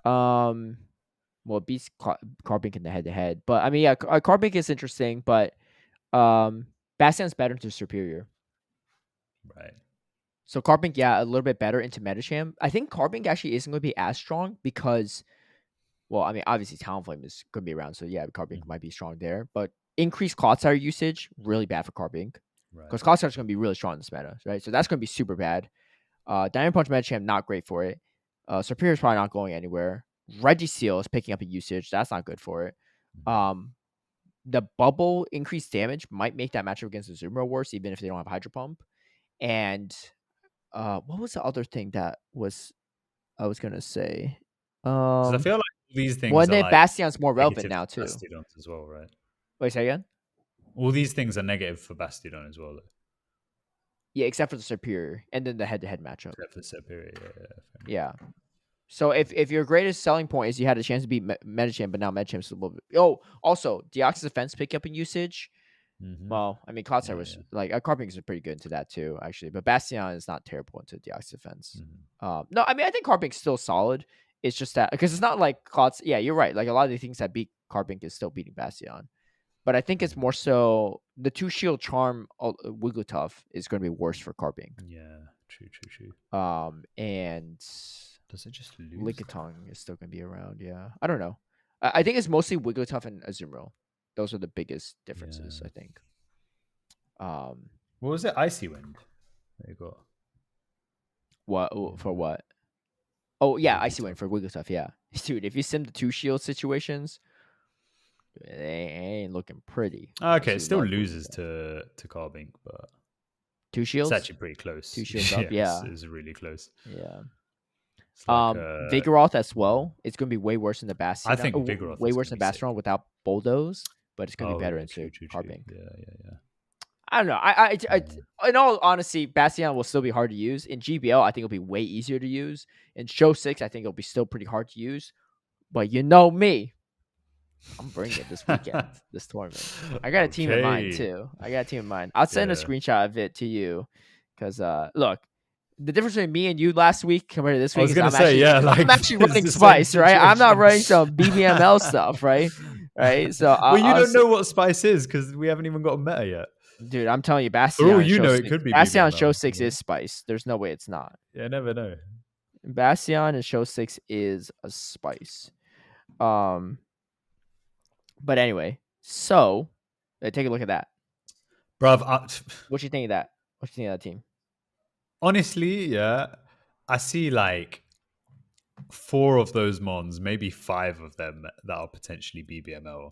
Well, it beats Carbink in the head-to-head, but I mean, yeah, Carbink is interesting, but Bastion's better into Superior, right? So Carbink, yeah, a little bit better into Medicham. I think Carbink actually isn't going to be as strong because, well, I mean, obviously Talonflame is going to be around, so yeah, Carbink might be strong there, but increased Clodsire usage really bad for Carbink because Clodsire is going to be really strong in this meta, right? So that's going to be super bad. Diamond Punch Medicham not great for it. Superior is probably not going anywhere. Registeel is picking up a usage. That's not good for it. The bubble increased damage might make that matchup against the Azumarill worse, even if they don't have Hydro Pump. And what was the other thing that I was gonna say? I feel like these things. Well, then Bastion's more relevant now too. Bastiodons as well, right? Wait, say again. All these things are negative for Bastiodon as well, though. Yeah, except for the Superior, and then the head-to-head matchup. Except for Superior, yeah. So if your greatest selling point is you had a chance to beat Medicham, but now Medicham's a little bit. Oh, also Deoxys Defense pick up in usage. Well, I mean, Clodsire was like Carbink is pretty good into that too, actually. But Bastion is not terrible into Deoxys Defense. No, I mean I think Carbink's still solid. It's just that because it's not like Clods. Yeah, you're right. Like a lot of the things that beat Carbink is still beating Bastion. But I think it's more so the 2-shield charm Wigglytuff is going to be worse for Carbink. Yeah, true. And does it just lose? Lickitung is still going to be around. Yeah, I don't know. I think it's mostly Wigglytuff and Azumarill. Those are the biggest differences, I think. What was it? Icy Wind. There you go. What for? What? Oh yeah, Icy Wind for Wigglytuff. Yeah, dude. If you sim the 2-shield situations, they ain't looking pretty. Okay, it still loses to Carbink, but 2 shields. It's actually pretty close. 2 shields up. Yeah, it's really close. Yeah. Like, Vigoroth as well. It's going to be way worse than the Bastion. I think Vigoroth way worse than Bastion without Bulldoze, but it's going to be better into Carbink. Yeah. I don't know. I in all honesty, Bastion will still be hard to use. In GBL, I think it'll be way easier to use. In Show 6, I think it'll be still pretty hard to use. But you know me. I'm bringing it this weekend, this tournament. I got a team in mind, too. I'll send a screenshot of it to you. Because, look, the difference between me and you last week compared to this week I'm actually running Spice, right? I'm not running some BBML stuff, right? So well, you don't know what Spice is because we haven't even got a meta yet. Dude, I'm telling you, Bastion. Oh, you know it could be. Bastion on Show 6 is Spice. There's no way it's not. Yeah, I never know. Bastion in Show 6 is a Spice. But anyway, so take a look at that, bruv. What you think of that? What you think of that team? Honestly, yeah, I see like 4 of those mons, maybe 5 of them that are potentially BBML.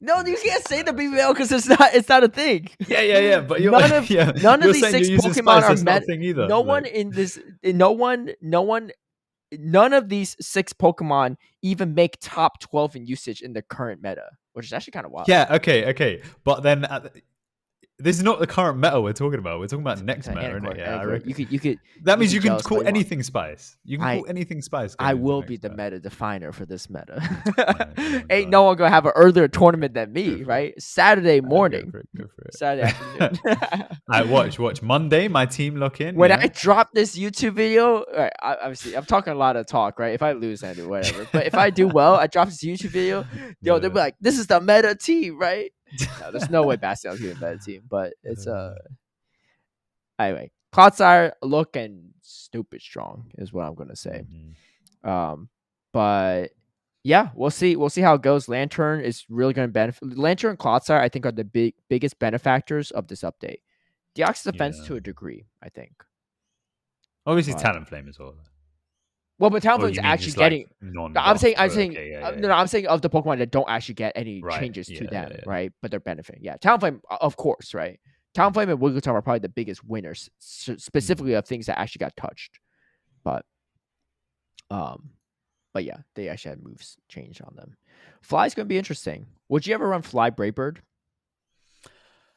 No, you can't say the BBL because it's not a thing. Yeah. But none of these 6 Pokemon are meta. Either. No one in this. None of these 6 Pokemon even make top 12 in usage in the current meta, which is actually kind of wild. Yeah. Okay. But then. This is not the current meta we're talking about. We're talking about next meta, isn't it? Yeah, you could. That means you can call anything Spice. You can call anything Spice. I will be the meta definer for this meta. Ain't no one gonna have an earlier tournament than me, right? Saturday morning. Go for it. Saturday afternoon. I watch Monday. My team lock in. When I drop this YouTube video, right, obviously I'm talking a lot of talk, right? If I lose, I do whatever. But if I do well, I drop this YouTube video. They'll be like, "This is the meta team, right?" No, there's no way Bastion's gonna be a better team, but it's anyway. Cloudsire looking stupid strong is what I'm gonna say. But yeah, we'll see. We'll see how it goes. Lantern is really gonna benefit. Lantern and Cloudsire, I think, are the biggest benefactors of this update. Deoxys offense to a degree, I think. Obviously, Talonflame as well. Well, but Talonflame's actually getting. I'm saying of the Pokemon that don't actually get any changes to them, right? But they're benefiting. Yeah, Talonflame, of course, right? Talonflame and Wigglytuff are probably the biggest winners, specifically of things that actually got touched. But yeah, they actually had moves changed on them. Fly's going to be interesting. Would you ever run Fly Braybird?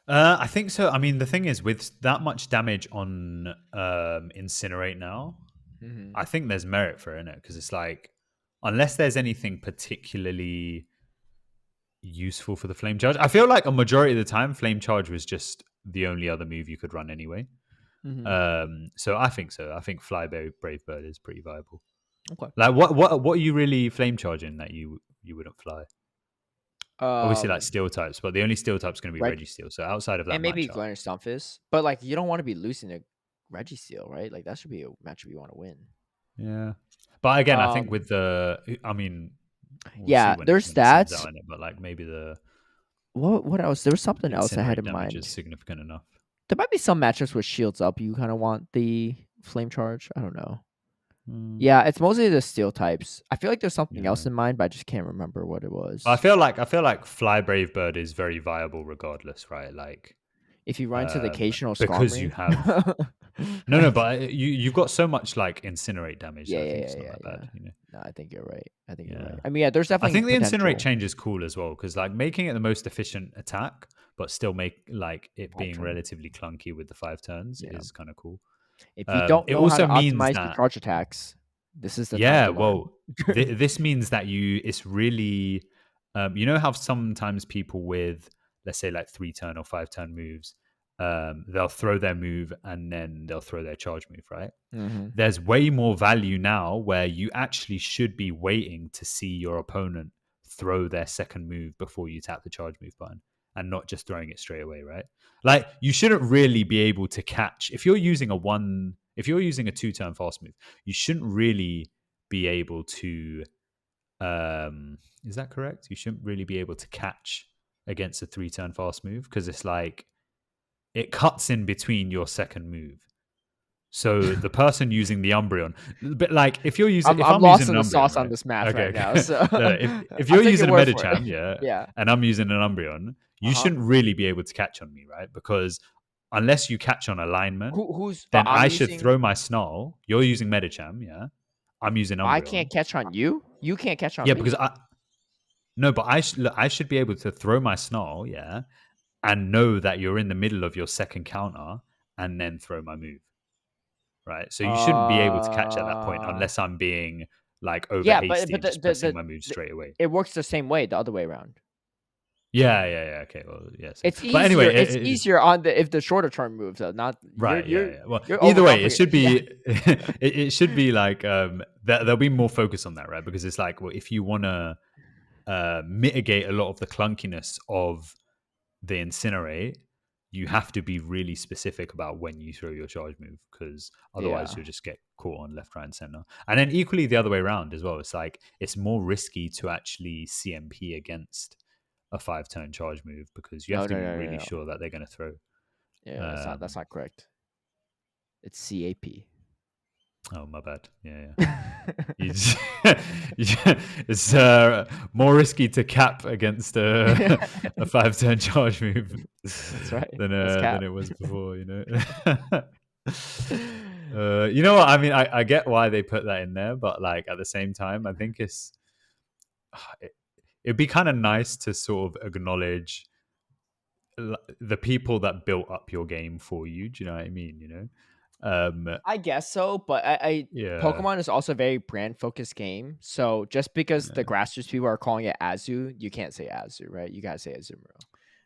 I think so. I mean, the thing is, with that much damage on Incinerate now, I think there's merit for it, innit? Because it's like, unless there's anything particularly useful for the Flame Charge, I feel like a majority of the time, Flame Charge was just the only other move you could run anyway. So I think so. I think Fly Brave Bird is pretty viable. Okay. Like, what are you really Flame Charging that you wouldn't fly? Obviously, like Steel types, but the only Steel type's going to be Registeel. So outside of that, and maybe Galarian Stunfisk, but like you don't want to be losing a Registeel, right? Like that should be a matchup you want to win. Yeah, but again, I think with the, I mean, there's stats, but like maybe the what else? There was something else I had in mind. Is significant enough. There might be some matchups with shields up. You kind of want the Flame Charge. I don't know. Yeah, it's mostly the Steel types. I feel like there's something else in mind, but I just can't remember what it was. I feel like Fly Brave Bird is very viable regardless, right? Like if you run into the occasional because you have no, but you've got so much like Incinerate damage. It's not that bad, you know? No, I think you're right. I mean, there's definitely. I think the Incinerate change is cool as well because like making it the most efficient attack, but still make like it being relatively clunky with the 5 turns is kind of cool. If you don't know how to optimize your charge attacks, this is the time to learn. This means that it's really, you know how sometimes people with, let's say like 3-turn or 5-turn moves, they'll throw their move and then they'll throw their charge move, right? There's way more value now where you actually should be waiting to see your opponent throw their second move before you tap the charge move button and not just throwing it straight away, right? Like you shouldn't really be able to catch if you're using a 2-turn fast move, you shouldn't really be able to is that correct? You shouldn't really be able to catch against a 3-turn fast move because it's like it cuts in between your second move. So the person using the Umbreon, but like if you're using, I'm lost in the sauce on this match right now. So if you're using a Medicham, and I'm using an Umbreon, you shouldn't really be able to catch on me, right? Because unless you catch on alignment, then I should throw my Snarl. You're using Medicham, I'm using Umbreon. I can't catch on you. You can't catch on me. Yeah, because I should be able to throw my Snarl, and know that you're in the middle of your second counter, and then throw my move. Right, so you shouldn't be able to catch at that point unless I'm being like over hasty and just pressing my move straight away. It works the same way the other way around. Yeah. Okay, well, yes. It's easier. But anyway, it's easier on if the shorter term moves are not right. Well, either way, it should be it should be like there'll be more focus on that, right? Because it's like, well, if you want to mitigate a lot of the clunkiness of the Incinerate, you have to be really specific about when you throw your charge move because otherwise you'll just get caught on left, right, and center. And then equally the other way around as well. It's like it's more risky to actually CMP against a 5-turn charge move because you have to be really sure that they're going to throw. Yeah, that's not correct. It's CAP. Oh, my bad. Yeah. it's more risky to cap against a 5-turn charge move. That's right. Than it was before. You know. You know what I mean? I get why they put that in there, but like at the same time, I think it'd be kind of nice to sort of acknowledge the people that built up your game for you. Do you know what I mean? You know, I guess so, but Pokemon is also a very brand focused game. So just because the grassroots people are calling it Azu, you can't say Azu, right? You gotta say Azumarill.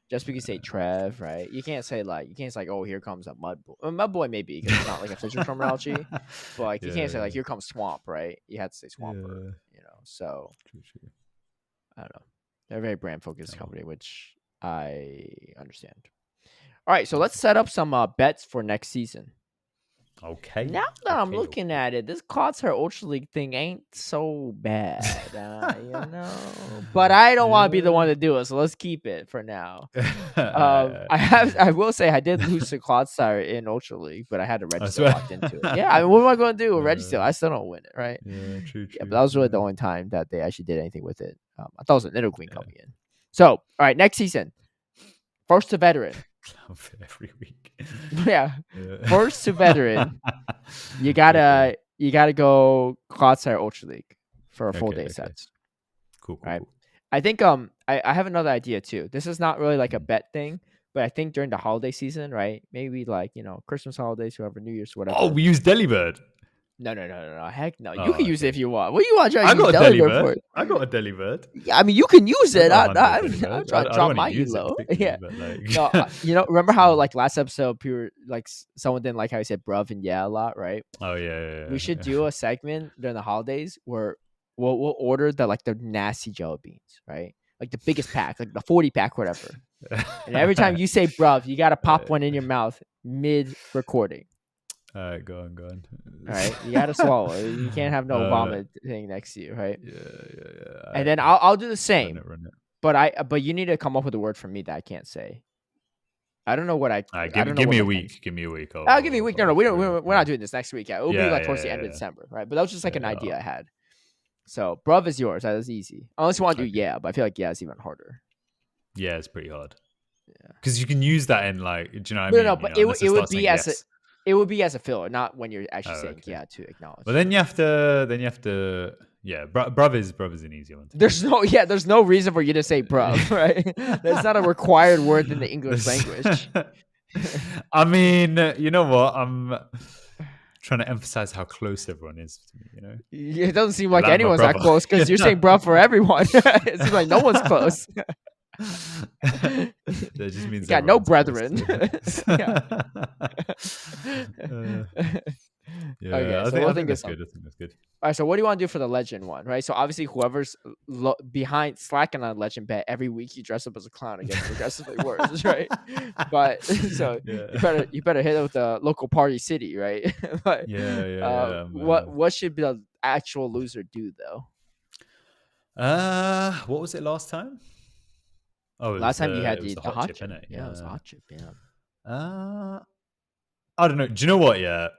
Just because you say Trev, right? You can't say oh, here comes a Mudboy. Mudboy maybe because it's not like official terminology, but like you can't say like here comes Swamp, right? You have to say Swampert, you know. So True. I don't know. They're a very brand focused company, which I understand. All right, so let's set up some bets for next season. Okay. Now that I'm looking at it, this Clotshair Ultra League thing ain't so bad, you know. But I don't want to be the one to do it, so let's keep it for now. I will say I did lose to Clotshair in Ultra League, but I had to register locked into it. Yeah, I mean, what am I going to do with register? I still don't win it, right? Yeah, true. Yeah, but that was really the only time that they actually did anything with it. I thought it was an Nidoqueen coming in. So, all right, next season, first to veteran. Every week. Yeah. First to veteran, you gotta go Clotshair Ultra League for a full day sets. Cool. Right. I think I have another idea too. This is not really like a bet thing, but I think during the holiday season, right? Maybe like, you know, Christmas holidays, whatever, New Year's, whatever. Oh, we use Delibird. No. Heck no. You can use it if you want. What do you want to try to use Delibird for? I got a Delibird. Yeah, I mean, you can use it. I'm trying to drop my elo. Yeah. No, you know, remember how like last episode, someone didn't like how I said bruv and yeah a lot, right? Oh yeah. We should do a segment during the holidays where we'll order the nasty jelly beans, right? Like the biggest pack, like the 40 pack, whatever. And every time you say bruv, you gotta pop one in your mouth mid recording. All right, go on. All right, you gotta swallow. You can't have no vomit thing next to you, right? Yeah. And then I'll do the same. Run it. But you need to come up with a word for me that I can't say. I don't know what I. Give me a week. Give me a week. I'll give you a week. No, we're not doing this next week. Yeah, it'll be like towards the end of December, right? But that was just like an idea I had. So, bruv is yours. That is easy. Unless you want to do yeah, but I feel like yeah is even harder. Yeah, it's pretty hard. Yeah, because you can use that in like, do you know what I mean? No, but it would be as it would be as a filler, not when you're actually saying yeah to acknowledge. But then you have to. Yeah, bruv is an easy one. There's no reason for you to say bruv, right? That's not a required word in the English language. I mean, you know what? I'm trying to emphasize how close everyone is to me, you know? It doesn't seem like anyone's that close because you're saying bruv for everyone. It seems like no one's close. That just means you got no brethren. Yeah, okay, I think that's good. All right, so what do you want to do for the legend one, right? So obviously, whoever's behind slacking on legend bet every week, you dress up as a clown and get progressively worse, right? But so you better hit it with the local party city, right? But what should the actual loser do though? What was it last time? Oh, last time you had the hot chip, innit? Yeah, it was a hot chip. Yeah. I don't know. Do you know what? Yeah.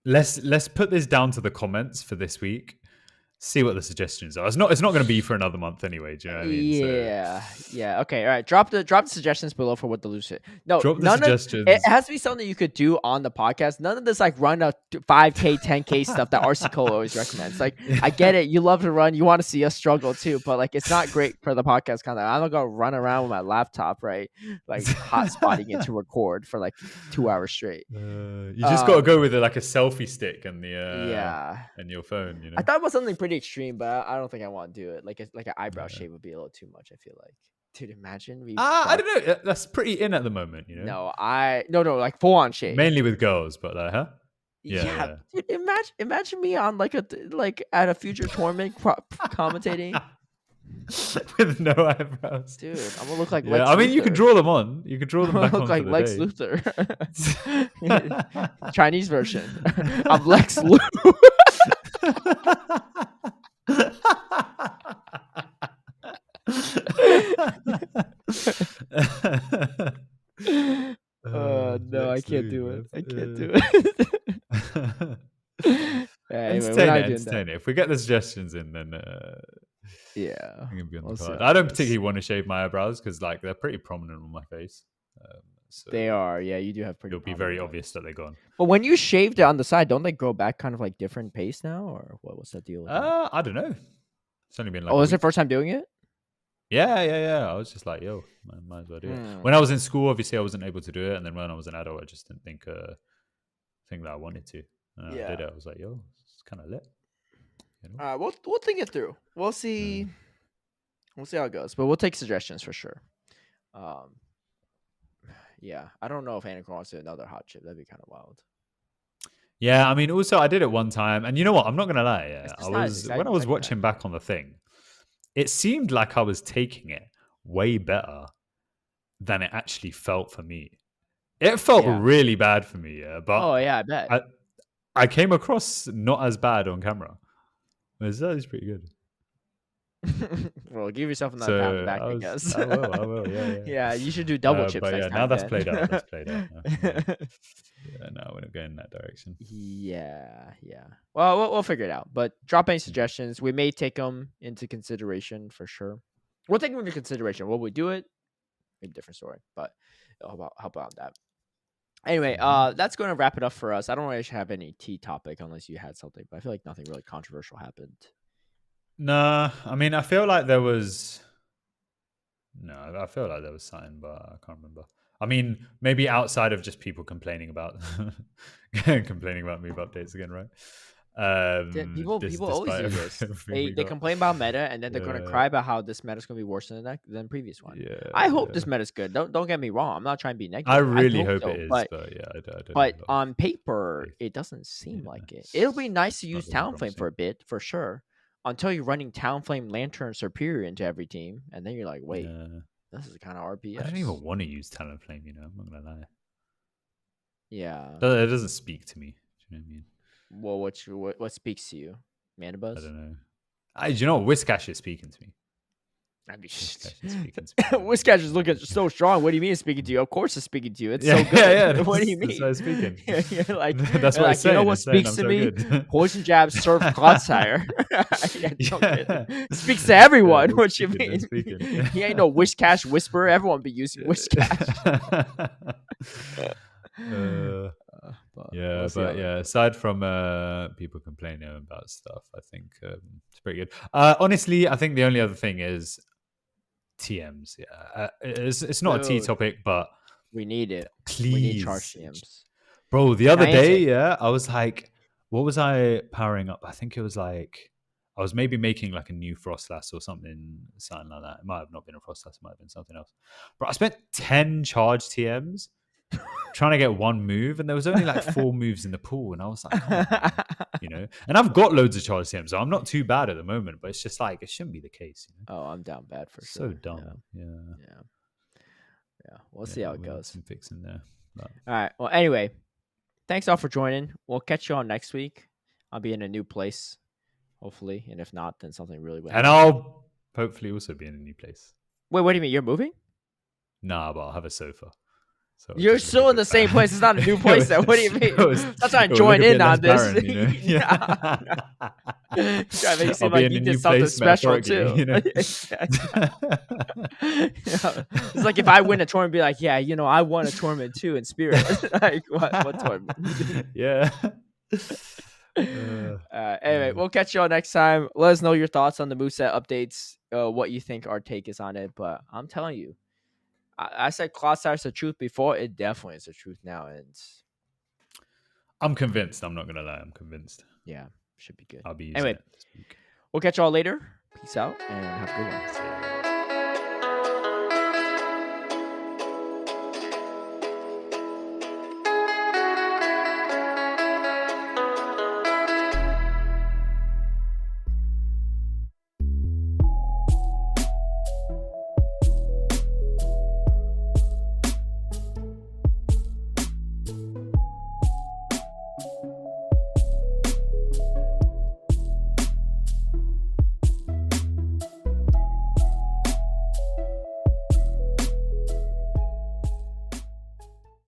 Let's put this down to the comments for this week. See what the suggestions are. It's not going to be for another month anyway. Do you know what I mean? Yeah. Okay. All right. Drop the suggestions below for what the loser. No, drop the suggestions. It has to be something you could do on the podcast. None of this like run a 5K, 10K stuff that RC Cole always recommends. Like, I get it. You love to run. You want to see us struggle too, but like, it's not great for the podcast content. I'm not gonna run around with my laptop, right? Like hotspotting it to record for like 2 hours straight. You just got to go with like a selfie stick and and your phone. You know, I thought it was something pretty extreme, but I don't think I want to do it. Like an eyebrow shave would be a little too much. I feel like, dude, imagine I don't know. That's pretty in at the moment, you know. No, like full on shave. Mainly with girls, but huh? Yeah. Dude, imagine me on like at a future tournament commentating with no eyebrows, dude. I'm gonna look like Lex Luthor. You can draw them on. You can draw them back on. Look like Lex Luthor. Chinese version. I'm Lex Luthor. No, I can't do it. I can't do it. Anyway, we're not doing entertain it. If we get the suggestions in, then yeah, we can be on we'll the see pod. how I it don't goes. particularly want to shave my eyebrows because like they're pretty prominent on my face. So They are, yeah. You do have pretty. it'll be very prominent obvious that they're gone. But when you shaved it on the side, don't they grow back kind of like different pace now, or what's that deal with that? I don't know. It's only been like. Oh, a was it week. first time doing it? Yeah. I was just like, yo, might as well do it. When I was in school, obviously I wasn't able to do it, and then when I was an adult, I just didn't think that I wanted to. I did it. I was like, yo, it's kind of lit. You know? We'll think it through. We'll see. We'll see how it goes, but we'll take suggestions for sure. Yeah, I don't know if Anicor wants to do another hot chip. That'd be kind of wild. Yeah, I mean, also I did it one time, and you know what? I'm not gonna lie. Yeah, when I was watching back on the thing, it seemed like I was taking it way better than it actually felt for me. It felt really bad for me, yeah. But I bet I came across not as bad on camera. That is pretty good. Well, give yourself another pat on the back, I guess. I will. Yeah. Yeah, you should do double chips next time. Now that's played out. That's played out. No, we're not going in that direction. Yeah. Well, we'll figure it out. But drop any suggestions. We may take them into consideration for sure. We'll take them into consideration. Will we do it? Maybe a different story, but I'll help out on that. Anyway, that's going to wrap it up for us. I don't really have any tea topic unless you had something, but I feel like nothing really controversial happened. No, I mean, I feel like there was. No, I feel like there was something, but I can't remember. I mean, maybe outside of just people complaining about move updates again, right? People always do this. They complain about meta, and then they're going to cry about how this meta is going to be worse than the previous one. Yeah, I hope this meta is good. Don't get me wrong. I'm not trying to be negative. I really hope it is, but yeah, I don't. But on paper, it doesn't seem like it. It'll be nice to use Talonflame for a bit, for sure, until you're running Talonflame Lantern Superior into every team, and then you're like, wait, this is kind of RPS. I don't even want to use Talonflame. I'm not gonna lie. Yeah, it doesn't speak to me. Do you know what I mean? Well, what speaks to you? Manabuzz? I don't know. Do you know what? Whiskash is speaking to me. Whiskash is looking so strong. What do you mean it's speaking to you? Of course it's speaking to you. It's so good. Yeah, what do you mean? That's speaking. You're like, that's what I'm saying. You know what speaks to me? Poison Jab, Surf, Clodsire. Speaks to everyone. What you mean? He ain't no Whiskash whisperer. Everyone be using Whiskash. Aside from people complaining about stuff, I think it's pretty good. Honestly, I think the only other thing is TMs. Yeah, it's not a T topic, but we need it. Please, we need charge TMs, bro. The other day, I was like, what was I powering up? I think it was like I was maybe making like a new Frostlass or something like that. It might have not been a Frostlass, it might have been something else. But I spent 10 charge TMs trying to get one move, and there was only like 4 moves in the pool, and I was like, come on, and I've got loads of charge TMs, so I'm not too bad at the moment, but it's just like it shouldn't be the case. Oh, I'm down bad for sure. So dumb. We'll see how it goes. Some fixing there. All right. Well, anyway, thanks all for joining. We'll catch you on next week. I'll be in a new place, hopefully, and if not, then something really will. And I'll hopefully also be in a new place. Wait, what do you mean? You're moving? Nah, but I'll have a sofa. So you're still in the same place. It's not a new place. Then what do you mean? That's why I join in on this. Try to make it seem like you did something special too. It's like if I win a tournament, be like, yeah, I won a tournament too in spirit. Like what tournament? Yeah. Anyway, we'll catch you all next time. Let us know your thoughts on the moveset updates, what you think our take is on it. But I'm telling you, I said Clodsire is the truth before. It definitely is the truth now. And I'm convinced. I'm not going to lie. I'm convinced. Yeah, should be good. I'll be using anyway, it this week. We'll catch you all later. Peace out and have a good one.